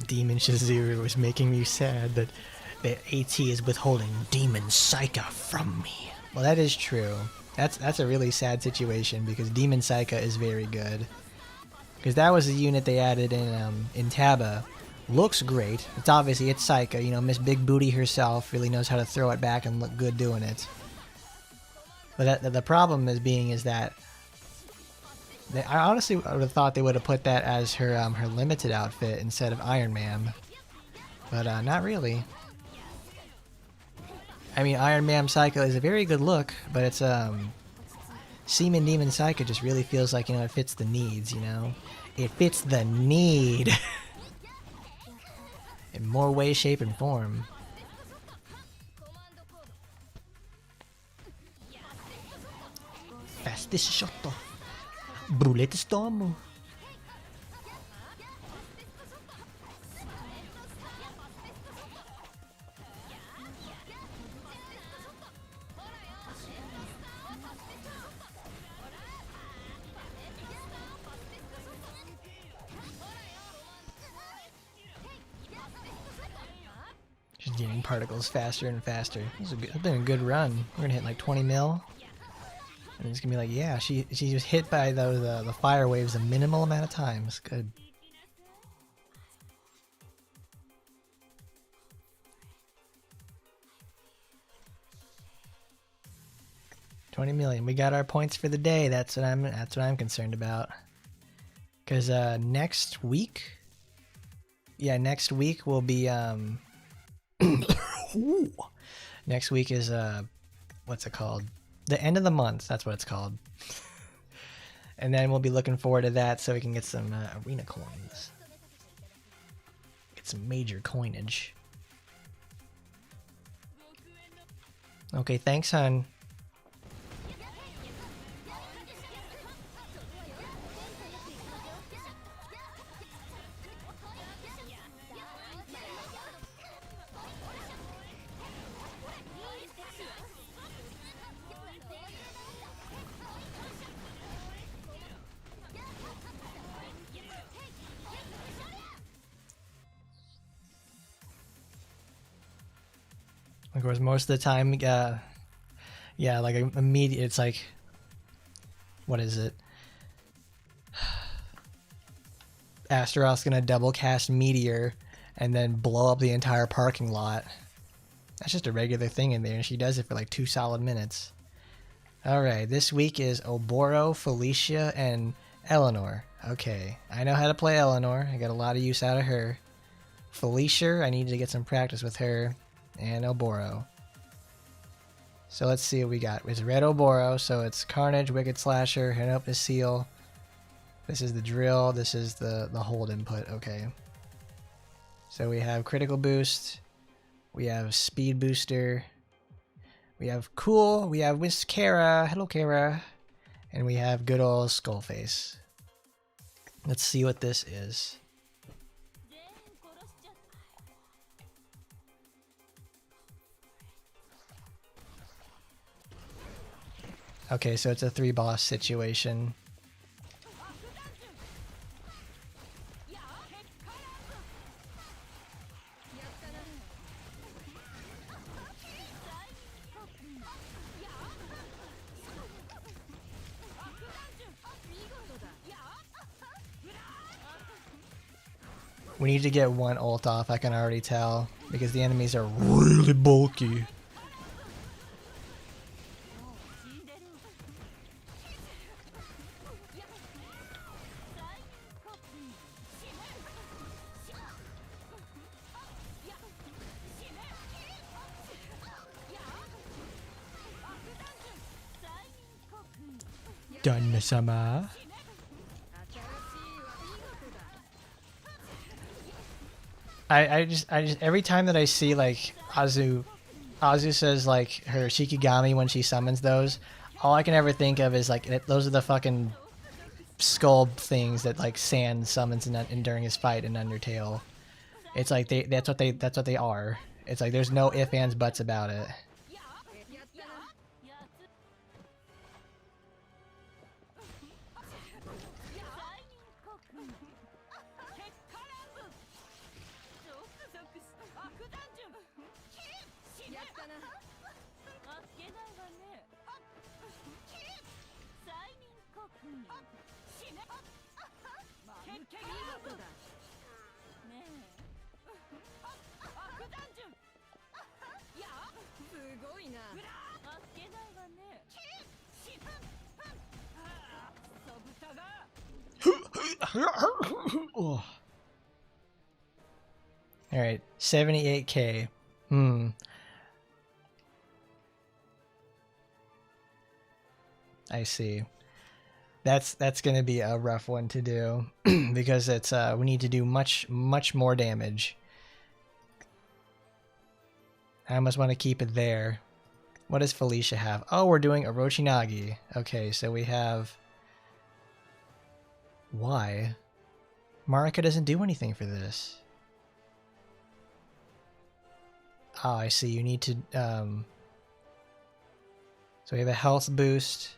S1: Demon Shazuru was making me sad that AT is withholding Demon Psycha from me. Well, that is true. That's a really sad situation because Demon Psycha is very good. Because that was a unit they added in Taba. Looks great. It's obviously it's Psycha. You know, Miss Big Booty herself really knows how to throw it back and look good doing it. But the problem is that I honestly would have thought they would have put that as her her limited outfit instead of Iron Man, but not really. I mean, Iron Man Psycho is a very good look, but it's Seaman Demon Psycho just really feels like, you know, it fits the needs. You know, it fits the need in more way, shape, and form. Fastest shot. Brulette Storm. She's getting particles faster and faster. It's been a good run. We're gonna hit like 20 mil. And it's gonna be like, yeah, she was hit by the fire waves a minimal amount of times. Good. $20 million. We got our points for the day. That's what I'm concerned about. Cause next week, next week will be next week is what's it called? The end of the month, that's what it's called. And then we'll be looking forward to that so we can get some arena coins. Get some major coinage. Okay, thanks, hon. Of course, most of the time, Yeah, like immediate. It's like, what is it? Astaroth's gonna double cast Meteor and then blow up the entire parking lot. That's just a regular thing in there, and she does it for like 2 solid minutes. Alright, this week is Oboro, Felicia, and Eleanor. Okay, I know how to play Eleanor. I got a lot of use out of her. Felicia, I need to get some practice with her. And Oboro. So let's see what we got. It's Red Oboro, so it's Carnage, Wicked Slasher, Hand Up the Seal. This is the drill, this is the hold input, okay. So we have Critical Boost, we have Speed Booster, we have Cool, we have Miss Kara, hello Kara, and we have good old Skullface. Let's see what this is. Okay, so it's a 3-boss situation. We need to get one ult off, I can already tell, because the enemies are really bulky. Done-sama. I just every time that I see like Azu says like her Shikigami when she summons those, all I can ever think of is like those are the fucking skull things that like Sand summons in during his fight in Undertale. It's like that's what they are. It's like there's no ifs, ands, buts about it. Alright, 78k. I see. That's gonna be a rough one to do because it's we need to do much more damage. I almost want to keep it there. What does Felicia have? Oh, we're doing Orochinagi. Okay, so we have... Why? Marika doesn't do anything for this. Oh, I see. You need to... So we have a health boost.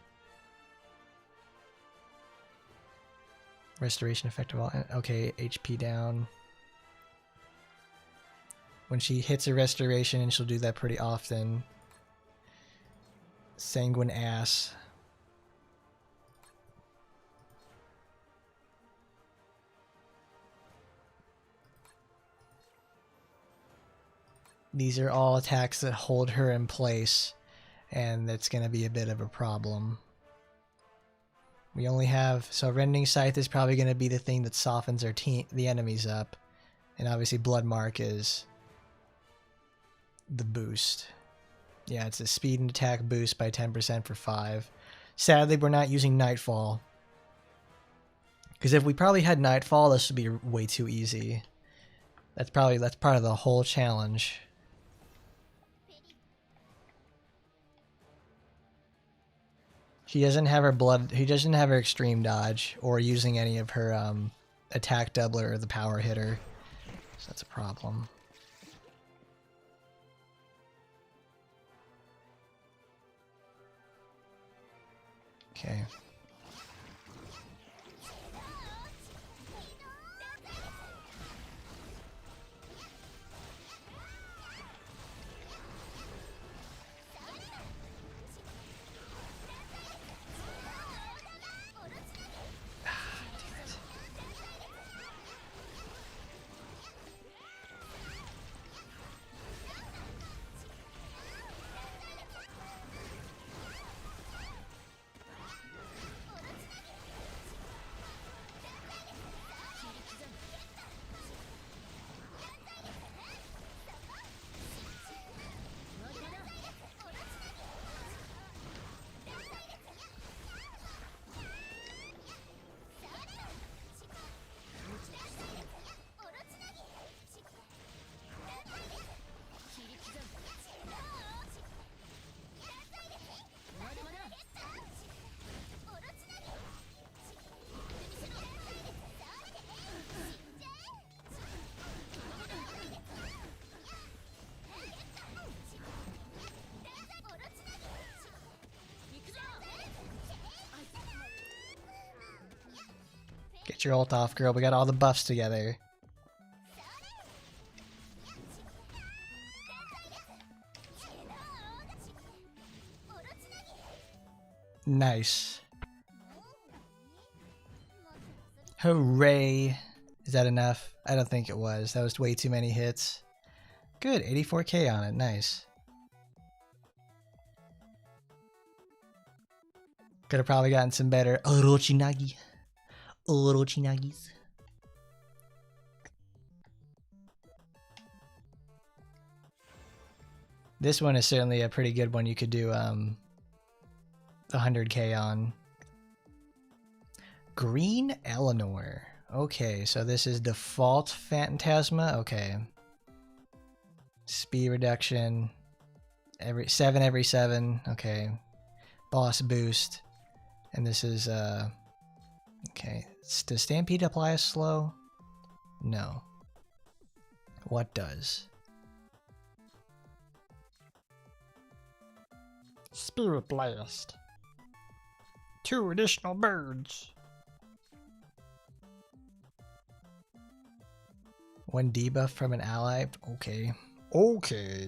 S1: Restoration effect of all... Okay, HP down. When she hits a restoration, and she'll do that pretty often. Sanguine Ass. These are all attacks that hold her in place, and that's going to be a bit of a problem. We only have... So Rending Scythe is probably going to be the thing that softens our the enemies up. And obviously Bloodmark is the boost. Yeah, it's a speed and attack boost by 10% for 5. Sadly, we're not using Nightfall. Because if we probably had Nightfall, this would be way too easy. That's part of the whole challenge. He doesn't have her extreme dodge or using any of her attack doubler or the power hitter. So that's a problem. Okay. Get your ult off, girl. We got all the buffs together. Nice. Hooray. Is that enough? I don't think it was. That was way too many hits. Good, 84k on it. Nice. Could have probably gotten some better Orochinagi. Orochinagis. This one is certainly a pretty good one you could do 100k on. Green Eleanor. Okay, so this is default Phantasma. Okay. Speed reduction. Every 7. Okay. Boss boost. And this is okay. Does Stampede apply a slow? No. What does? Spirit Blast. 2 additional birds. 1 debuff from an ally. Okay. Okay.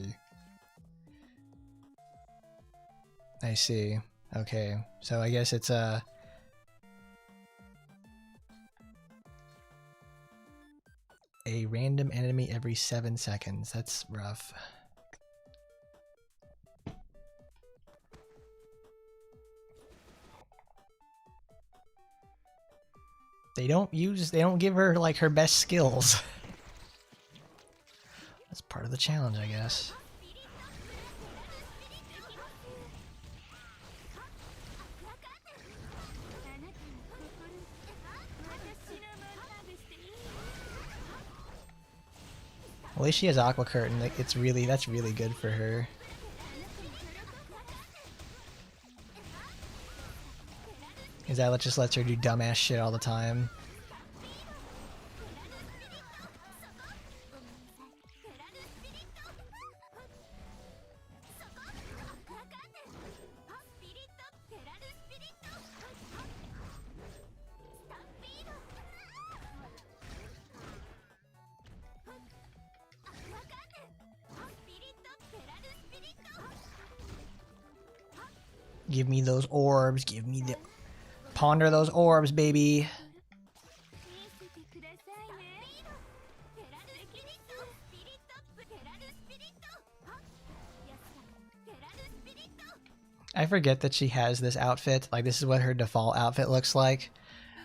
S1: I see. Okay. So I guess it's a random enemy every 7 seconds. That's rough. They don't give her like her best skills. That's part of the challenge, I guess. At least she has Aqua Curtain. Like, that's really good for her. Is that just lets her do dumbass shit all the time? Give me those orbs. Give me the... Ponder those orbs, baby. I forget that she has this outfit. Like, this is what her default outfit looks like.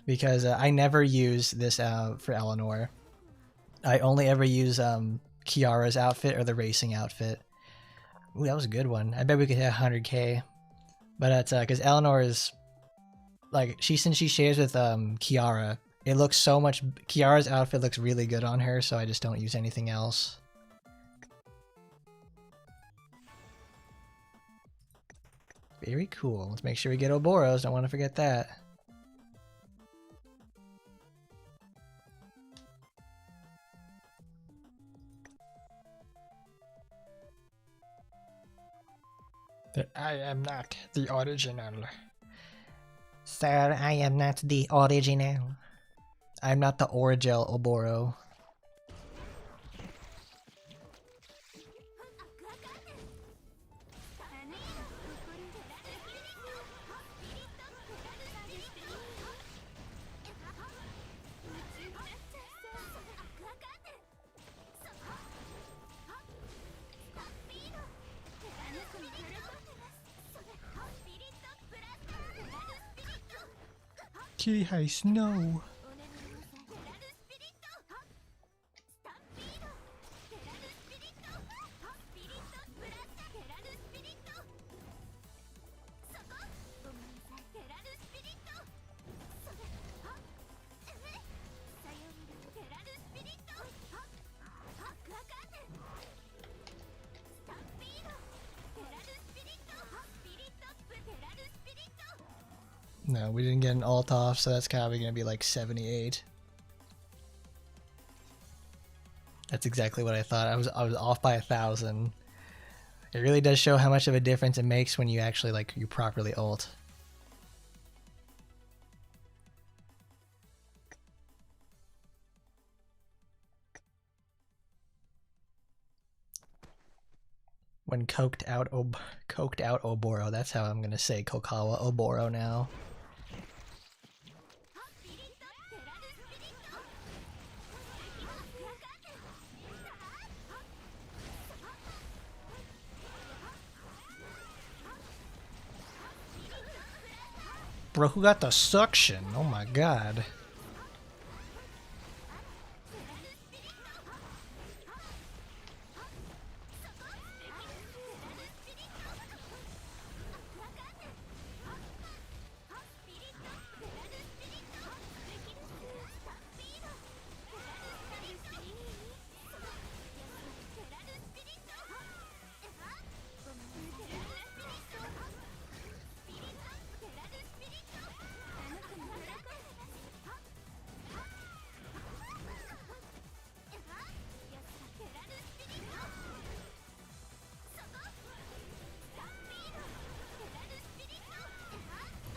S1: Because I never use this for Eleanor. I only ever use Kiara's outfit or the racing outfit. Ooh, that was a good one. I bet we could hit 100k. But that's because Eleanor is... Like, since she shares with Kiara, it looks so much... Kiara's outfit looks really good on her, so I just don't use anything else. Very cool. Let's make sure we get Ouroboros. Don't want to forget that. That I am not the original. Sir, I am not the original. I'm not the Origel Oboro. Kihei Snow. No, we didn't get an ult off, so that's probably going to be like 78. That's exactly what I thought. I was off by 1,000. It really does show how much of a difference it makes when you actually you properly ult. when coked out Oboro. That's how I'm gonna say Kokawa Oboro now. Bro, who got the suction? Oh my god.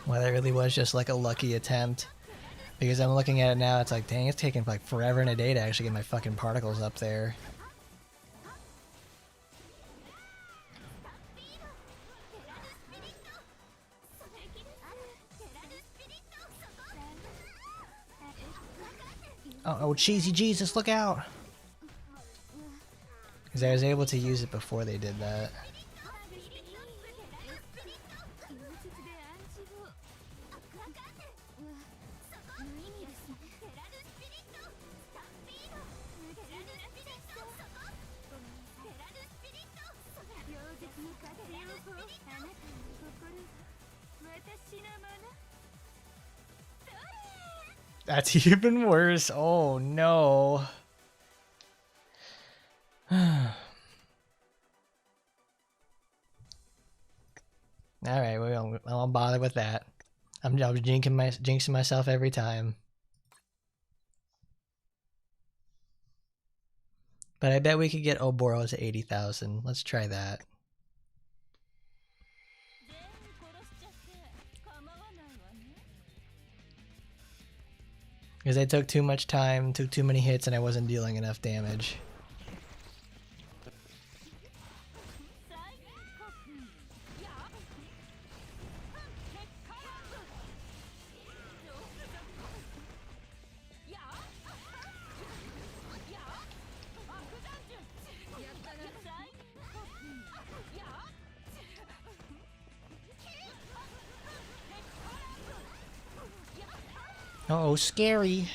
S1: Well, that really was just like a lucky attempt. Because I'm looking at it now, it's like, dang, it's taking like forever and a day to actually get my fucking particles up there. Oh, cheesy Jesus, look out! Because I was able to use it before they did that. That's even worse. Oh no. Alright, I won't bother with that. I'm jinxing myself every time. But I bet we could get Oboro to 80,000. Let's try that. Because I took too much time, took too many hits, and I wasn't dealing enough damage. Uh-oh, scary.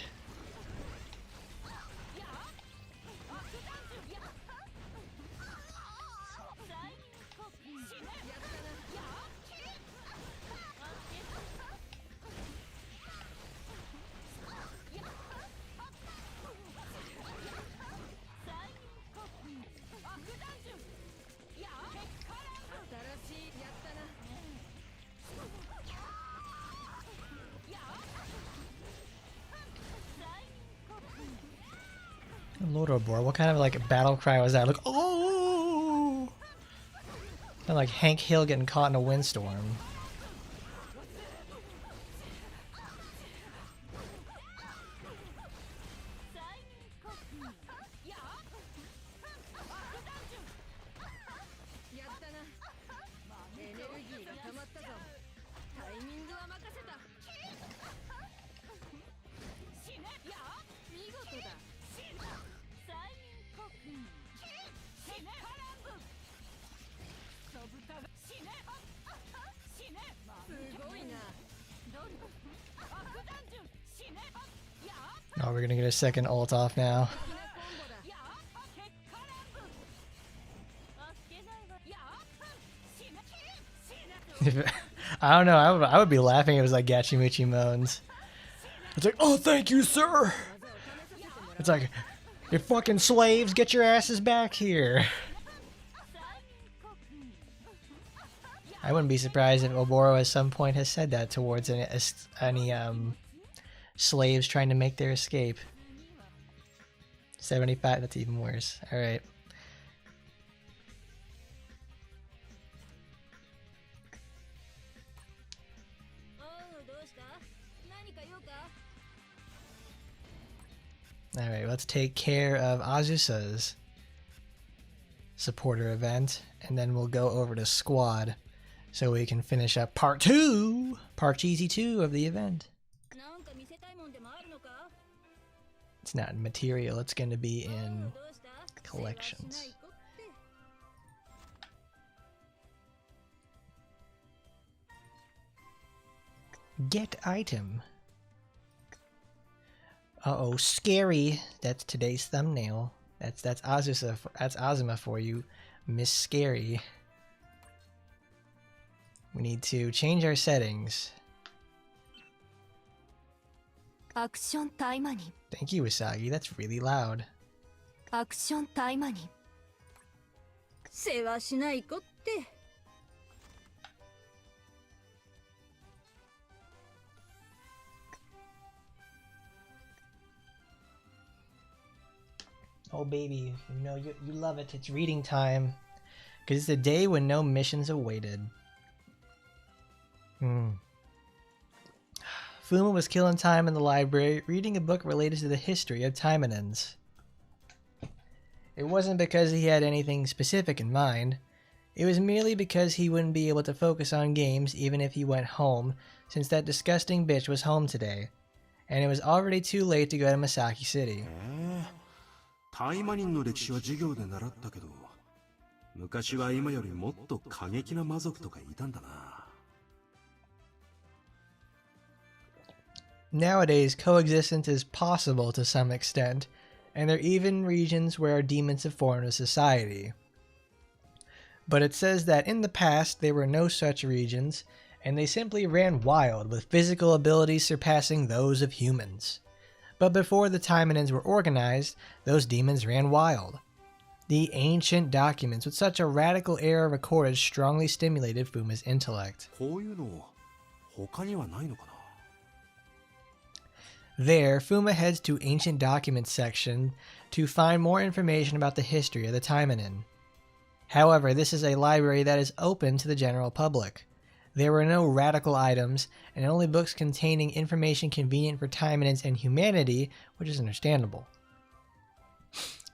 S1: Lord Oboro, what kind of like battle cry was that? Like, oh! Sound like Hank Hill getting caught in a windstorm. Oh, we're gonna get a second ult off now. I don't know, I would be laughing if it was like Gachimuchi moans. It's like, oh, thank you, sir! It's like, you fucking slaves, get your asses back here! I wouldn't be surprised if Oboro at some point has said that towards any slaves trying to make their escape. 75, that's even worse. Alright. Alright, let's take care of Azusa's supporter event, and then we'll go over to squad so we can finish up part 2, Parcheesi 2 of the event. It's not in material, it's going to be in collections. Get item. Uh-oh, scary. That's today's thumbnail. That's Azuma for you, Miss Scary. We need to change our settings.
S2: Action Taimanin.
S1: Thank you, Usagi. That's really loud.
S2: Action Taimanin. 世話しない子って。
S1: Oh baby, you know you love it. It's reading time. Because it's a day when no missions awaited. Fuma was killing time in the library, reading a book related to the history of Taimanins. It wasn't because he had anything specific in mind. It was merely because he wouldn't be able to focus on games even if he went home, since that disgusting bitch was home today. And it was already too late to go to Masaki City.
S3: タイマニンの歴史は授業で習ったけど、昔は今よりもっと過激な魔族とかいたんだな。
S1: Nowadays, coexistence is possible to some extent, and there are even regions where demons have formed a society. But it says that in the past there were no such regions, and they simply ran wild with physical abilities surpassing those of humans. But before the Taimanins were organized, those demons ran wild. The ancient documents with such a radical era recorded strongly stimulated Fuma's intellect.
S3: こういうの他にはないのかな?
S1: There, Fuma heads to Ancient Documents section to find more information about the history of the Taimanin. However, this is a library that is open to the general public. There were no radical items, and only books containing information convenient for Taimanins and humanity, which is understandable.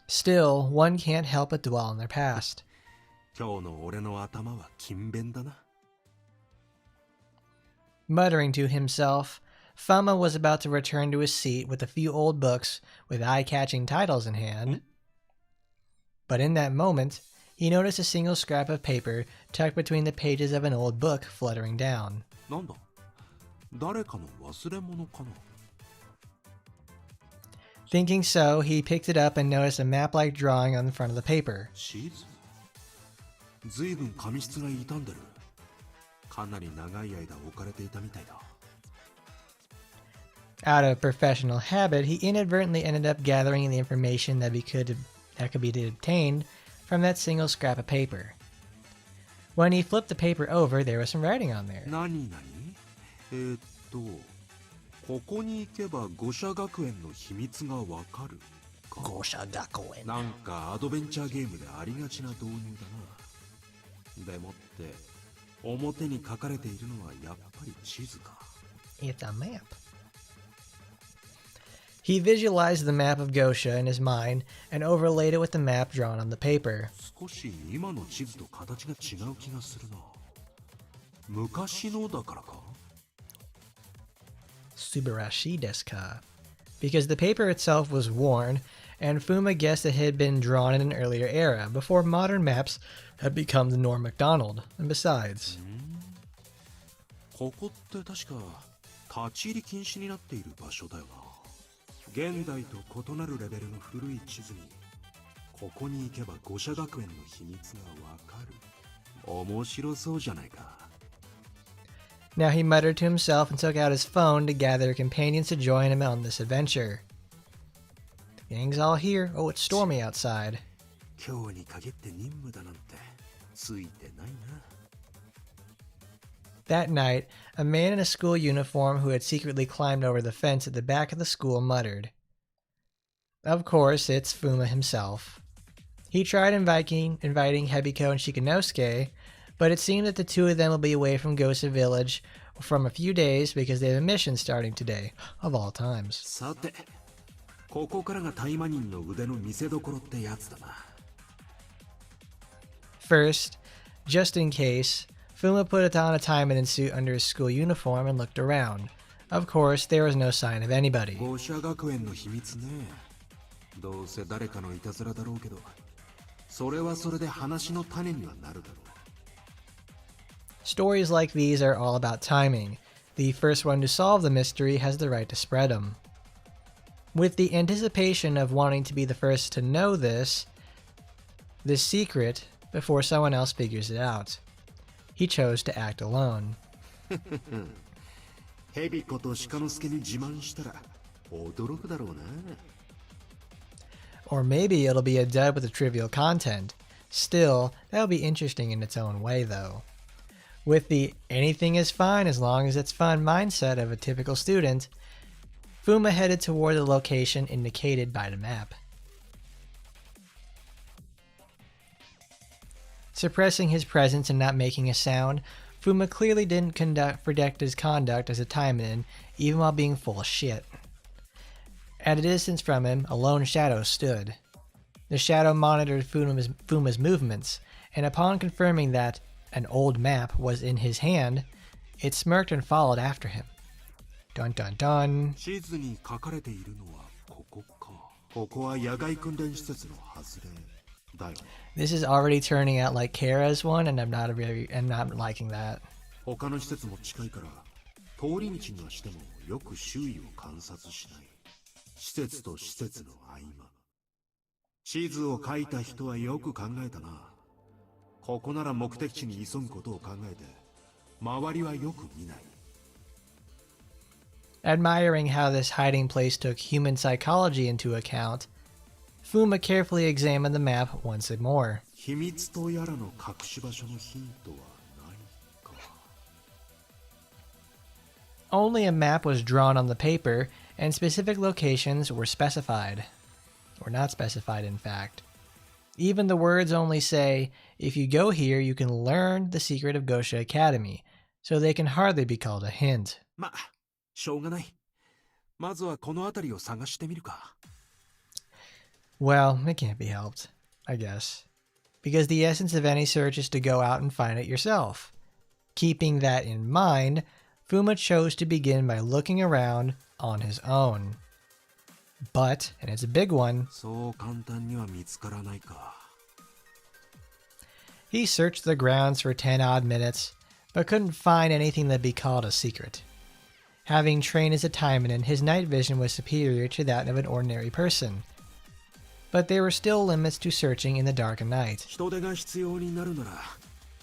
S1: Still, one can't help but dwell on their past.
S3: 今日の俺の頭は勤勉だな。
S1: Muttering to himself, Fuma was about to return to his seat with a few old books with eye-catching titles in hand. But in that moment, he noticed a single scrap of paper tucked between the pages of an old book fluttering down.
S3: なんだ? 誰かの忘れ物かな?
S1: Thinking so, he picked it up and noticed a map-like drawing on the front of the paper.
S3: 地図? 随分紙質が傷んでる。かなり長い間置かれていたみたいだ。
S1: Out of professional habit, he inadvertently ended up gathering the information that could be obtained from that single scrap of paper. When he flipped the paper over, there was some writing on there.
S3: 何ここに行けば五社学園の秘密がわかるか。
S1: 五社学園。
S3: なんかアドベンチャーゲームでありがちな導入だな。でもって表に書かれているのはやっぱり地図か。
S1: It's a map. He visualized the map of Gosha in his mind and overlaid it with the map drawn on the paper.
S3: 少し今の地図と形が違う気がするな。昔のだからか。
S1: Subarashi desu ka? Because the paper itself was worn, and Fuma guessed it had been drawn in an earlier era, before modern maps had become the Norm Macdonald. And besides...
S3: ここって確か立ち入り禁止になっている場所だよな。現代と異なるレベルの古い地図に、ここに行けば五社学園の秘密がわかる。面白そうじゃないか。
S1: Now he muttered to himself and took out his phone to gather companions to join him on this adventure. The gang's all here. Oh, it's stormy outside.
S3: 今日に限って任務だなんてついてないな。
S1: That night, a man in a school uniform who had secretly climbed over the fence at the back of the school muttered. Of course, it's Fuma himself. He tried inviting Hebiko and Shikanosuke, but it seemed that the two of them will be away from Gosa Village from a few days because they have a mission starting today, of all times.
S3: さて、ここからがタイマニンの腕の見せ所ってやつだな。
S1: First, just in case, Fuma put on a Taimanin suit under his school uniform and looked around. Of course, there was no sign of anybody.
S3: 五社学園の秘密ね。どうせ誰かのいたずらだろうけど、それはそれで話の種にはなるだろう。
S1: Stories like these are all about timing. The first one to solve the mystery has the right to spread them. With the anticipation of wanting to be the first to know this secret before someone else figures it out, he chose to act alone.
S3: ヘビこと鹿之助に自慢したら驚くだろうな。
S1: Or maybe it'll be a dud with the trivial content. Still, that'll be interesting in its own way, though. With the anything is fine as long as it's fun mindset of a typical student, Fuma headed toward the location indicated by the map. Suppressing his presence and not making a sound, Fuma clearly didn't predict his conduct as a Taimanin, even while being full of shit. At a distance from him, a lone shadow stood. The shadow monitored Fuma's movements, and upon confirming that an old map was in his hand, it smirked and followed after him. Dun dun dun.
S3: 地図に書かれているのはここか。ここは野外訓練施設の外れだよ。
S1: This is already turning out like Kara's one, and I'm not liking that.
S3: 他の施設も近いから、通り道にはしてもよく周囲を観察しない。施設と施設の合間。地図を書いた人はよく考えたな。ここなら目的地に急ぐことを考えて、周りはよく見ない。
S1: Admiring how this hiding place took human psychology into account, Fuma carefully examined the map once more.
S3: 秘密とやらの隠し場所のヒントはないか。
S1: Only a map was drawn on the paper, and specific locations were specified. Or not specified, in fact. Even the words only say, if you go here, you can learn the secret of Gosha Academy, so they can hardly be called a hint.
S3: ま、しょうがない。まずはこの辺りを探してみるか。
S1: Well, it can't be helped, I guess. Because the essence of any search is to go out and find it yourself. Keeping that in mind, Fuma chose to begin by looking around on his own. But, and it's a big one,
S3: そう簡単には見つからないか。
S1: he searched the grounds for 10 odd minutes, but couldn't find anything that'd be called a secret. Having trained as a Taimanin, his night vision was superior to that of an ordinary person. But there were still limits to searching in the dark of night.
S3: 人手が必要になるなら、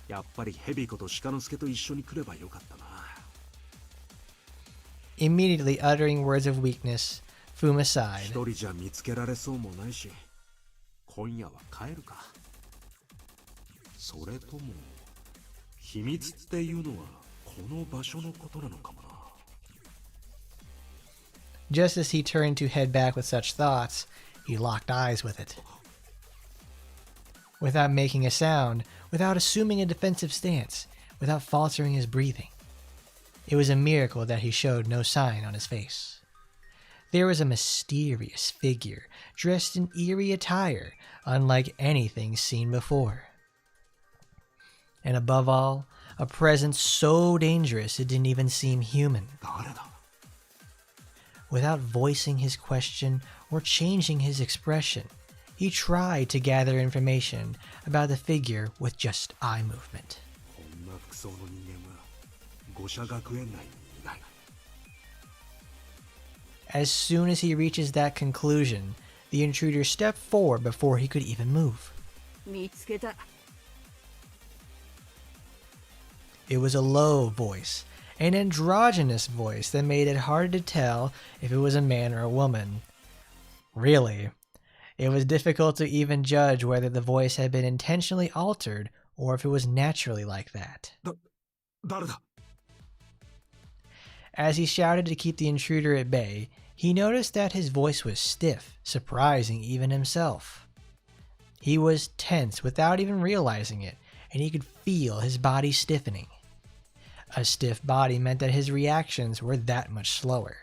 S3: やっぱりヘビこと鹿之助と一緒に来ればよかったな。
S1: Immediately uttering words of weakness, Fuma sighed.
S3: 一人じゃ見つけられそうもないし、今夜は帰るか。それとも、秘密っていうのはこの場所のことなのかもな。
S1: Just as he turned to head back with such thoughts, he locked eyes with it. Without making a sound, without assuming a defensive stance, without faltering his breathing. It was a miracle that he showed no sign on his face. There was a mysterious figure, dressed in eerie attire, unlike anything seen before. And above all, a presence so dangerous it didn't even seem human.
S3: 誰だ?
S1: Without voicing his question or changing his expression, he tried to gather information about the figure with just eye movement.
S3: こんな服装の人間は五社学園内にいない。
S1: As soon as he reaches that conclusion, the intruder stepped forward before he could even move.
S2: 見つけた。
S1: It was a low voice, an androgynous voice that made it hard to tell if it was a man or a woman. Really, it was difficult to even judge whether the voice had been intentionally altered or if it was naturally like that.
S3: 誰だ?
S1: As he shouted to keep the intruder at bay, he noticed that his voice was stiff, surprising even himself. He was tense without even realizing it, and he could feel his body stiffening. A stiff body meant that his reactions were that much slower.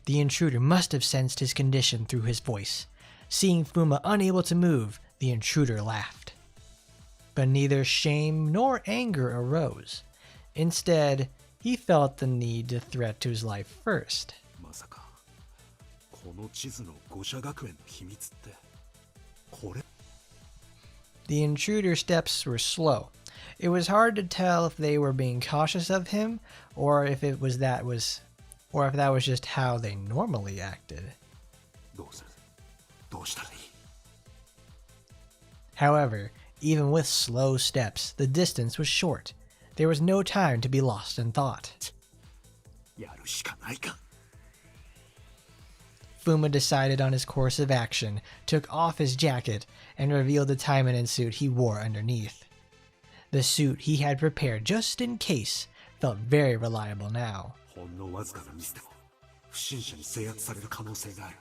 S1: The intruder must have sensed his condition through his voice. Seeing Fuma unable to move, the intruder laughed. but neither shame nor anger arose. Instead, he felt the need to threat to his life first.
S3: まさかこの地図の五社学園の秘密ってこれ
S1: The intruder steps were slow. It was hard to tell if they were being cautious of him or if that was just how they normally acted.
S3: どうするどうしたらいい
S1: However, even with slow steps, the distance was short. There was no time to be lost in thought.
S3: やるしかないか
S1: Fuma decided on his course of action, took off his jacket, and revealed the Taimanin suit he wore underneath. The suit he had prepared just in case felt very reliable now.
S3: ほんのわずかなミスでも不審者に制圧される可能性がある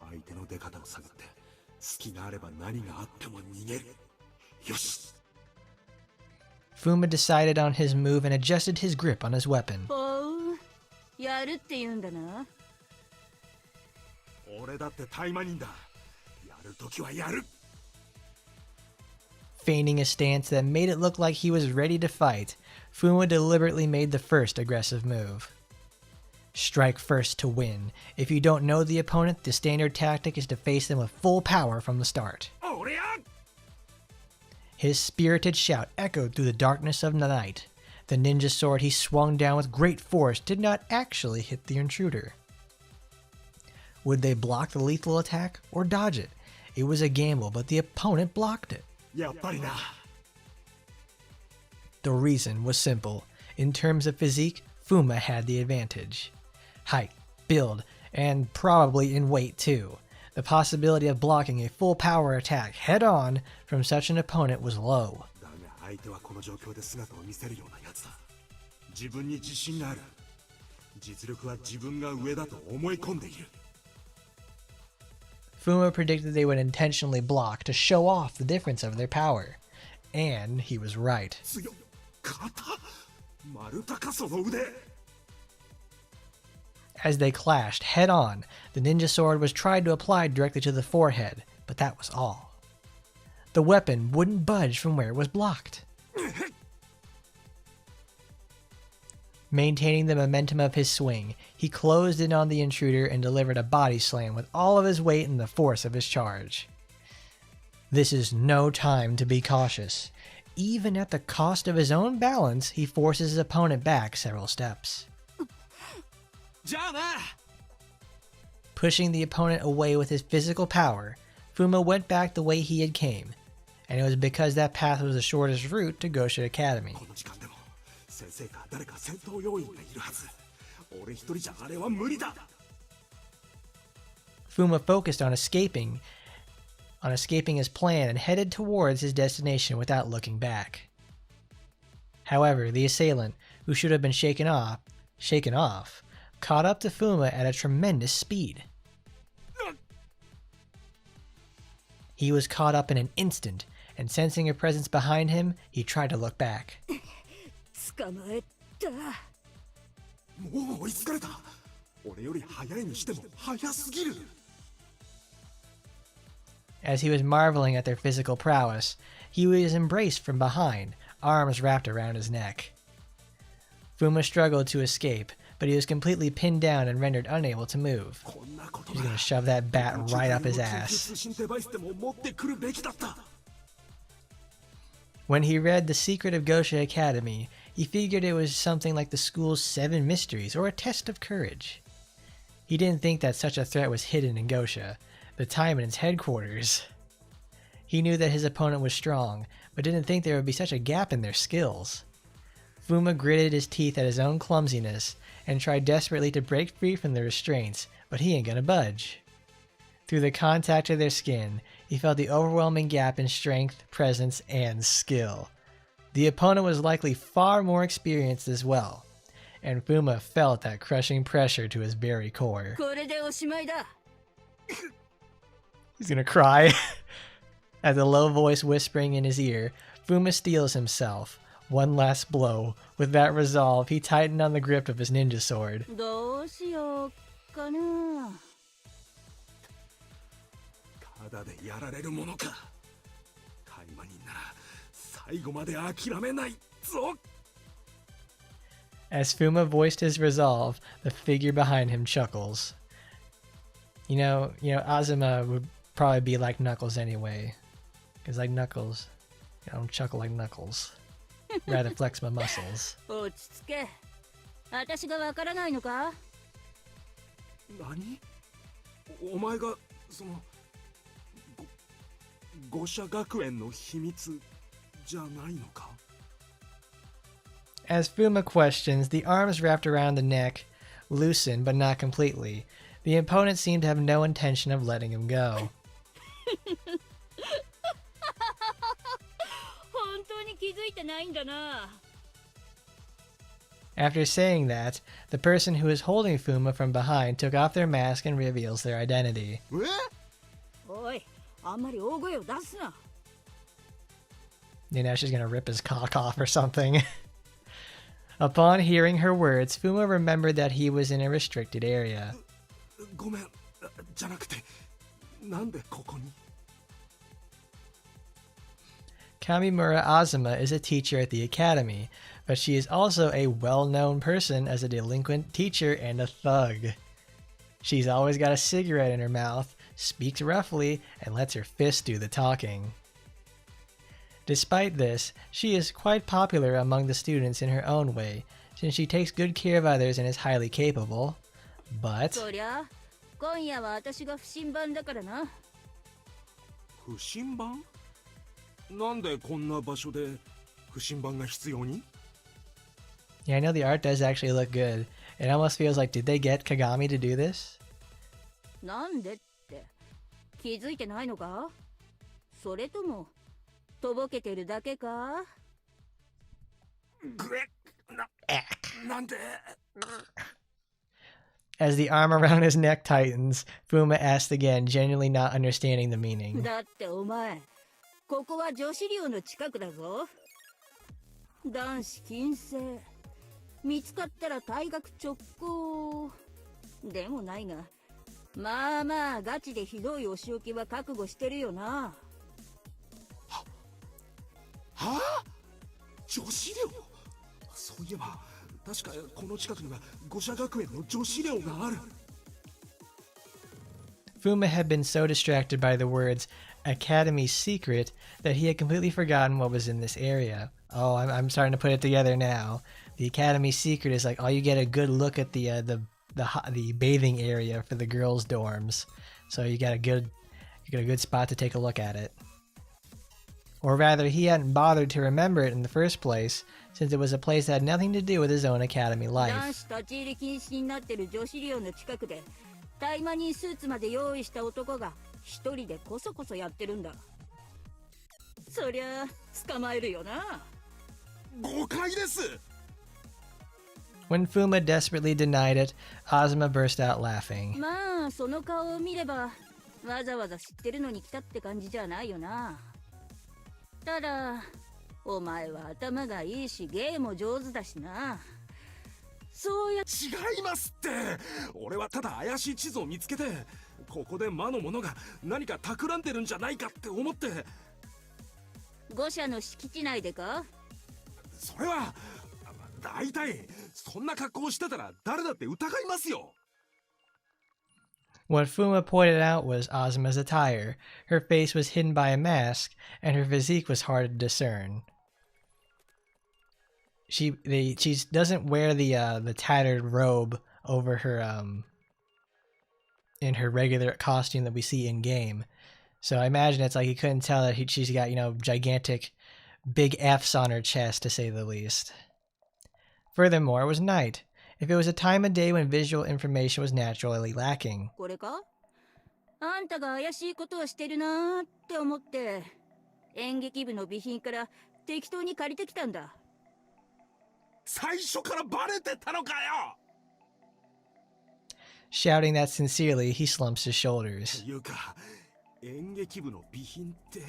S3: 相手の出方を探って隙があれば何があっても逃げるよし
S1: Fuma decided on his move and adjusted his grip on his weapon.
S2: ほう、やるって言うんだな。
S3: 俺だってタイマニンだやるときはやる
S1: Feigning a stance that made it look like he was ready to fight, Fuma deliberately made the first aggressive move. Strike first to win. If you don't know the opponent, the standard tactic is to face them with full power from the start.
S3: 俺や
S1: His spirited shout echoed through the darkness of the night. The ninja sword he swung down with great force did not actually hit the intruder. Would they block the lethal attack or dodge it? It was a gamble, but the opponent blocked it.
S3: やっぱりな
S1: The reason was simple. In terms of physique, Fuma had the advantage. Height, build, and probably in weight too. The possibility of blocking a full power attack head-on from such an opponent was low.
S3: だが相手はこの状況で姿を見せるようなやつだ自分に自信がある実力は自分が上だと思い込んでいる
S1: Fuma predicted they would intentionally block to show off the difference of their power. And he was right.
S3: 強っ肩丸高その腕
S1: As they clashed head-on, the ninja sword was tried to apply directly to the forehead, but that was all. The weapon wouldn't budge from where it was blocked. Maintaining the momentum of his swing, he closed in on the intruder and delivered a body slam with all of his weight and the force of his charge. This is no time to be cautious. Even at the cost of his own balance, he forces his opponent back several steps.
S3: じゃあな
S1: Pushing the opponent away with his physical power, Fuma went back the way he had came, and it was because that path was the shortest route to Gosha Academy.
S3: この時間でも先生か誰か戦闘要員がいるはず俺一人じゃあれは無理だ
S1: Fuma focused on escaping his plan and headed towards his destination without looking back. However, the assailant, who should have been shaken off, caught up to Fuma at a tremendous speed. He was caught up in an instant, and sensing a presence behind him, he tried to look back.
S2: 捕まえた。
S3: もう追いつかれた俺より速いにしても速すぎる
S1: As he was marveling at their physical prowess, he was embraced from behind, arms wrapped around his neck. Fuma struggled to escape, but he was completely pinned down and rendered unable to move.
S3: こんなこと
S1: He's gonna shove that bat right up his
S3: 緊急
S1: ass.
S3: 通信デバイスでも持ってくるべきだった
S1: When he read The Secret of Gosha Academy, he figured it was something like the school's 7 mysteries or a test of courage. He didn't think that such a threat was hidden in Gosha, the Taimanin's headquarters. He knew that his opponent was strong, but didn't think there would be such a gap in their skills. Fuma gritted his teeth at his own clumsiness and tried desperately to break free from the restraints, but he ain't gonna budge. Through the contact of their skin, he felt the overwhelming gap in strength, presence, and skill. The opponent was likely far more experienced as well, and Fuma felt that crushing pressure to his very core.
S2: これでおしまいだ。
S1: He's gonna cry. At the low voice whispering in his ear, Fuma steels himself. One last blow. With that resolve, he tightened on the grip of his ninja sword.
S2: どうしようかな。
S3: ただでやられるものかタイマニンなら最後まで諦めないぞ。
S1: As Fuma voiced his resolve, the figure behind him chuckles. Azuma would probably be like Knuckles anyway. Because like Knuckles, I don't chuckle like Knuckles. Rather flex my muscles.
S2: 落ち着け。私がわからないのか？
S3: 何？お前がその五社学園の秘密じゃないのか？
S1: As Fuma questions, the arms wrapped around the neck loosen, but not completely. The opponent seemed to have no intention of letting him go.
S2: 本当に気づいてないんだな。
S1: After saying that, the person who is holding Fuma from behind took off their mask and reveals their identity.
S2: おい、あんまり大声を出すな。
S1: She's gonna rip his cock off or something. Upon hearing her words, Fuma remembered that he was in a restricted area.
S3: ごめん、じゃなくて、なんでここに？
S1: Kamimura Azuma is a teacher at the academy, but she is also a well-known person as a delinquent teacher and a thug. She's always got a cigarette in her mouth, speaks roughly, and lets her fists do the talking. Despite this, she is quite popular among the students in her own way, since she takes good care of others and is highly capable. But
S2: そりゃ、今夜は私が不審番だからな。
S3: 不審番？なんでこんな場所で不審番が必要に？
S1: yeah, I know the art does actually look good. It almost feels like, did they get Kagami to do this?
S2: なんでって気づいてないのか？それともとぼけてるだけか？
S3: なんで？
S1: As the arm around his neck tightens, Fuma asked again, genuinely not understanding the meaning.
S2: だってお前、ここは女子寮の近くだぞ。男子禁制。見つかったら退学直行。でもないが、まあまあガチでひどいお仕置きは覚悟してるよな。
S3: はあ？女子寮？そういえば確かこの近くには五社学園の女子寮がある。
S1: Fuma had been so distracted by the words Academy Secret that he had completely forgotten what was in this area. Oh, I'm starting to put it together now. The Academy Secret is like, oh, you get a good look at the bathing area for the girls' dorms. So you got a good spot to take a look at it. Or rather, he hadn't bothered to remember it in the first place, since it was a place that had nothing to do with his own academy
S2: 男
S1: life.
S2: 子立ち入り禁止になってる女子寮の近くでタイマニンスーツまで用意した男が一人でこそこそやってるんだ。そりゃ捕まえるよな。
S3: 誤解です。
S1: When Fuma desperately denied it, Azuma burst out laughing.
S2: まあその顔を見ればわざわざ知ってるのに来たって感じじゃないよな。ただお前は頭がいいし芸も上手だしな。そうや。
S3: 違いますって。俺はただ怪しい地図を見つけて、ここで魔の者が何か企んでるんじゃないかって思って。
S2: 御社の敷地内でか？
S3: それは大体そんな格好をしてたら誰だって疑いますよ。
S1: What Fuma pointed out was Azuma's attire. Her face was hidden by a mask, and her physique was hard to discern. She doesn't wear the tattered robe over her in her regular costume that we see in game. So I imagine it's like he couldn't tell that she's got gigantic big F's on her chest, to say the least. Furthermore, it was night. If it was a time of day when visual information was naturally lacking.
S2: これか？あんたが怪しいことをしてるなーって思って演劇部の備品から適当に借りてきたんだ。
S3: 最初からバレてたのかよ。
S1: Shouting that sincerely, he slumps his shoulders.
S3: いうか、演劇部の備品って、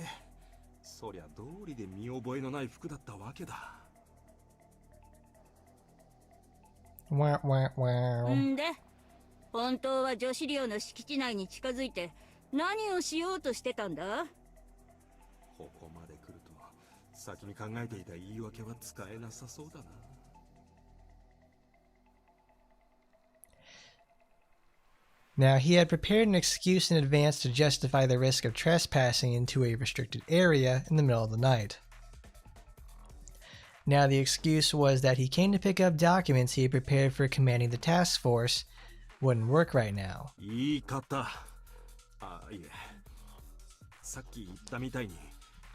S3: そりゃ道理で見覚えのない服だったわけだ。
S1: Wah, wah, wah.
S2: んで、本当は女子寮の敷地内に近づいて何をしようとしてたんだ？
S3: ここまで来ると先に考えていた言い訳は使えなさそうだな。
S1: Now, he had prepared an excuse in advance to justify the risk of trespassing into a restricted area in the middle of the night. Now, the excuse was that he came to pick up documents he had prepared for commanding the task force wouldn't work right now.
S3: 言い方。あ、いえ。さっき言ったみたいに、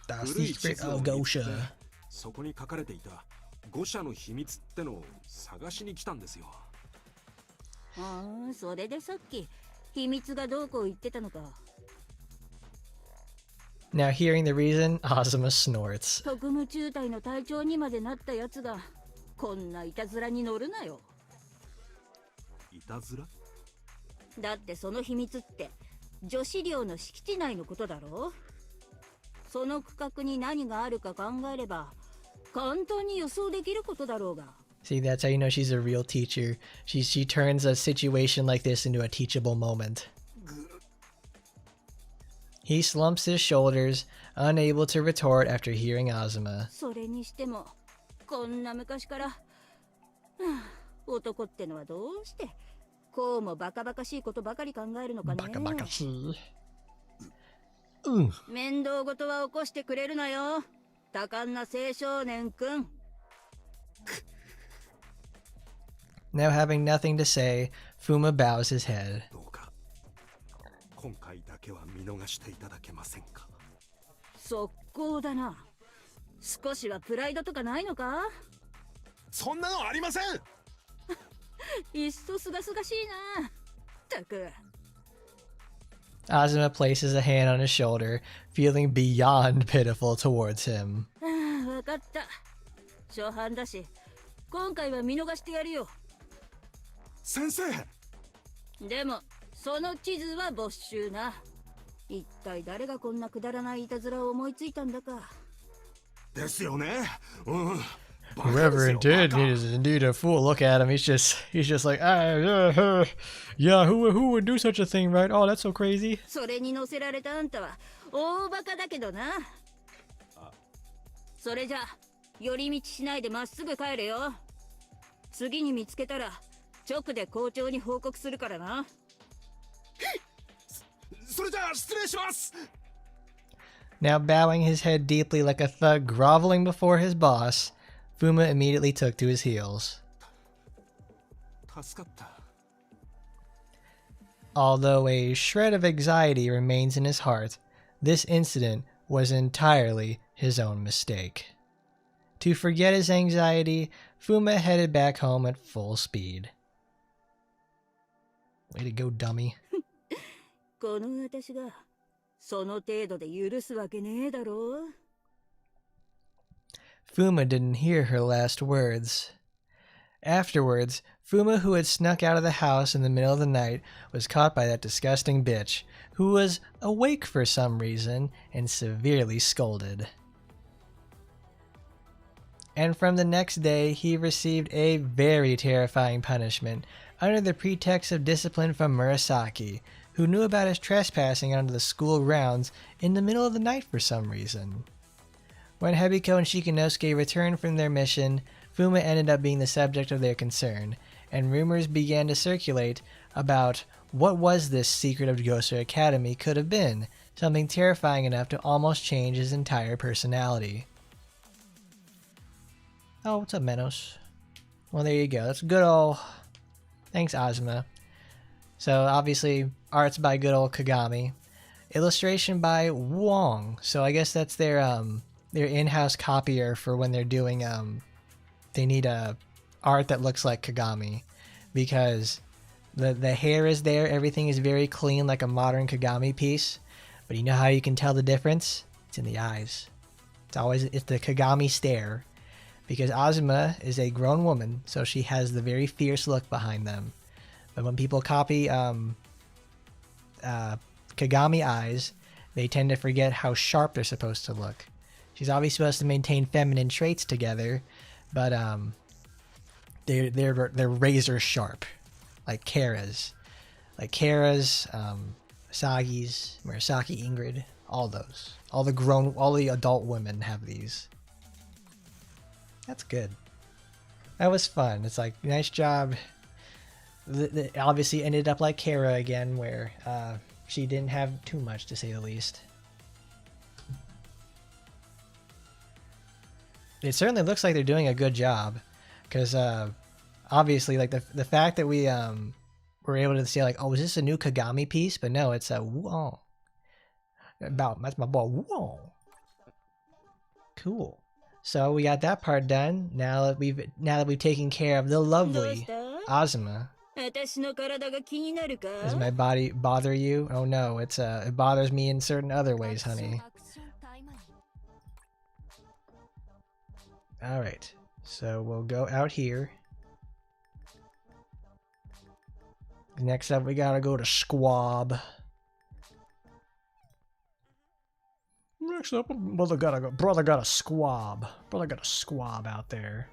S1: The
S3: 古い地
S1: secret
S3: 図を
S1: of
S3: 見て
S1: Gosha.
S3: そこに書かれていた5社の秘密ってのを探しに来たんですよ。
S2: ああ、それでさっき秘密がどうこう言ってたのか。
S1: Now, hearing the reason, Azuma snorts.
S2: 特務中隊の隊長にまでなったやつがこんないたずらに乗るなよ。
S3: いたずら？
S2: だってその秘密って女子寮の敷地内のことだろ。その区画に何があるか考えれば簡単に予想できることだろうが。
S1: See, that's how you know she's a real teacher. She turns a situation like this into a teachable moment. He slumps his shoulders, unable to retort after hearing Azuma.
S2: それにしてもこんな昔から、男ってのはどうしてこうもバカバカしいことばかり考えるのかね。面倒事は起こしてくれるなよ、多感な青少年くん。
S1: Now having nothing to say, Fuma bows his head.
S3: どうか今回だけは見逃していただけませんか。
S2: 速攻だな。少しはプライドとかないのか。
S3: そんなのありません。
S2: いっそすがすがしいな。ったく。
S1: Azuma places a hand on his shoulder, feeling beyond pitiful towards him.
S2: わかった。初犯だし、今回は見逃してやるよ。
S3: 先生。
S2: でも、その地図は没収な。一体誰がこんなくだらないいたずらを思いついたんだか。
S3: ですよね。うん。
S1: Whoever did is indeed a fool. Look at him. He's just like, yeah, who would do such a thing, right? Oh, that's so crazy.
S2: それに乗せられたあんたは大バカだけどな。それじゃ寄り道しないでまっすぐ帰れよ。次に見つけたら直で校長に報告するからな。
S3: それじゃあ失礼します。
S1: Now bowing his head deeply like a thug groveling before his boss, Fuma immediately took to his heels.
S3: 助かった。
S1: Although a shred of anxiety remains in his heart, this incident was entirely his own mistake. To forget his anxiety, Fuma headed back home at full speed. Way to go, dummy.
S2: この私がその程度で許すわけねえだろう。
S1: Fuma didn't hear her last words. Afterwards, Fuma, who had snuck out of the house in the middle of the night, was caught by that disgusting bitch, who was awake for some reason and severely scolded. And from the next day, he received a very terrifying punishment under the pretext of discipline from Murasaki, who knew about his trespassing onto the school grounds in the middle of the night for some reason. When Hebiko and Shikinosuke returned from their mission, Fuma ended up being the subject of their concern, and rumors began to circulate about what was this secret of Gosha Academy could have been, something terrifying enough to almost change his entire personality. Oh, what's up, Menos? Well, there you go. That's good old... Thanks, Azuma. So, obviously, art's by good old Kagami. Illustration by Wong. So, I guess that's their in-house copier for when they're doing, they need a art that looks like Kagami. Because the hair is there, everything is very clean like a modern Kagami piece. But you know how you can tell the difference? It's in the eyes. It's the Kagami stare. Because Azuma is a grown woman, so she has the very fierce look behind them. But when people copy Kagami eyes, they tend to forget how sharp they're supposed to look. She's obviously supposed to maintain feminine traits together, but they're razor sharp, like Kara's, Sagi's, Murasaki, Ingrid, all those, all the adult women have these. That's good. That was fun. It's like, nice job. It obviously ended up like Kara again, where she didn't have too much, to say the least. It certainly looks like they're doing a good job, because obviously, like the fact that we were able to say like, oh, is this a new Kagami piece? But no, it's a Wuong. That's my boy Wuong. Cool. So we got that part done. Now that we've taken care of the lovely Azuma. Does my body bother you? Oh no, it bothers me in certain other ways, honey. Alright, so we'll go out here. Next up, we gotta go to Squab. Next up, brother got a squab. Brother got a squab out there.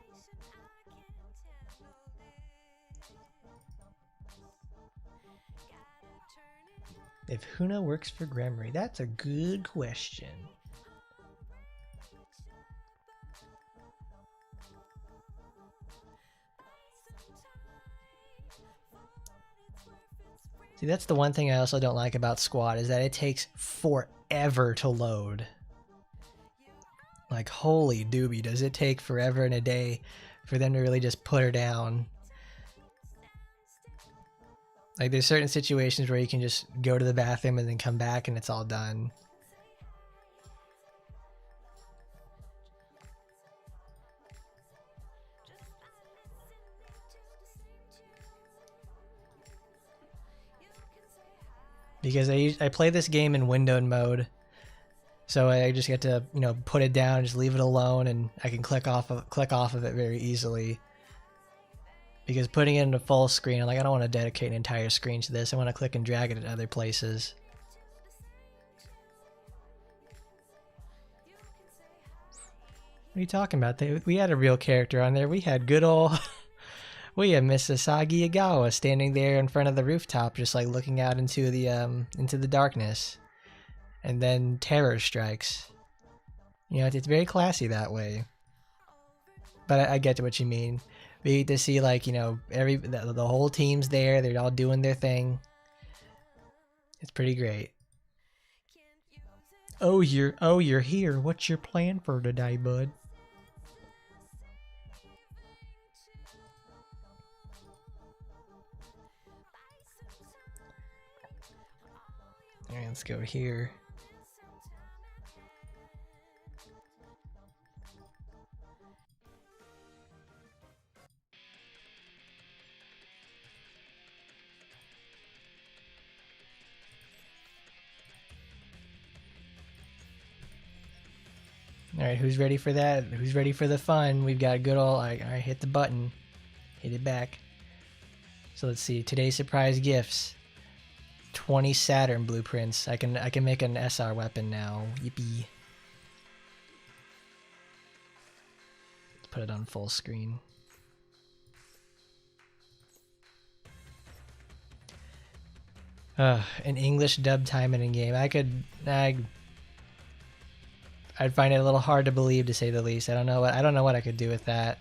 S1: If Huna works for Gremory, that's a good question. See, that's the one thing I also don't like about Squad, is that it takes forever to load. Like, holy doobie, does it take forever and a day for them to really just put her down. Like, there's certain situations where you can just go to the bathroom and then come back and it's all done. Because I play this game in windowed mode, so I just get to, you know, put it down, just leave it alone, and I can click off of it very easily. Because putting it into full screen, I'm like, I don't want to dedicate an entire screen to this. I want to click and drag it at other places. What are you talking about? We had a real character on there. We had good old... We had Miss Asagi Yagawa standing there in front of the rooftop, just like looking out into the darkness. And then terror strikes. You know, it's very classy that way. But I get what you mean. We get to see, like, you know, the whole team's there. They're all doing their thing. It's pretty great. Oh, you're here. What's your plan for today, bud? Alright, let's go here. Alright, who's ready for that? Who's ready for the fun? We've got a good old... Alright, hit the button. Hit it back. So let's see. Today's surprise gifts. 20 Saturn blueprints. I can make an SR weapon now. Yippee. Let's put it on full screen. An English dub Taimanin game. I'd find it a little hard to believe, to say the least. I don't know what I could do with that.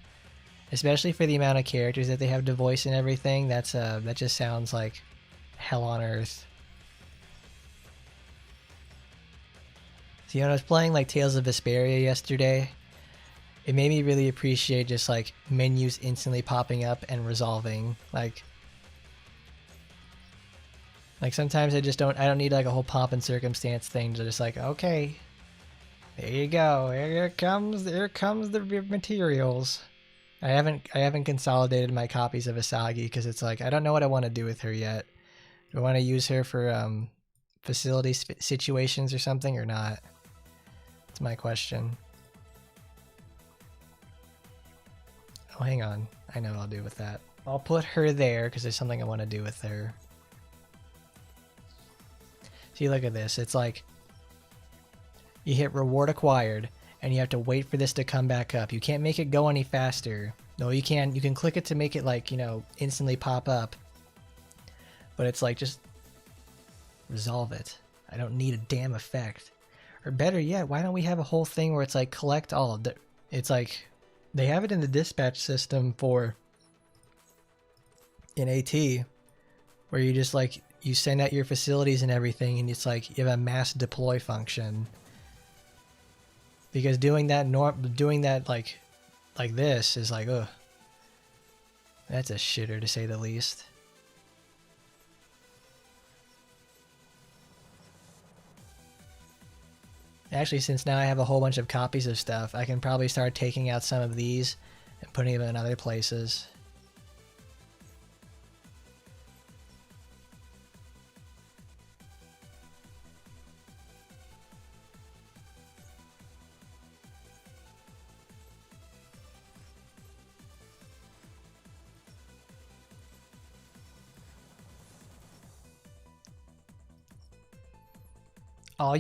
S1: Especially for the amount of characters that they have to voice and everything. That just sounds like hell on earth. See, when I was playing like Tales of Vesperia yesterday, it made me really appreciate just like menus instantly popping up and resolving. Like sometimes I don't need like a whole pomp and circumstance thing to just like, okay, there you go, here comes the materials. I haven't consolidated my copies of Asagi because it's like I don't know what I want to do with her yet. Do I want to use her for facility situations or something or not? That's my question. Oh, hang on. I know what I'll do with that. I'll put her there because there's something I want to do with her. See, look at this. It's like you hit reward acquired and you have to wait for this to come back up. You can't make it go any faster. No, you can. You can click it to make it, like, you know, instantly pop up. But it's like, just resolve it. I don't need a damn effect. Or better yet, why don't we have a whole thing where it's like collect all? It's like They have it in the dispatch system for in AT, where you just like you send out your facilities and everything, and it's like you have a mass deploy function. Because doing that like this is like, ugh, that's a shitter to say the least. Actually, since now I have a whole bunch of copies of stuff, I can probably start taking out some of these and putting them in other places. All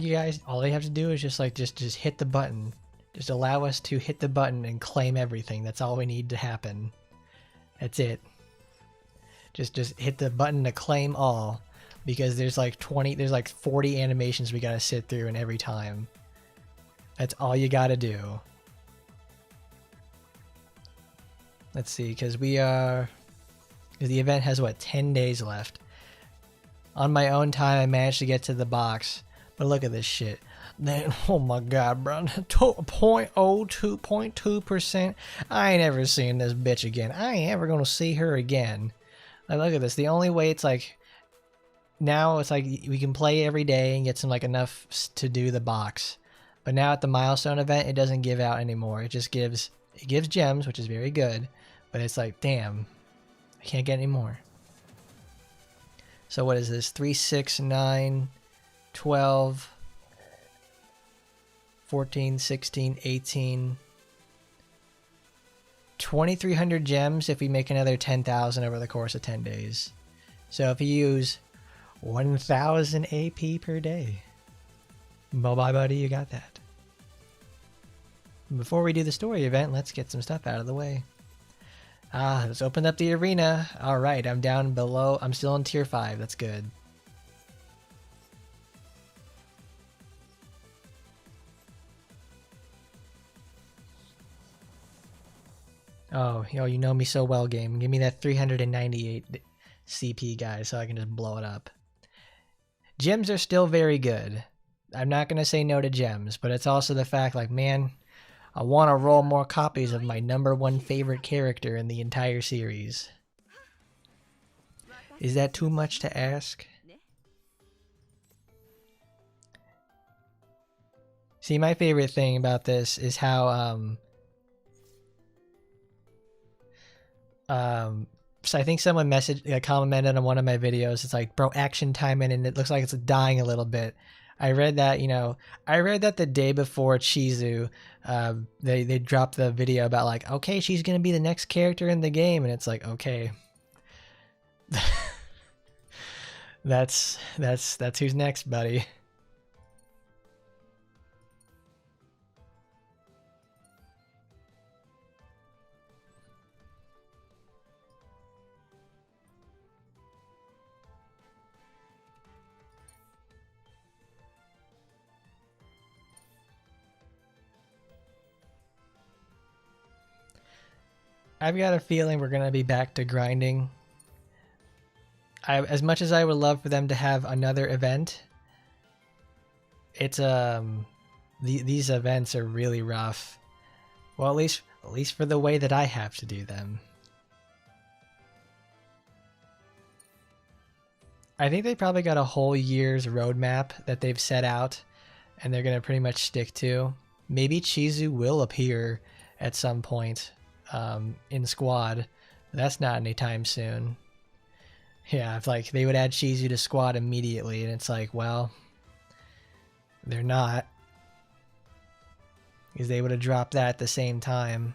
S1: they have to do is just hit the button. Just allow us to hit the button and claim everything. That's all we need to happen. That's it. Just hit the button to claim all, because there's like 40 animations we gotta sit through in every time. That's all you gotta do. Let's see, because the event has what, 10 days left. On my own time, I managed to get to the box. But look at this shit. Then, oh my god, bro. 0.02%. I ain't ever seeing this bitch again. I ain't ever gonna see her again. Like, look at this. The only way it's like... Now it's like we can play every day and get some like enough to do the box. But now at the milestone event, it doesn't give out anymore. It just gives... It gives gems, which is very good. But it's like, damn. I can't get any more. So what is this? 3, 6, 9... 12, 14, 16, 18, 2,300 gems if we make another 10,000 over the course of 10 days. So if you use 1,000 AP per day, bye-bye buddy, you got that. Before we do the story event, let's get some stuff out of the way. Let's open up the arena. Alright, I'm down below. I'm still in tier 5, that's good. Oh, yo, you know me so well, game. Give me that 398 CP, guys, so I can just blow it up. Gems are still very good. I'm not going to say no to gems, but it's also the fact, like, man, I want to roll more copies of my #1 favorite character in the entire series. Is that too much to ask? See, my favorite thing about this is how, so I think someone commented on one of my videos. It's like, bro, action Taimanin, and it looks like it's dying a little bit. I read that, I read that the day before Chizu, they dropped the video about like, okay, she's gonna be the next character in the game, and it's like, okay, that's who's next, buddy. I've got a feeling we're going to be back to grinding. As much as I would love for them to have another event, it's these events are really rough. Well, at least for the way that I have to do them. I think they probably got a whole year's roadmap that they've set out, and they're going to pretty much stick to. Maybe Chizu will appear at some point in squad. That's not anytime soon. Yeah, if like they would add Chizu to squad immediately, and it's like, well, they're not, because they would have dropped that at the same time.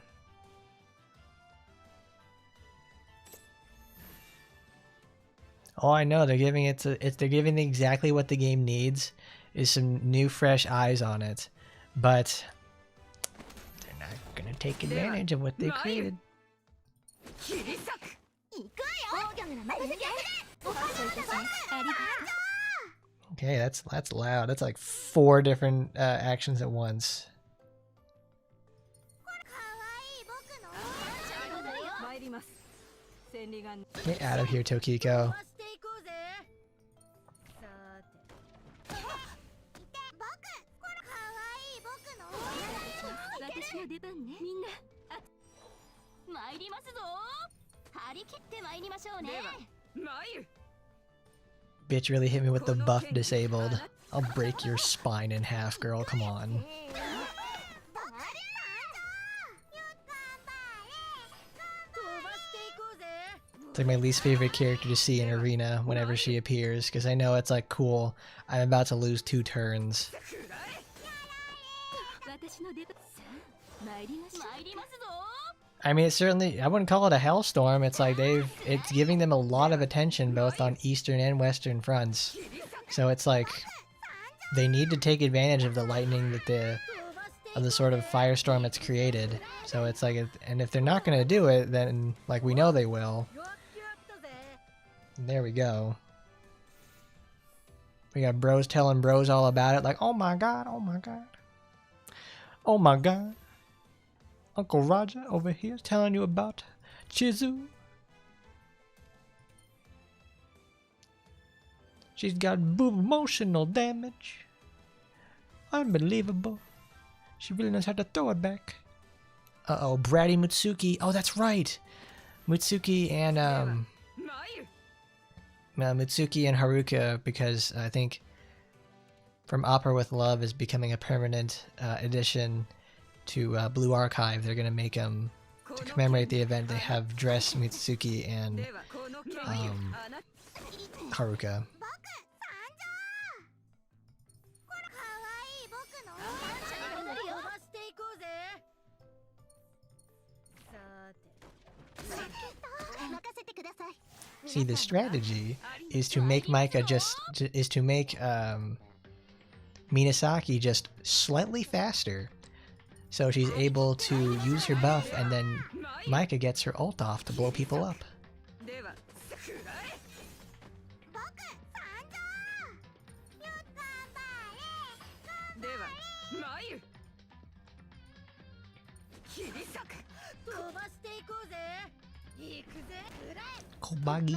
S1: Oh, I know, they're giving they're giving exactly what the game needs, is some new fresh eyes on it, but they're not gonna take advantage of what they created. Okay, that's loud. That's like 4 different actions at once. Get out of here, Tokiko.
S2: 私の出番ね。みんな、参りますぞ。張り切って参りましょうね。参る。
S1: Bitch really hit me with the buff disabled. I'll break your spine in half, girl. Come on. It's like my least favorite character to see in Arena whenever she appears, because I know it's like, cool, I'm about to lose 2 turns. I mean, it's certainly, I wouldn't call it a hellstorm. It's like it's giving them a lot of attention both on Eastern and Western fronts. So it's like they need to take advantage of the lightning that of the sort of firestorm it's created. So it's like, and if they're not going to do it, then like we know they will. And there we go. We got bros telling bros all about it, like, oh my god, oh my god. Oh my god. Uncle Roger over here telling you about Chizu. She's got boob emotional damage. Unbelievable. She really knows how to throw it back. Uh-oh, bratty Mutsuki. Oh, that's right. Mutsuki and Haruka, because I think From Opera with Love is becoming a permanent addition to Blue Archive. They're gonna make them, to commemorate the event, they have dress Mitsuki and Haruka. See, the strategy is to make Minasaki just slightly faster, so she's able to use her buff, and then Micah gets her ult off to blow people up. Kobagi.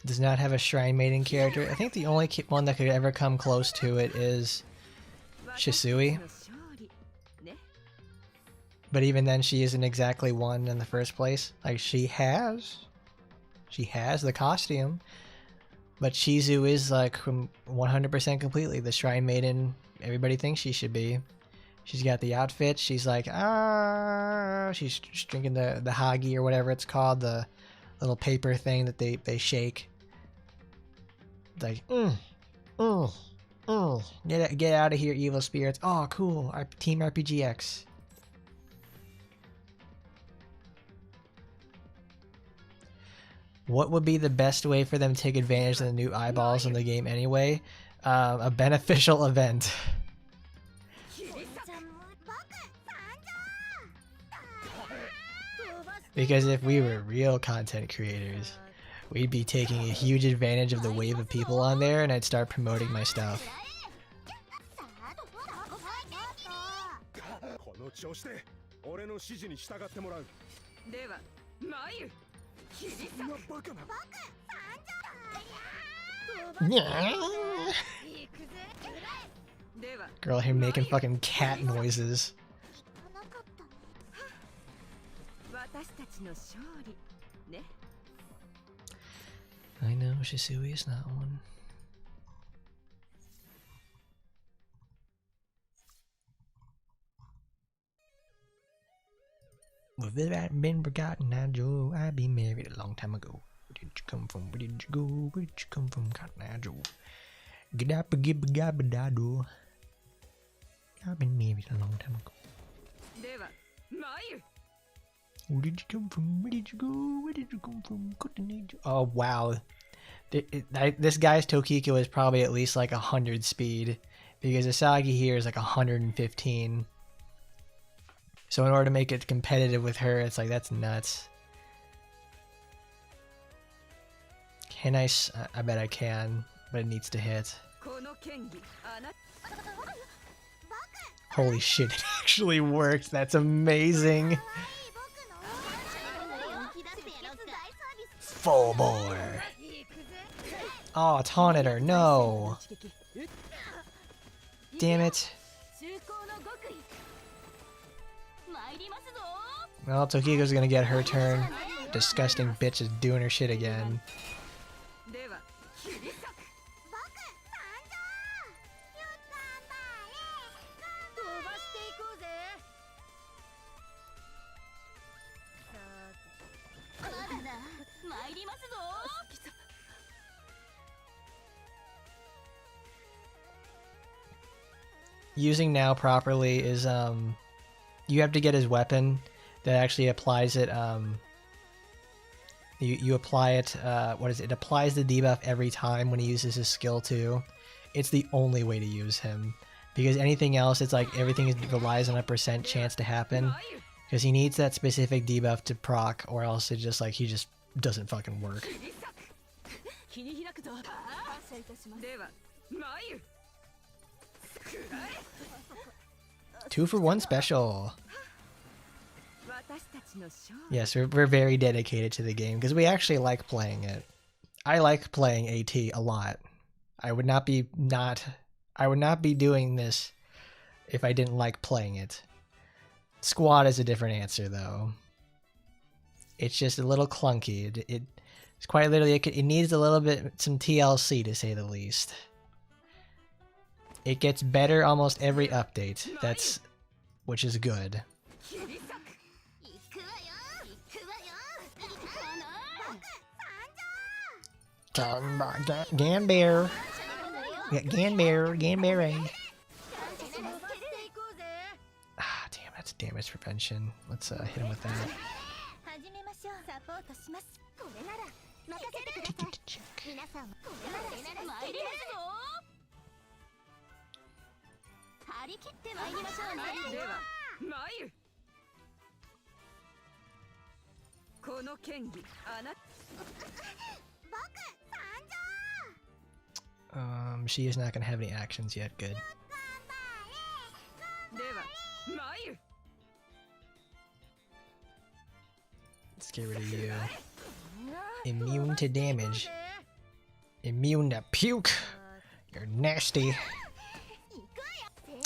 S1: Does not have a Shrine Maiden character. I think the only one that could ever come close to it is Shisui. But even then, she isn't exactly one in the first place. Like, she has the costume, but Shizu is like 100% completely the Shrine Maiden everybody thinks she should be. She's got the outfit. She's like, she's drinking the hagi or whatever it's called, the little paper thing that they shake. Like, get out of here, evil spirits. Oh, cool. Team RPGX. What would be the best way for them to take advantage of the new eyeballs in the game anyway? A beneficial event. Because if we were real content creators, we'd be taking a huge advantage of the wave of people on there, and I'd start promoting my stuff. Girl here making fucking cat noises. I know, Shisui is not one. If it hadn't been forgotten, Joe, I'd be married a long time ago. Where did you come from? Where did you go? Where did you come from, Cotton Joe? Get up and give a gabba. I've been married a long time ago. Where did you come from? Where did you go? Where did you come from? Oh, wow. This guy's Tokiko is probably at least like 100 speed, because Asagi here is like 115. So in order to make it competitive with her, it's like, that's nuts. Can I bet I can, but it needs to hit. Holy shit, it actually worked. That's amazing. Full bore. Oh, taunted her. No. Damn it. Well, Tokiko's gonna get her turn. Disgusting bitch is doing her shit again. Using now properly is you have to get his weapon that actually applies it you apply it what is it? It applies the debuff every time when he uses his skill too. It's the only way to use him, because anything else it's like everything relies on a % chance to happen, because he needs that specific debuff to proc, or else it just like he just doesn't fucking work. 2 for 1 special. Yes, we're very dedicated to the game because we actually like playing it. I like playing AT a lot. I would not be doing this if I didn't like playing it. Squad is a different answer though. It's just a little clunky. It's quite literally it needs a little bit some TLC to say the least. It gets better almost every update. Which is good. Ganbear. Ganbear. Ah, damn it. Damage prevention. Let's hit him with that. She is not gonna have any actions yet. Good. Let's get rid of you. Immune to damage. Immune to puke. You're nasty.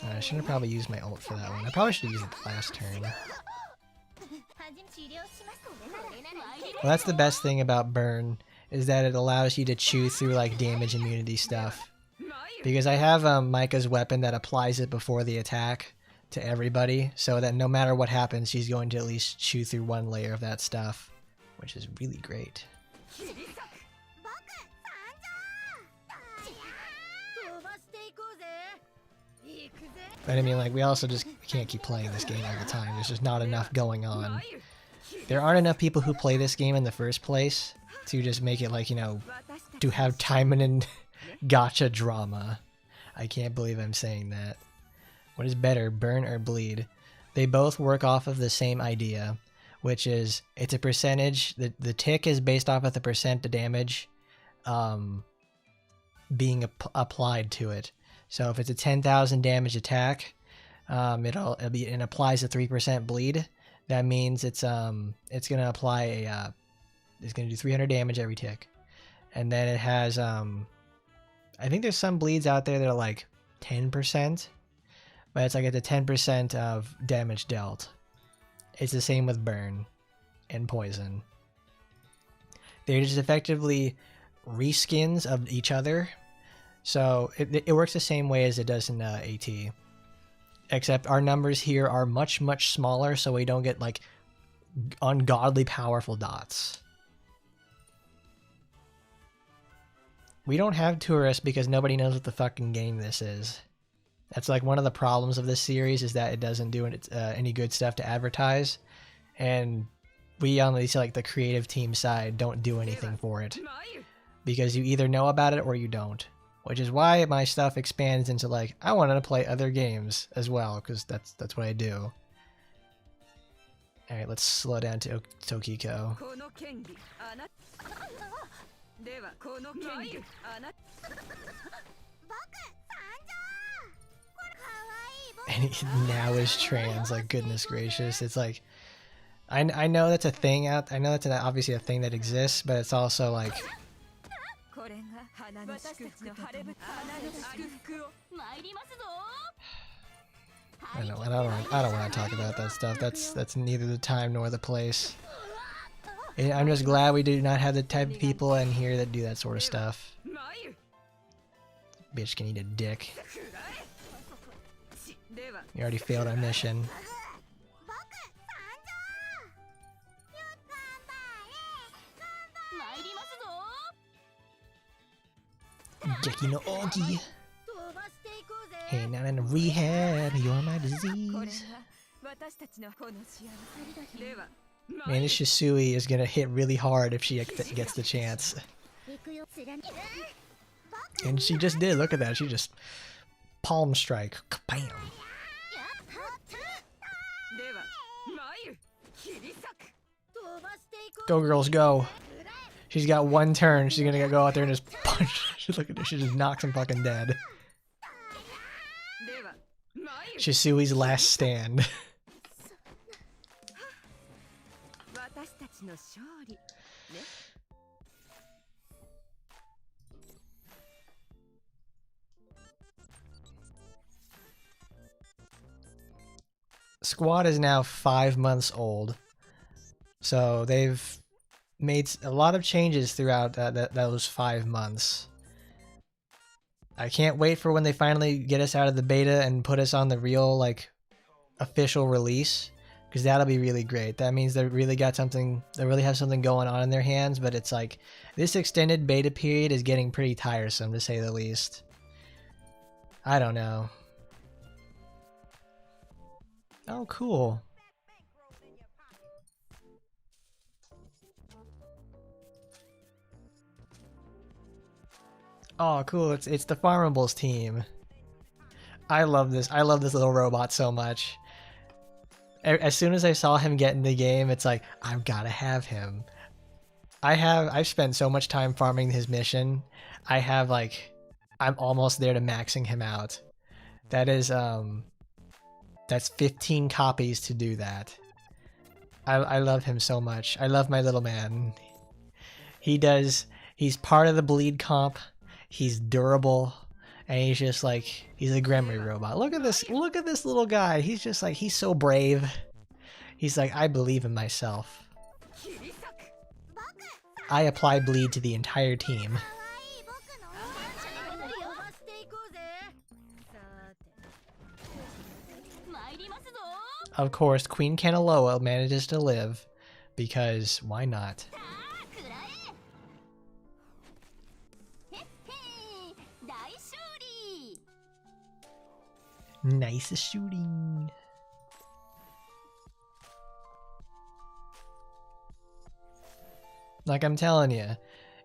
S1: I shouldn't have probably used my ult for that one. I probably should have used it the last turn. Well, that's the best thing about Burn, is that it allows you to chew through like damage immunity stuff. Because I have Micah's weapon that applies it before the attack to everybody, so that no matter what happens, she's going to at least chew through one layer of that stuff, which is really great. But I mean, like, we also just can't keep playing this game all the time. There's just not enough going on. There aren't enough people who play this game in the first place to just make it like, you know, to have Taimanin gacha drama. I can't believe I'm saying that. What is better, burn or bleed? They both work off of the same idea, which is it's a percentage. The tick is based off of the percent of damage being applied to it. So if it's a 10,000 damage attack, it applies a 3% bleed. That means it's gonna apply it's gonna do 300 damage every tick, and then it has I think there's some bleeds out there that are like 10%, but it's like at the 10% of damage dealt. It's the same with burn and poison. They're just effectively reskins of each other. So it works the same way as it does in AT. Except our numbers here are much, much smaller, so we don't get like ungodly powerful dots. We don't have tourists because nobody knows what the fucking game this is. That's like one of the problems of this series, is that it doesn't do any good stuff to advertise. And we on like the creative team side don't do anything for it. Because you either know about it or you don't. Which is why my stuff expands into like, I want to play other games as well, because that's what I do. Alright, let's slow down to Tokiko. And he now is trans. Like, goodness gracious. It's like, I know that's a thing out. I know that's obviously a thing that exists, but it's also like, I don't know. I don't want to talk about that stuff. That's neither the time nor the place. I'm just glad we do not have the type of people in here that do that sort of stuff. Bitch can eat a dick. You already failed our mission. Geki no Ogi. Hey, not in rehab, you're my disease. Man, this Shisui is gonna hit really hard if she gets the chance. And she just did, look at that, she just palm strike. Bam! Go girls, go! She's got one turn, she's gonna go out there and just punch. Look at her, she just knocks him fucking dead. Shisui's last stand. Squad is now 5 months old, so they've made a lot of changes throughout those 5 months. I can't wait for when they finally get us out of the beta and put us on the real, like, official release, because that'll be really great. That means they really got something, they really have something going on in their hands, but it's like, this extended beta period is getting pretty tiresome, to say the least. I don't know. Oh, cool. Oh, cool. It's the Farmables team. I love this. I love this little robot so much. As soon as I saw him get in the game, it's like, I've got to have him. I've spent so much time farming his mission. I'm almost there to maxing him out. That is, that's 15 copies to do that. I love him so much. I love my little man. He's part of the bleed comp. He's durable, and he's just like, he's a Gremry robot. Look at this little guy. He's just like, he's so brave. He's like, I believe in myself. I apply bleed to the entire team. Of course, Queen Kanaloa manages to live, because why not? Nice shooting. Like I'm telling you,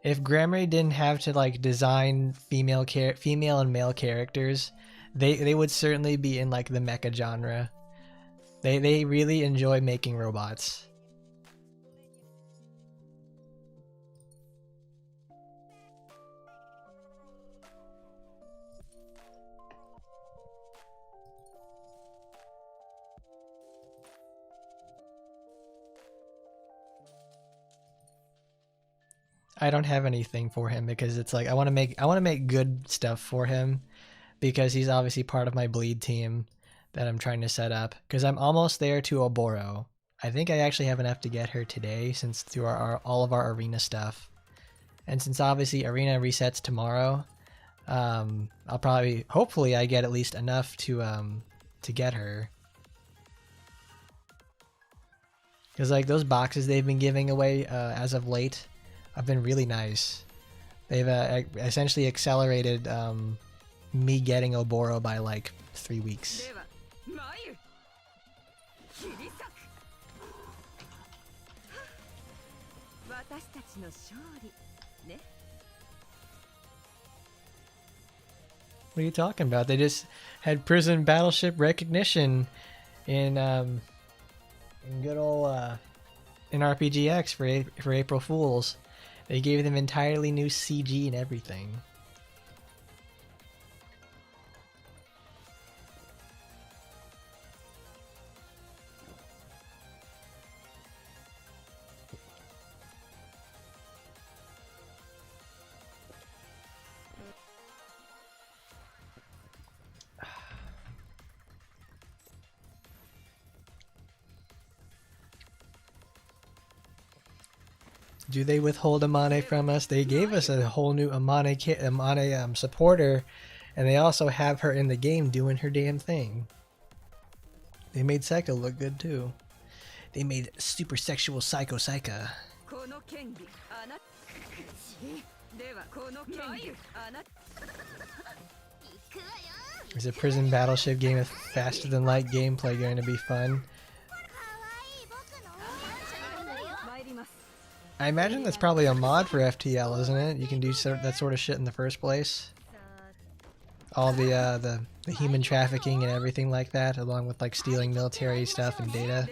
S1: if Gremry didn't have to like design female and male characters, they would certainly be in like the mecha genre. They really enjoy making robots. I don't have anything for him because it's like I want to make good stuff for him because he's obviously part of my bleed team that I'm trying to set up because I'm almost there to Oboro. I think I actually have enough to get her today since through all of our arena stuff. And since obviously arena resets tomorrow, I'll probably hopefully I get at least enough to get her. Cuz like those boxes they've been giving away as of late have been really nice. They've essentially accelerated me getting Oboro by like 3 weeks. What are you talking about? They just had prison battleship recognition in good old in RPGX for April Fools. They gave them entirely new CG and everything. Do they withhold Amane from us? They gave us a whole new Amane supporter, and they also have her in the game doing her damn thing. They made Psycho look good too. They made super sexual Psycho Psycha. Is a prison battleship game with faster than light gameplay going to be fun? I imagine that's probably a mod for FTL, isn't it? You can do that sort of shit in the first place. All the human trafficking and everything like that, along with like stealing military stuff and data.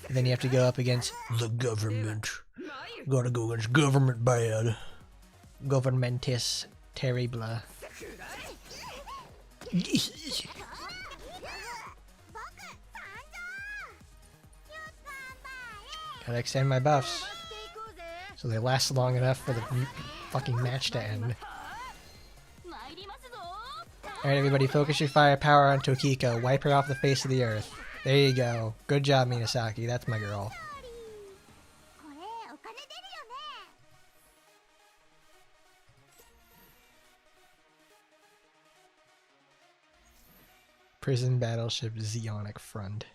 S1: And then you have to go up against the government. Gotta go against government bad. Governmentis terrible. Gotta extend my buffs so they last long enough for the fucking match to end. Alright everybody, focus your firepower on Tokiko. Wipe her off the face of the earth. There you go. Good job, Minasaki. That's my girl. Prison battleship Zeonic Front.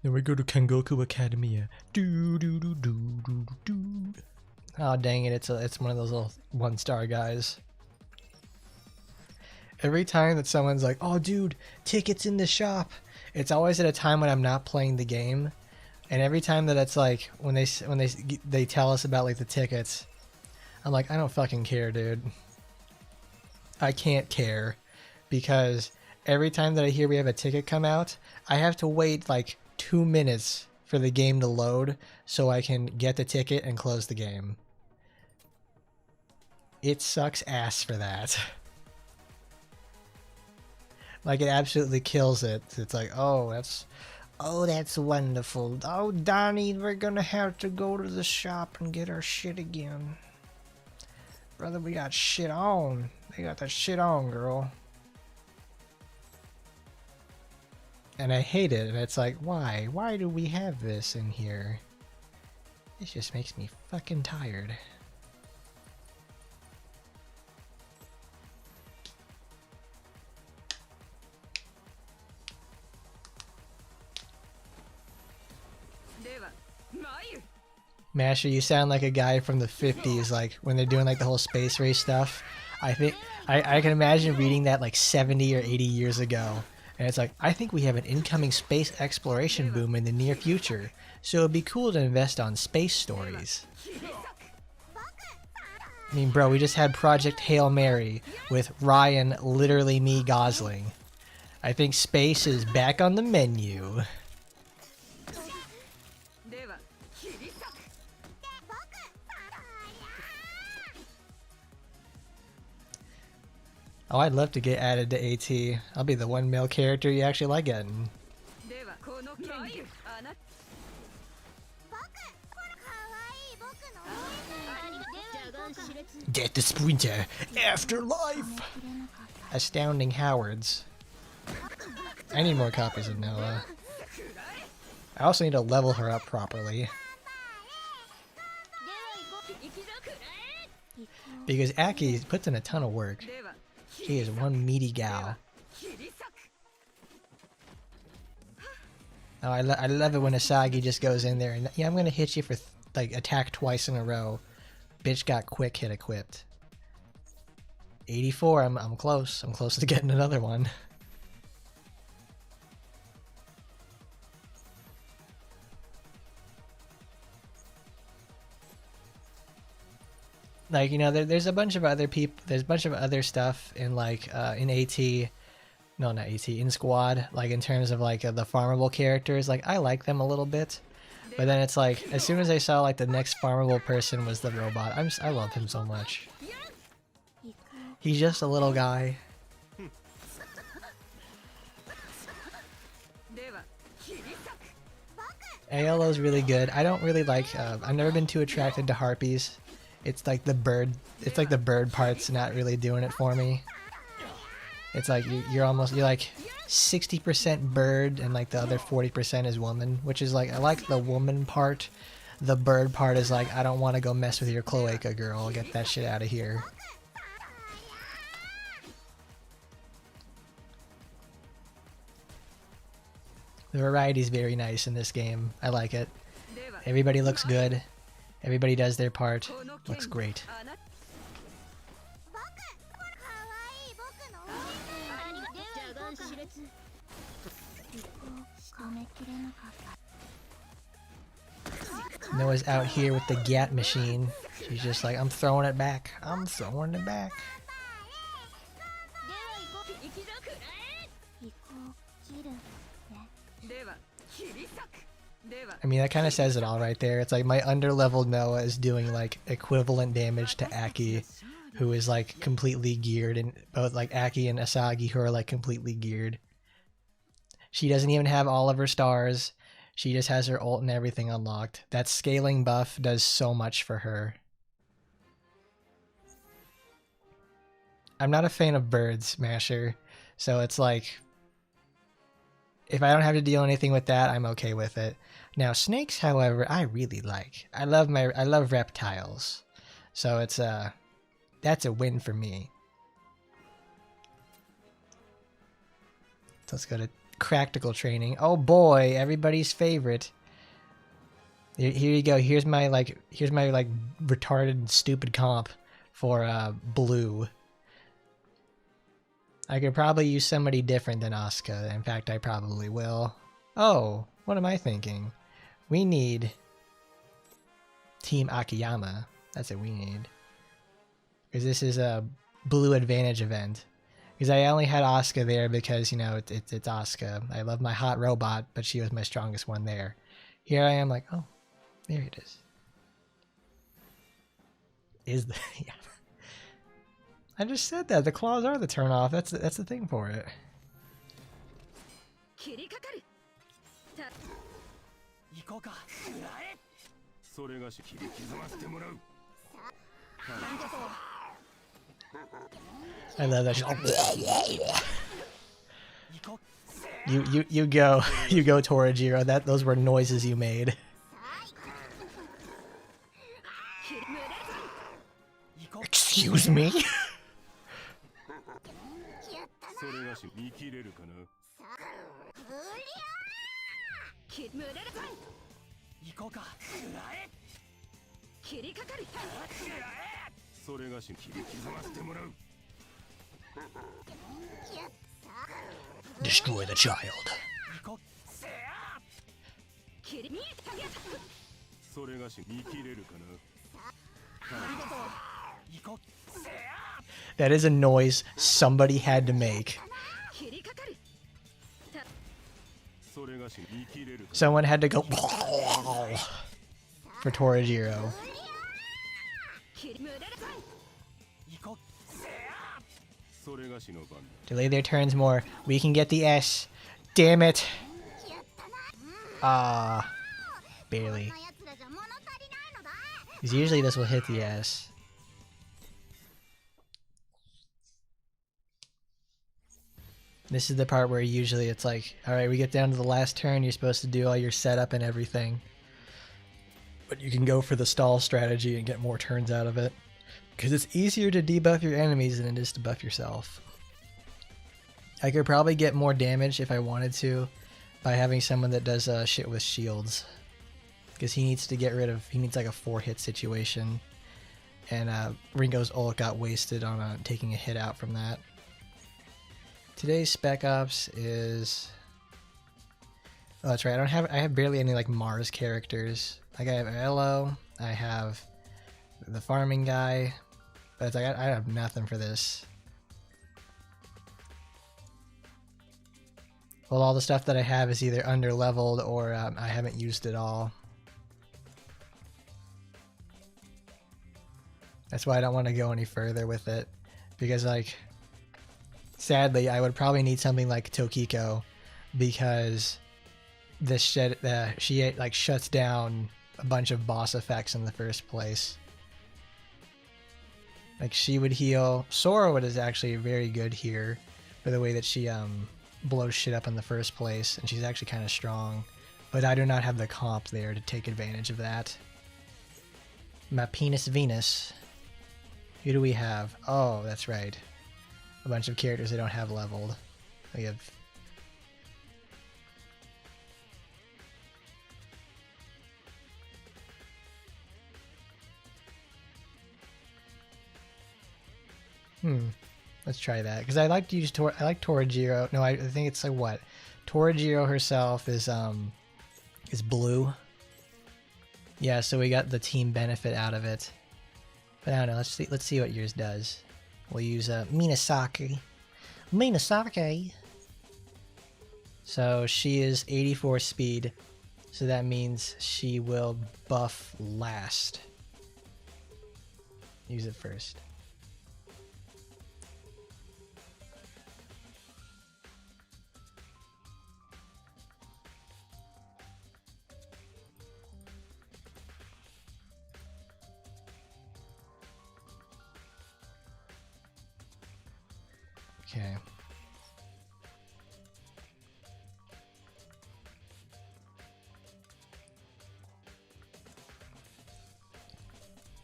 S1: Then we go to Kangoku Academia. Do do do do do do. Oh dang it! It's one of those little 1-star guys. Every time that someone's like, "Oh dude, tickets in the shop," it's always at a time when I'm not playing the game, and every time that it's like when they tell us about like the tickets, I'm like, I don't fucking care, dude. I can't care, because every time that I hear we have a ticket come out, I have to wait like 2 minutes for the game to load so I can get the ticket and close the game. It sucks ass for that. Like, it absolutely kills it. It's like, oh, that's wonderful. Oh, Donnie, we're gonna have to go to the shop and get our shit again. Brother, we got shit on. They got that shit on, girl. And I hate it, and it's like, why? Why do we have this in here? This just makes me fucking tired. Masher, you sound like a guy from the 50s, like when they're doing like the whole space race stuff. I think I can imagine reading that like 70 or 80 years ago. And it's like, I think we have an incoming space exploration boom in the near future, so it'd be cool to invest on space stories. I mean, bro, we just had Project Hail Mary with Ryan, literally me, Gosling. I think space is back on the menu. Oh, I'd love to get added to AT. I'll be the one male character you actually like getting. Death the Sprinter, Afterlife! Astounding Howards. I need more copies of Noah. I also need to level her up properly. Because Aki puts in a ton of work. She is one meaty gal. Oh, I love it when Asagi just goes in there and, yeah, I'm gonna hit you for like attack twice in a row. Bitch got quick hit equipped. 84. I'm close. I'm close to getting another one. Like, you know, there's a bunch of other people, there's a bunch of other stuff in like in AT, no, not AT, in Squad, like in terms of like the farmable characters. Like, I like them a little bit, but then it's like as soon as I saw like the next farmable person was the robot, I love him so much. He's just a little guy. ALO's really good. I don't really like, I've never been too attracted to harpies. It's like the bird parts not really doing it for me. It's like you're like 60% bird and like the other 40% is woman, which is like I like the woman part. The bird part is like I don't want to go mess with your cloaca, girl. Get that shit out of here. The variety is very nice in this game. I like it. Everybody looks good. Everybody does their part. Looks great. Noah's out here with the gat machine. She's just like, I'm throwing it back. I'm throwing it back. I mean, that kind of says it all right there. It's like my underleveled Noah is doing like equivalent damage to Aki, who is like completely geared, and both like Aki and Asagi who are like completely geared. She doesn't even have all of her stars. She just has her ult and everything unlocked. That scaling buff does so much for her. I'm not a fan of birds, Masher, so it's like if I don't have to deal anything with that, I'm okay with it. Now snakes, however, I really like. I love reptiles. So it's that's a win for me. So let's go to practical training. Oh boy, everybody's favorite. Here you go. Here's my retarded stupid comp for blue. I could probably use somebody different than Asuka. In fact, I probably will. Oh, what am I thinking? We need Team Akiyama. That's what we need. Because this is a blue advantage event. Because I only had Asuka there because, you know, it's Asuka. I love my hot robot, but she was my strongest one there. Here I am like, oh, there it is. Yeah. I just said that. The claws are the turn-off. That's the thing for it. I love that. You go Torajiro. Those were noises you made. Excuse me. Destroy the child. That is a noise somebody had to make. Someone had to go for Torajiro. Delay their turns more. We can get the S. Damn it. Ah. Barely. Because usually this will hit the S. This is the part where usually it's like, alright, we get down to the last turn, you're supposed to do all your setup and everything. But you can go for the stall strategy and get more turns out of it. Because it's easier to debuff your enemies than it is to buff yourself. I could probably get more damage if I wanted to by having someone that does shit with shields. Because he needs to get rid of, he needs like a 4-hit situation. And Ringo's ult got wasted on taking a hit out from that. Today's Spec Ops is... Oh, that's right. I have barely any like Mars characters. Like I have Elo, I have the farming guy, but it's like I have nothing for this. Well, all the stuff that I have is either under leveled or I haven't used it all. That's why I don't want to go any further with it, because like sadly I would probably need something like Tokiko, because this shit she like shuts down a bunch of boss effects in the first place. Like she would heal. Sora is actually very good here, for the way that she blows shit up in the first place, and she's actually kind of strong. But I do not have the comp there to take advantage of that. My penis Venus. Who do we have? Oh, that's right. A bunch of characters I don't have leveled. We have... Let's try that, because I like to use I like Torajiro. No, I think it's like what? Torajiro herself is blue. Yeah, so we got the team benefit out of it. But I don't know. Let's see what yours does. We'll use Minasaki. Minasaki. So she is 84 speed. So that means she will buff last. Use it first. Okay.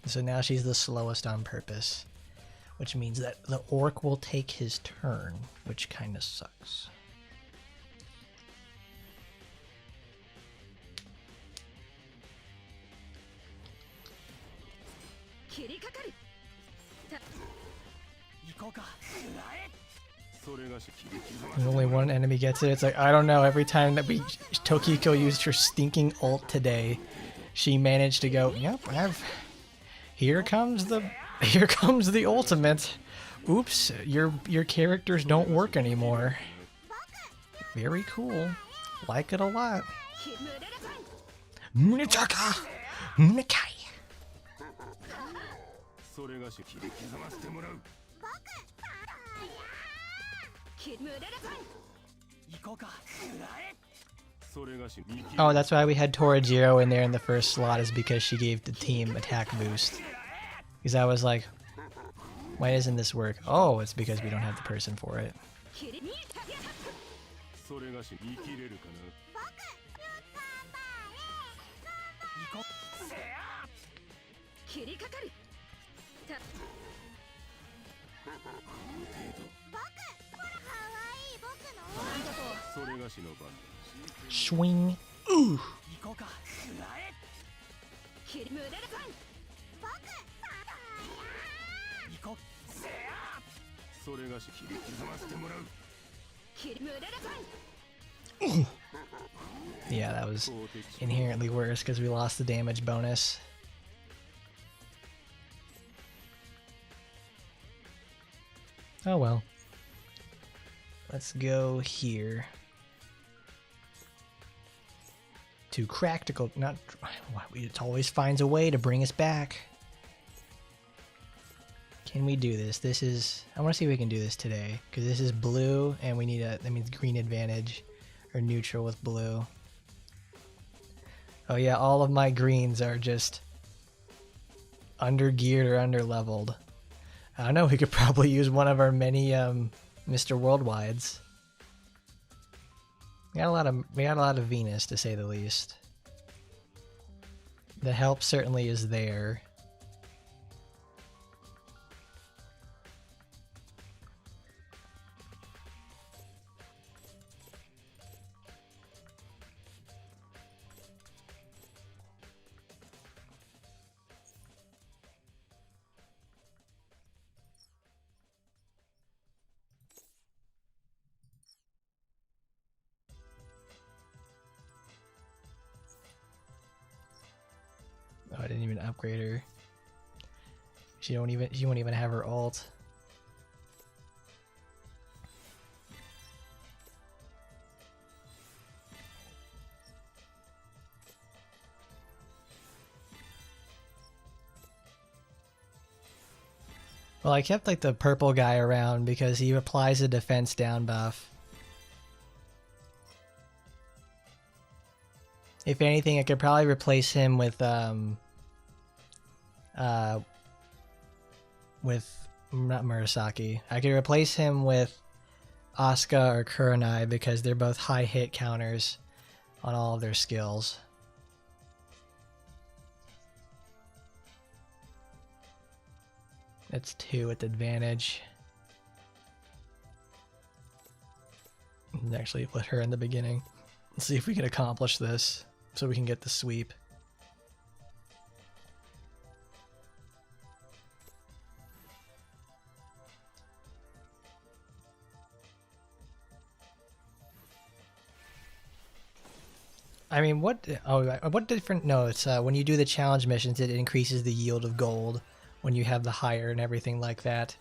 S1: So now she's the slowest on purpose, which means that the orc will take his turn, which kind of sucks. And only one enemy gets it. It's like, I don't know, every time that Tokiko used her stinking ult today, she managed to go, yep, here comes the ultimate. Oops, your characters don't work anymore. Very cool. Like it a lot. Munitaka! Munikai! Oh, that's why we had Torajiro in there in the first slot, is because she gave the team attack boost. Because I was like, why doesn't this work? Oh, it's because we don't have the person for it. Swing. Ooh. Yeah, that was inherently worse because we lost the damage bonus. Oh well. Let's go here. To practical, not, it always finds a way to bring us back. Can we do this? This is, I want to see if we can do this today, because this is blue, and we need that means green advantage, or neutral with blue. Oh yeah, all of my greens are just under geared or under leveled. I don't know, we could probably use one of our many Mr. Worldwides. We got a lot of Venus, to say the least. The help certainly is there. Oh, I didn't even upgrade her. She won't even have her ult. Well, I kept like the purple guy around because he applies a defense down buff. If anything, I could probably replace him with not Murasaki. I could replace him with Asuka or Kurenai because they're both high hit counters on all of their skills. That's 2 with advantage. Actually, put her in the beginning. Let's see if we can accomplish this so we can get the sweep. I mean, what? Oh, what different? No, it's when you do the challenge missions, it increases the yield of gold when you have the higher and everything like that.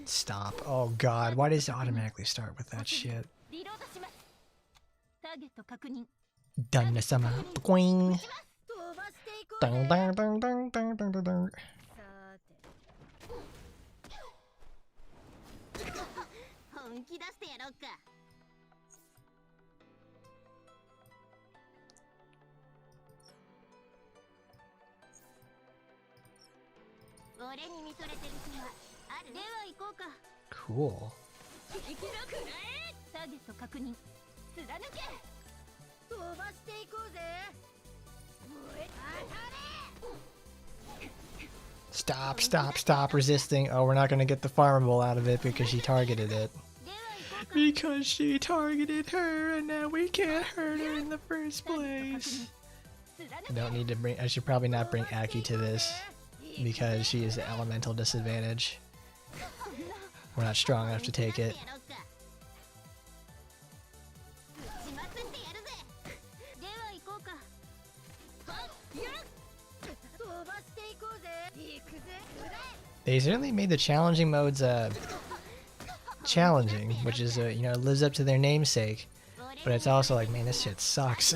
S1: Stop! Oh God, why does it automatically start with that shit? Dun-sama, boing. Dun dun dun dun dun dun dun dun.
S2: 本気出してやろうか。俺に見とれてる気はある。では行こうか。
S1: Cool.
S2: ターゲット確認。貫け。飛ばしていこうぜ。
S1: Stop, stop, stop resisting. Oh, we're not going to get the farmable out of it because she targeted it. Because she targeted her and now we can't hurt her in the first place. I don't need to bring... I should probably not bring Aki to this because she is the elemental disadvantage. We're not strong enough to take it. They certainly made the challenging modes challenging, which is you know, lives up to their namesake. But it's also like, man, this shit sucks.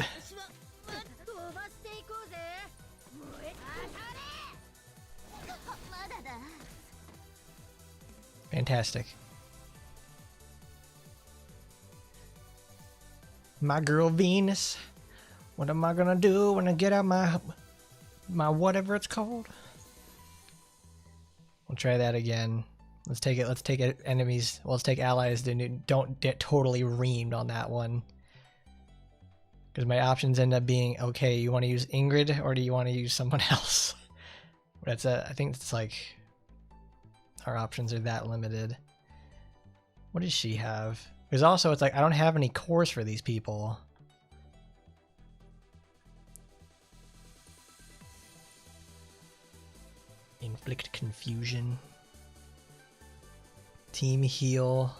S1: Fantastic. My girl Venus. What am I gonna do when I get out my whatever it's called? We'll try that again. Let's take it. Let's take it. Enemies. Well, let's take allies. Don't get totally reamed on that one. Because my options end up being, okay, you want to use Ingrid or do you want to use someone else? That's I think it's like our options are that limited. What does she have? Because also it's like I don't have any cores for these people. Inflict confusion. Team heal.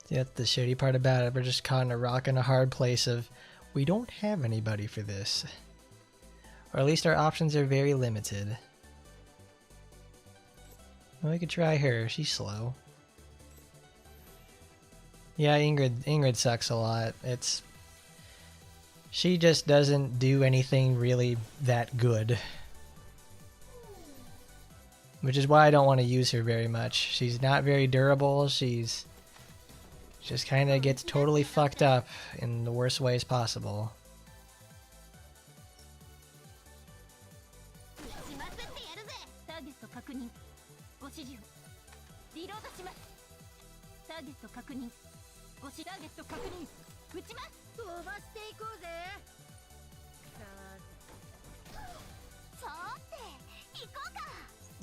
S1: See, that's the shitty part about it. We're just caught in a rock and a hard place of we don't have anybody for this. Or at least our options are very limited. Well, we could try her. She's slow. Yeah, Ingrid sucks a lot. She just doesn't do anything really that good. Which is why I don't want to use her very much. She's not very durable. She's just kind of gets totally fucked up in the worst ways possible.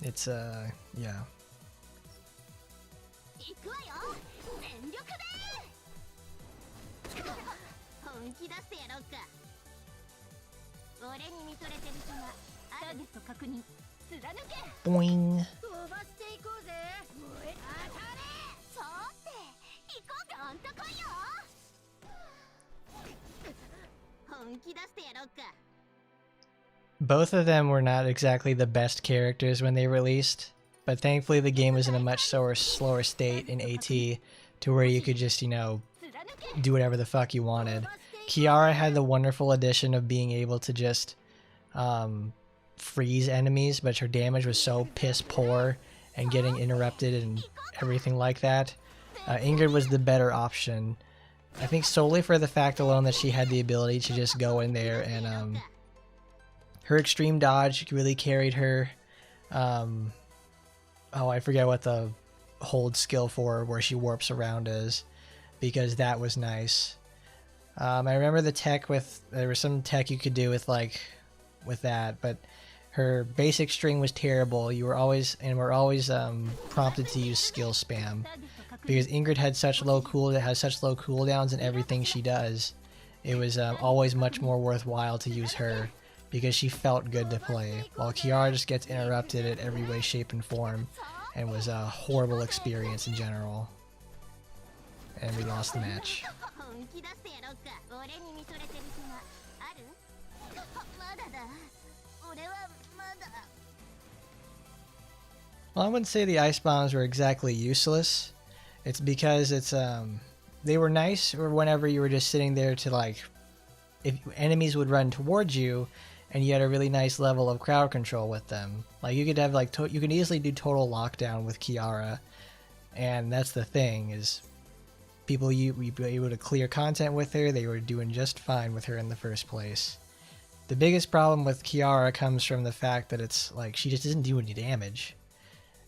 S1: It's yeah. Boing. Both of them were not exactly the best characters when they released, but thankfully the game was in a much slower state in AT to where you could just, you know, do whatever the fuck you wanted. Kiara had the wonderful addition of being able to just freeze enemies, but her damage was so piss poor and getting interrupted and everything like that. Ingrid was the better option. I think solely for the fact alone that she had the ability to just go in there and Her extreme dodge really carried her. Oh, I forget what the hold skill for where she warps around is, because that was nice. I remember the tech there was some tech you could do with that, but her basic string was terrible. We're always prompted to use skill spam because Ingrid has such low cooldowns in everything she does. It was always much more worthwhile to use her because she felt good to play, while Kiara just gets interrupted at every way, shape, and form, and was a horrible experience in general. And we lost the match. Well, I wouldn't say the ice bombs were exactly useless. It's because they were nice or whenever you were just sitting there to if enemies would run towards you and you had a really nice level of crowd control with them. Like you could have you can easily do total lockdown with Kiara, and that's the thing is people you were able to clear content with her. They were doing just fine with her in the first place. The biggest problem with Kiara comes from the fact that it's she just doesn't do any damage.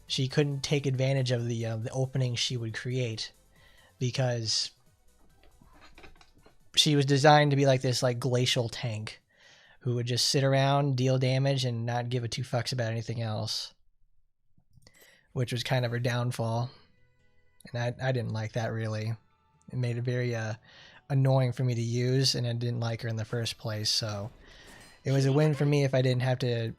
S1: She couldn't take advantage of the openings she would create because she was designed to be this glacial tank who would just sit around, deal damage, and not give a two fucks about anything else, which was kind of her downfall. And I didn't like that, really. It made it very annoying for me to use, and I didn't like her in the first place, so it was a win for me if I didn't have to,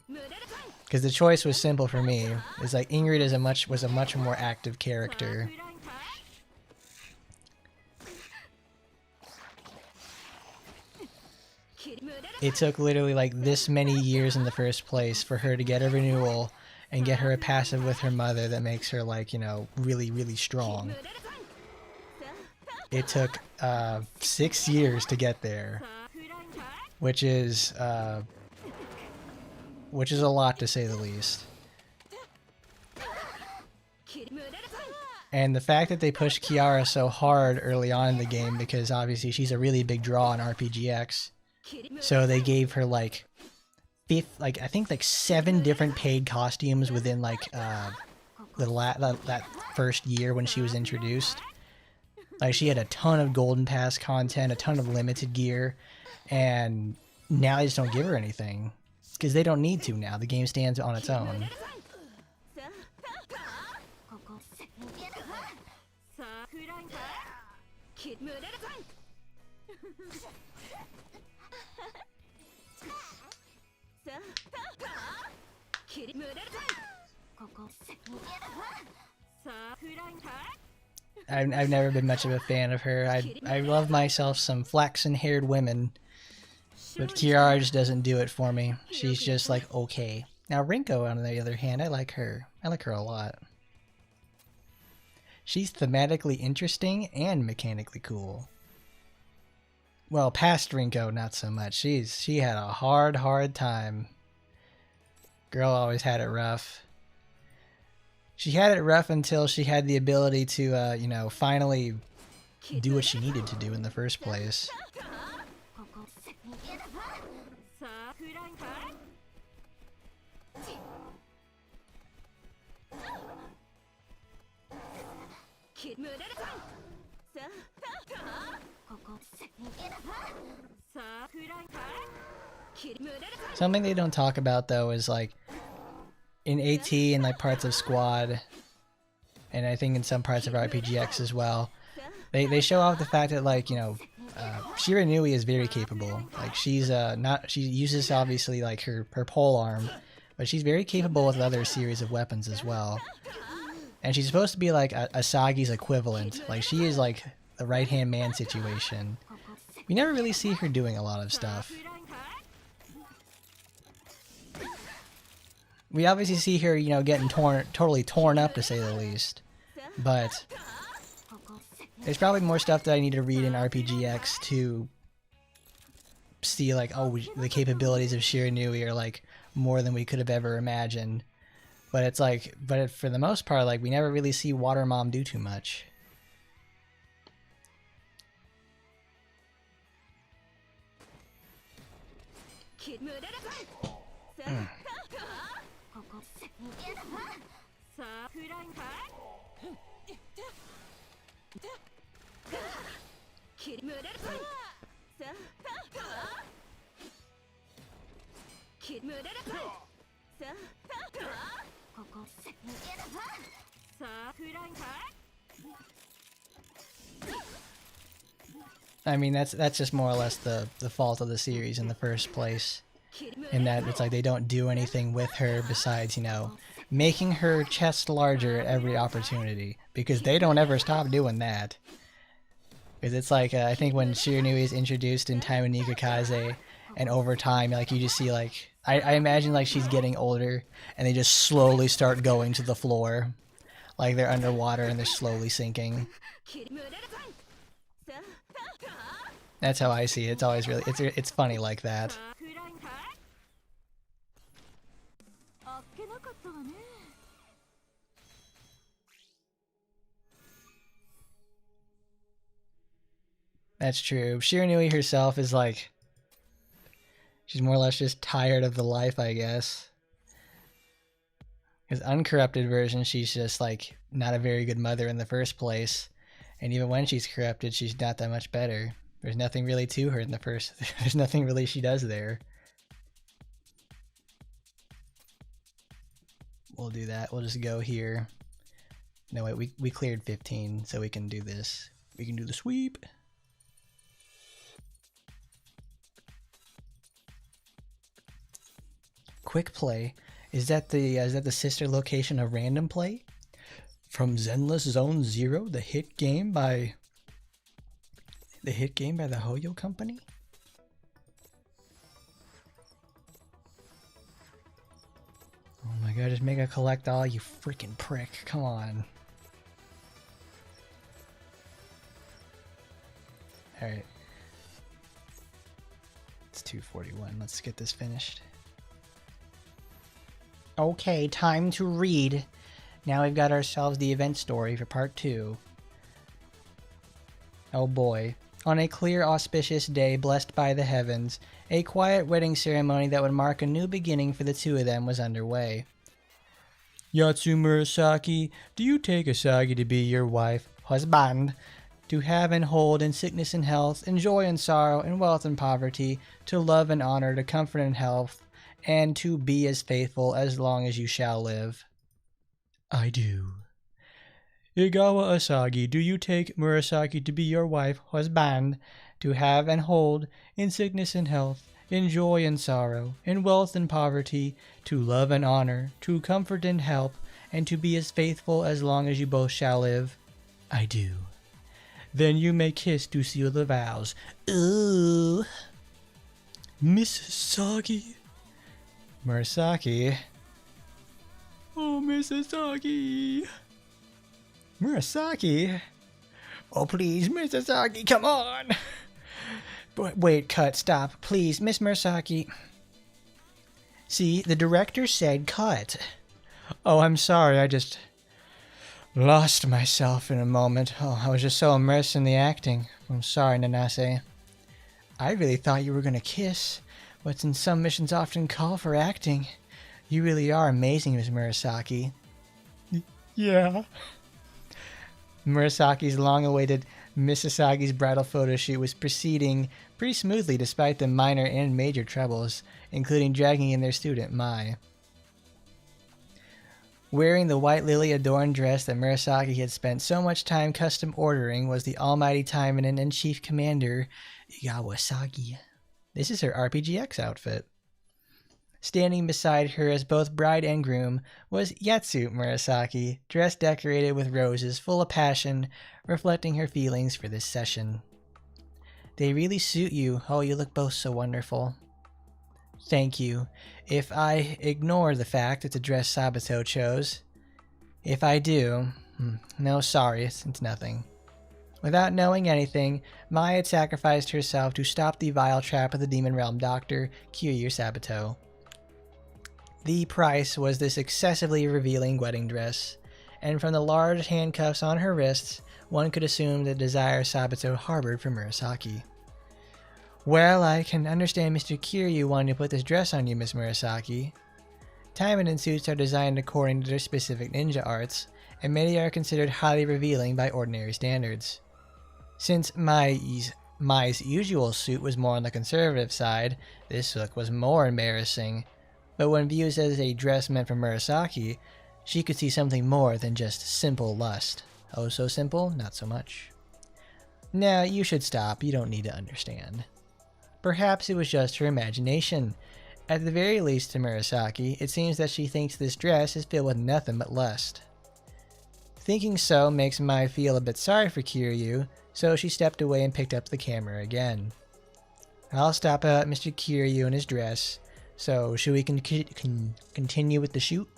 S1: because the choice was simple for me. It's Ingrid was a much more active character. It took literally this many years in the first place for her to get a renewal and get her a passive with her mother that makes her really, really strong. It took 6 years to get there, which is a lot to say the least. And the fact that they pushed Kiara so hard early on in the game, because obviously she's a really big draw in RPGX, so they gave her I think 7 different paid costumes within that first year when she was introduced. She had a ton of Golden Pass content, a ton of limited gear, and now they just don't give her anything because they don't need to now. The game stands on its own. I've never been much of a fan of her. I love myself some flaxen-haired women, but Kiara just doesn't do it for me. She's just okay. Now Rinko, on the other hand, I like her. I like her a lot. She's thematically interesting and mechanically cool. Well, past Rinko, not so much. She had a hard time. Girl always had it rough. She had it rough until she had the ability to, finally do what she needed to do in the first place. Something they don't talk about though is in AT and parts of Squad, and I think in some parts of RPGX as well, they show off the fact that Shiranui is very capable. She uses obviously her pole arm, but she's very capable with other series of weapons as well. And she's supposed to be Asagi's equivalent. She is the right-hand man situation. We never really see her doing a lot of stuff. We obviously see her, getting totally torn up to say the least. But there's probably more stuff that I need to read in RPGX to see the capabilities of Shiranui are more than we could have ever imagined. But it's for the most part, we never really see Water Mom do too much. I mean, that's just more or less the fault of the series in the first place. In that it's like they don't do anything with her besides, you know, making her chest larger at every opportunity. Because they don't ever stop doing that. Because it's like, I think when Shiranui is introduced in Taimanin Kaze, and over time, like, you just see, like, I imagine, like, she's getting older, and they just slowly start going to the floor. Like, they're underwater and they're slowly sinking. That's how I see it. It's always really, it's funny like that. That's true. Shiranui herself is like, she's more or less just tired of the life, I guess. Because uncorrupted version, she's just like not a very good mother in the first place. And even when she's corrupted, she's not that much better. There's nothing really to her in the first, there's nothing really she does there. We'll do that. We'll just go here. No, wait, we cleared 15, so we can do this. We can do the sweep. Quick play. Is that the sister location of Random Play? From Zenless Zone Zero, the hit game by the Hoyo Company? Oh my god, just make a collect all, you freaking prick. Come on. Alright. It's 2:41. Let's get this finished. Okay, time to read. Now we've got ourselves the event story for part 2. Oh boy. On a clear, auspicious day blessed by the heavens, a quiet wedding ceremony that would mark a new beginning for the two of them was underway. Yatsu Murasaki, do you take Asagi to be your wife, husband, to have and hold in sickness and health, in joy and sorrow, in wealth and poverty, to love and honor, to comfort and health, and to be as faithful as long as you shall live? I do. Igawa Asagi, do you take Murasaki to be your wife, husband, to have and hold, in sickness and health, in joy and sorrow, in wealth and poverty, to love and honor, to comfort and help, and to be as faithful as long as you both shall live? I do. Then you may kiss to seal the vows. Ooh. Miss Asagi. Murasaki. Oh, Murasaki. Murasaki? Oh, please, Murasaki, come on! But wait, cut, stop, please, Miss Murasaki. See, the director said cut. Oh, I'm sorry, I just lost myself in a moment. Oh, I was just so immersed in the acting. I'm sorry, Nanase. I really thought you were gonna kiss. What's in some missions often call for acting. You really are amazing, Miss Murasaki. Yeah. Murasaki's long-awaited Miss Asagi's bridal photo shoot was proceeding pretty smoothly despite the minor and major troubles, including dragging in their student, Mai. Wearing the white lily-adorned dress that Murasaki had spent so much time custom ordering was the almighty Taimanin and chief commander, Igawa Asagi. This is her RPGX outfit. Standing beside her as both bride and groom was Yatsu Murasaki, dress decorated with roses, full of passion, reflecting her feelings for this session. They really suit you. Oh, you look both so wonderful. Thank you. If I ignore the fact it's a dress Sabato chose. If I do, no, sorry, it's nothing. Without knowing anything, Mai had sacrificed herself to stop the vile trap of the Demon Realm Doctor, Kiryu Sabato. The price was this excessively revealing wedding dress, and from the large handcuffs on her wrists, one could assume the desire Sabato harbored for Murasaki. Well, I can understand Mr. Kiryu wanting to put this dress on you, Miss Murasaki. Taimanin suits are designed according to their specific ninja arts, and many are considered highly revealing by ordinary standards. Since Mai's usual suit was more on the conservative side, this look was more embarrassing. But when viewed as a dress meant for Murasaki, she could see something more than just simple lust. Oh, so simple? Not so much. Now, you should stop. You don't need to understand. Perhaps it was just her imagination. At the very least to Murasaki, it seems that she thinks this dress is filled with nothing but lust. Thinking so makes Mai feel a bit sorry for Kiryu, so she stepped away and picked up the camera again. I'll stop Mr. Kiryu in his dress, so should we continue with the shoot?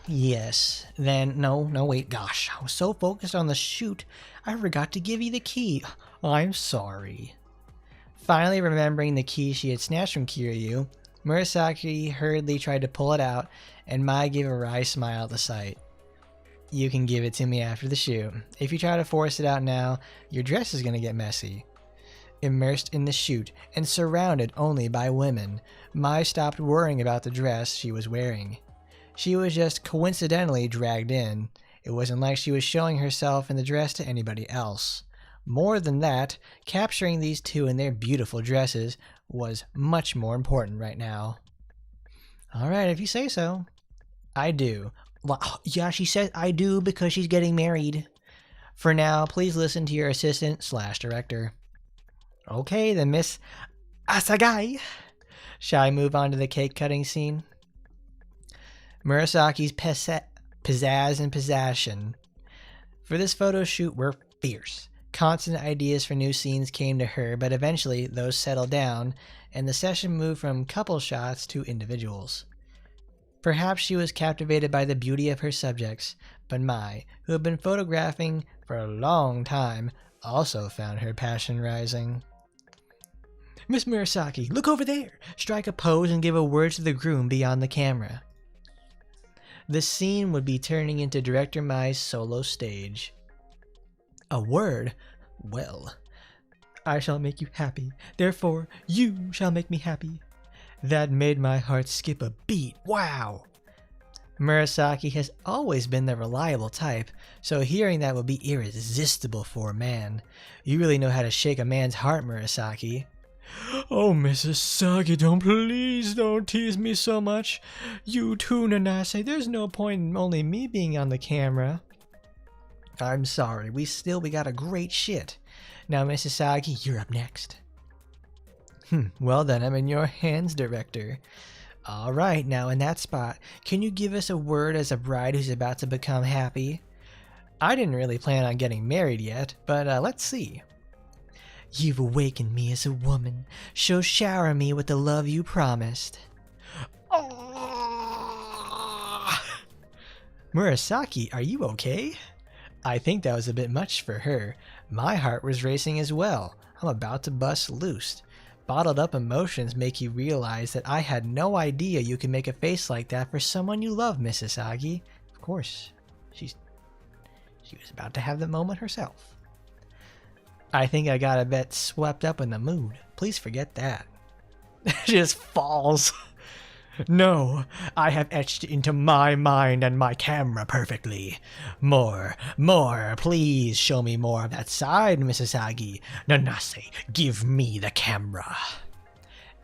S1: Yes. Then, no, wait, gosh, I was so focused on the shoot, I forgot to give you the key. I'm sorry. Finally remembering the key she had snatched from Kiryu, Murasaki hurriedly tried to pull it out, and Mai gave a wry smile at the sight. You can give it to me after the shoot. If you try to force it out now, your dress is going to get messy. Immersed in the shoot, and surrounded only by women, Mai stopped worrying about the dress she was wearing. She was just coincidentally dragged in. It wasn't like she was showing herself in the dress to anybody else. More than that, capturing these two in their beautiful dresses was much more important right now. Alright, if you say so. I do. Well, yeah, she says I do because she's getting married. For now, please listen to your assistant/director. Okay, then Miss Asagai. Shall I move on to the cake cutting scene? Murasaki's pizzazz and possession for this photo shoot were fierce. Constant ideas for new scenes came to her, but eventually those settled down, and the session moved from couple shots to individuals. Perhaps she was captivated by the beauty of her subjects, but Mai, who had been photographing for a long time, also found her passion rising. Miss Murasaki, look over there! Strike a pose and give a word to the groom beyond the camera. The scene would be turning into Director Mai's solo stage. A word? Well, I shall make you happy, therefore you shall make me happy. That made my heart skip a beat. Wow! Murasaki has always been the reliable type, so hearing that would be irresistible for a man. You really know how to shake a man's heart, Murasaki. Oh, Mrs. Sagi, please don't tease me so much. You too, Nanase, there's no point in only me being on the camera. I'm sorry, we got a great shit. Now, Mrs. Sagi, you're up next. Well then, I'm in your hands, director. Alright, now in that spot, can you give us a word as a bride who's about to become happy? I didn't really plan on getting married yet, but let's see. You've awakened me as a woman, so shower me with the love you promised. Oh! Murasaki, are you okay? I think that was a bit much for her. My heart was racing as well. I'm about to bust loose. Bottled up emotions make you realize that I had no idea you could make a face like that for someone you love, Mrs. Sagi. Of course, she was about to have the moment herself. I think I got a bit swept up in the mood. Please forget that. She just falls. No, I have etched into my mind and my camera perfectly. More, please show me more of that side, Mrs. Sagi. Nanase, give me the camera.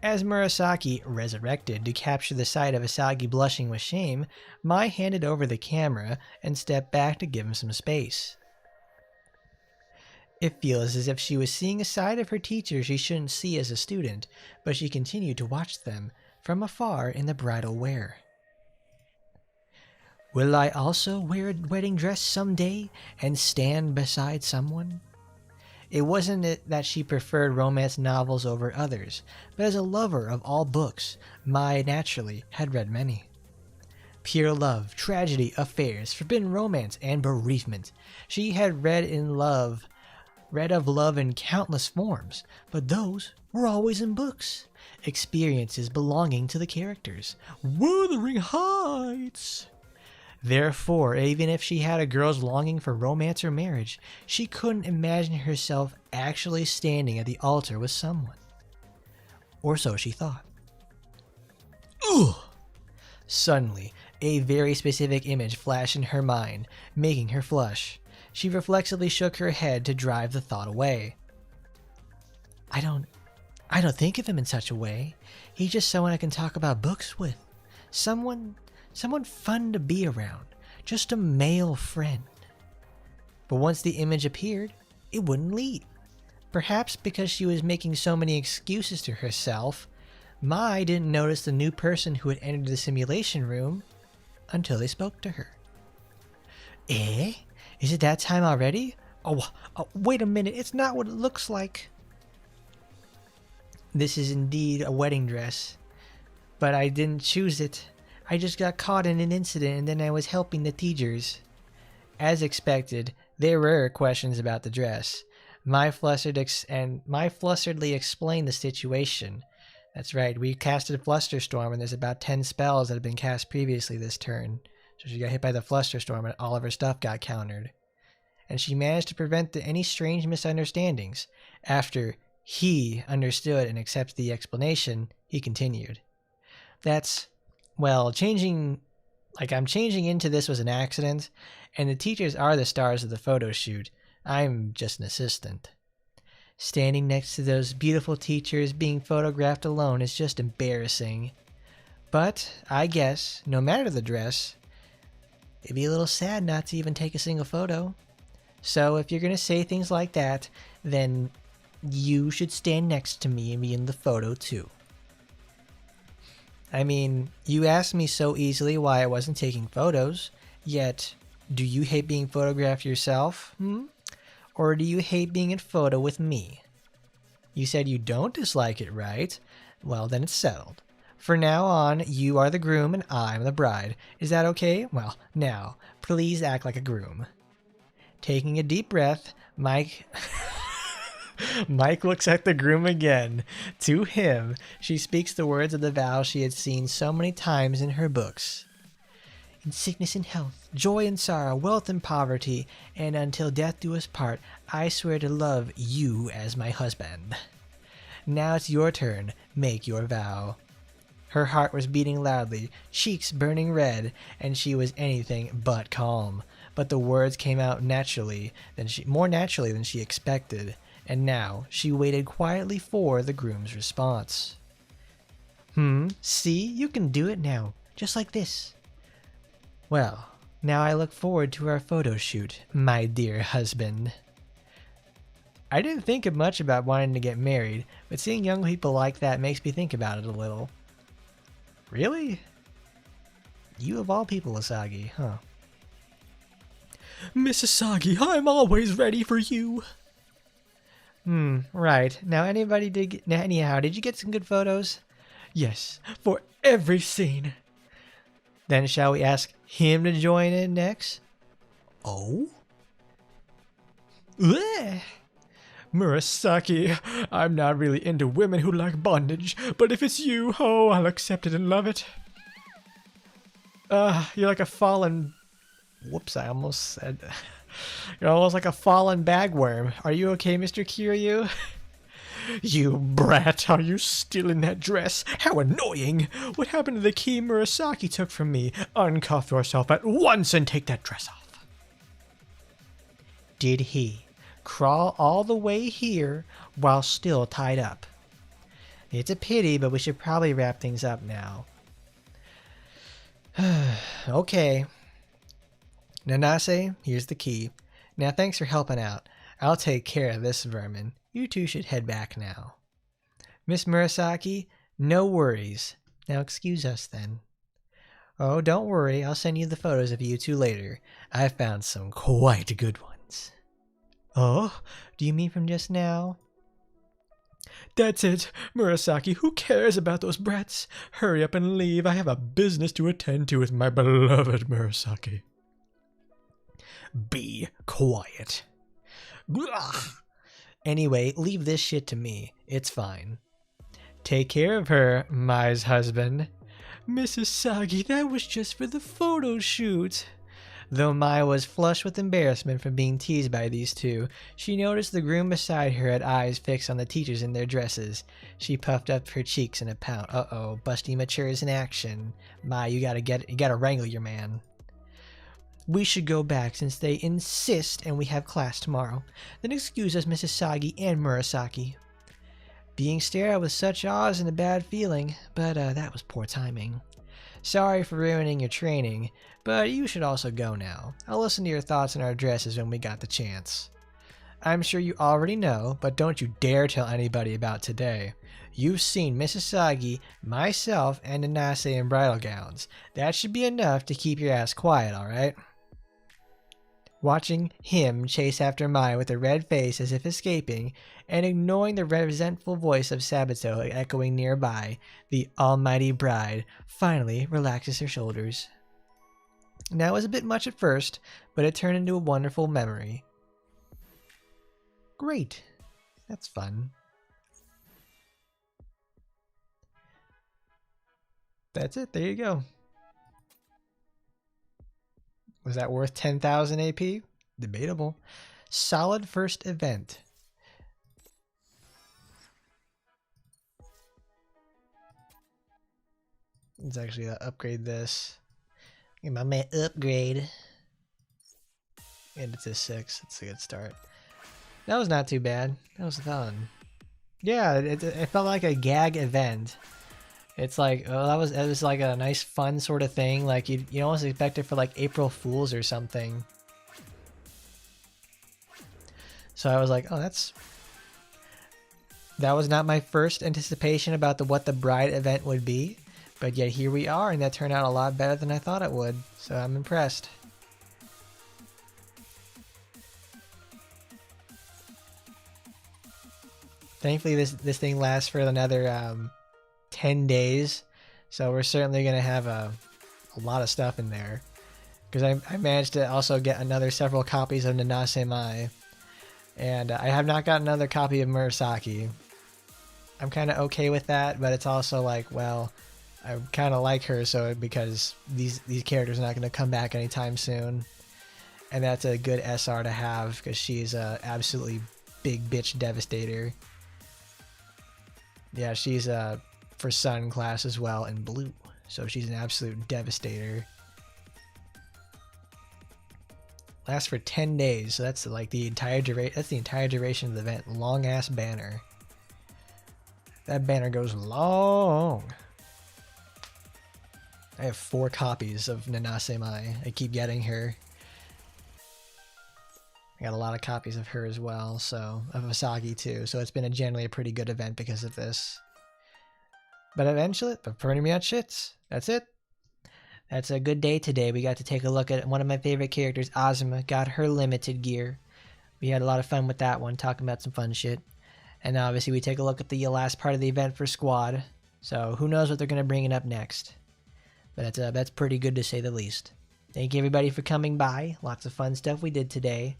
S1: As Murasaki resurrected to capture the sight of Asagi blushing with shame, Mai handed over the camera and stepped back to give him some space. It feels as if she was seeing a side of her teacher she shouldn't see as a student, but she continued to watch them from afar in the bridal wear. Will I also wear a wedding dress someday and stand beside someone? It wasn't that she preferred romance novels over others, but as a lover of all books, Mai naturally had read many. Pure love, tragedy, affairs, forbidden romance, and bereavement. She had read of love in countless forms, but those were always in books. Experiences belonging to the characters. Wuthering Heights! Therefore, even if she had a girl's longing for romance or marriage, she couldn't imagine herself actually standing at the altar with someone. Or so she thought. Ugh! Suddenly, a very specific image flashed in her mind, making her flush. She reflexively shook her head to drive the thought away. I don't think of him in such a way. He's just someone I can talk about books with. Someone fun to be around. Just a male friend. But once the image appeared, it wouldn't leave. Perhaps because she was making so many excuses to herself, Mai didn't notice the new person who had entered the simulation room until they spoke to her. Eh? Is it that time already? Oh, wait a minute, it's not what it looks like. This is indeed a wedding dress, but I didn't choose it. I just got caught in an incident and then I was helping the teachers. As expected, there were questions about the dress. Mai flusteredly explained the situation. That's right, we casted Flusterstorm and there's about 10 spells that had been cast previously this turn. So she got hit by the Flusterstorm and all of her stuff got countered. And she managed to prevent any strange misunderstandings. After he understood and accepted the explanation, he continued. I'm changing into this was an accident, and the teachers are the stars of the photo shoot. I'm just an assistant. Standing next to those beautiful teachers being photographed alone is just embarrassing. But I guess, no matter the dress, it'd be a little sad not to even take a single photo. So if you're going to say things like that, then you should stand next to me and be in the photo too. I mean, you asked me so easily why I wasn't taking photos, yet do you hate being photographed yourself? Or do you hate being in photo with me? You said you don't dislike it, right? Well, then it's settled. For now on, you are the groom and I'm the bride. Is that okay? Well, now, please act like a groom. Taking a deep breath, Mike looks at the groom again. To him, she speaks the words of the vow she had seen so many times in her books. In sickness and health, joy and sorrow, wealth and poverty, and until death do us part, I swear to love you as my husband. Now it's your turn. Make your vow. Her heart was beating loudly, cheeks burning red, and she was anything but calm. But the words came out more naturally than she expected, and now she waited quietly for the groom's response. See, you can do it now, just like this. Well, now I look forward to our photo shoot, my dear husband. I didn't think much about wanting to get married, but seeing young people like that makes me think about it a little. Really? You of all people, Asagi, huh? Miss Asagi, I'm always ready for you. Right. Now anyhow, did you get some good photos? Yes, for every scene. Then shall we ask him to join in next? Oh? Blech. Murasaki, I'm not really into women who like bondage, but if it's you, I'll accept it and love it. You're like a fallen... Whoops, I almost said... You're almost like a fallen bagworm. Are you okay, Mr. Kiryu? You brat, are you still in that dress? How annoying! What happened to the key Murasaki took from me? Uncuff yourself at once and take that dress off. Did he crawl all the way here while still tied up? It's a pity, but we should probably wrap things up now. Okay. Nanase, here's the key. Now thanks for helping out. I'll take care of this vermin. You two should head back now. Miss Murasaki, no worries. Now excuse us then. Oh, don't worry. I'll send you the photos of you two later. I found some quite good ones. Oh, do you mean from just now? That's it. Murasaki, who cares about those brats? Hurry up and leave. I have a business to attend to with my beloved Murasaki. Be quiet. Ugh. Anyway, leave this shit to me. It's fine. Take care of her, Mai's husband. Mrs. Sagi, that was just for the photo shoot. Though Maya was flushed with embarrassment from being teased by these two, she noticed the groom beside her had eyes fixed on the teachers in their dresses. She puffed up her cheeks in a pout. Uh-oh, Busty matures in action. Maya, you gotta wrangle your man. We should go back since they insist and we have class tomorrow. Then excuse us, Mrs. Sagi and Murasaki. Being stared at with such awe and a bad feeling, but that was poor timing. Sorry for ruining your training, but you should also go now. I'll listen to your thoughts on our dresses when we got the chance. I'm sure you already know, but don't you dare tell anybody about today. You've seen Mrs. Sagi, myself, and Nanase in bridal gowns. That should be enough to keep your ass quiet, alright? Watching him chase after Maya with a red face as if escaping, and ignoring the resentful voice of Sabato echoing nearby, the almighty bride finally relaxes her shoulders. Now it was a bit much at first, but it turned into a wonderful memory. Great. That's fun. That's it. There you go. Was that worth 10,000 AP? Debatable. Solid first event. Let's actually upgrade this. Get my man upgrade. And it's a 6. It's a good start. That was not too bad. That was fun. Yeah, it felt like a gag event. It's like, oh, it was like a nice fun sort of thing. Like you almost expect it for like April Fools or something. So I was like, oh, that was not my first anticipation about what the bride event would be, but yet here we are, and that turned out a lot better than I thought it would. So I'm impressed. Thankfully, this thing lasts for another 10 days, so we're certainly gonna have a lot of stuff in there, because I managed to also get another several copies of Nanase Mai, and I have not got another copy of Murasaki. I'm kind of okay with that, but it's also like, well, I kind of like her, so because these characters are not going to come back anytime soon, and that's a good SR to have because she's a absolutely big bitch devastator. Yeah, she's for Sun class as well in blue, so she's an absolute devastator. Lasts for 10 days, so that's like the entire duration. That's the entire duration of the event. Long ass banner. That banner goes long. I have 4 copies of Nanase Mai. I keep getting her. I got a lot of copies of her as well, so of Asagi too. So it's been generally a pretty good event because of this. But pretty much that's it. That's a good day today. We got to take a look at one of my favorite characters, Azuma. Got her limited gear. We had a lot of fun with that one, talking about some fun shit. And obviously we take a look at the last part of the event for Squad. So who knows what they're going to bring it up next. But that's pretty good to say the least. Thank you everybody for coming by. Lots of fun stuff we did today.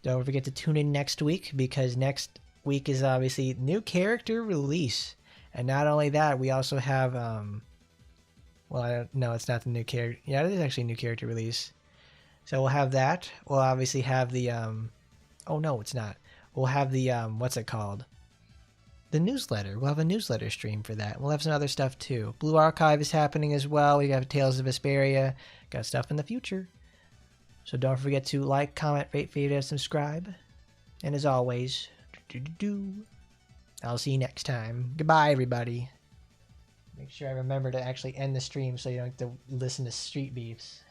S1: Don't forget to tune in next week, because next week is obviously new character release. And not only that, we also have... well, no, it's not the new character. Yeah, it is actually a new character release. So we'll have that. We'll obviously have the... oh, no, it's not. We'll have the... what's it called? The newsletter. We'll have a newsletter stream for that. We'll have some other stuff too. Blue Archive is happening as well. We got Tales of Vesperia. Got stuff in the future. So don't forget to like, comment, rate, favorite, and subscribe. And as always, I'll see you next time. Goodbye, everybody. Make sure I remember to actually end the stream so you don't have to listen to street beefs.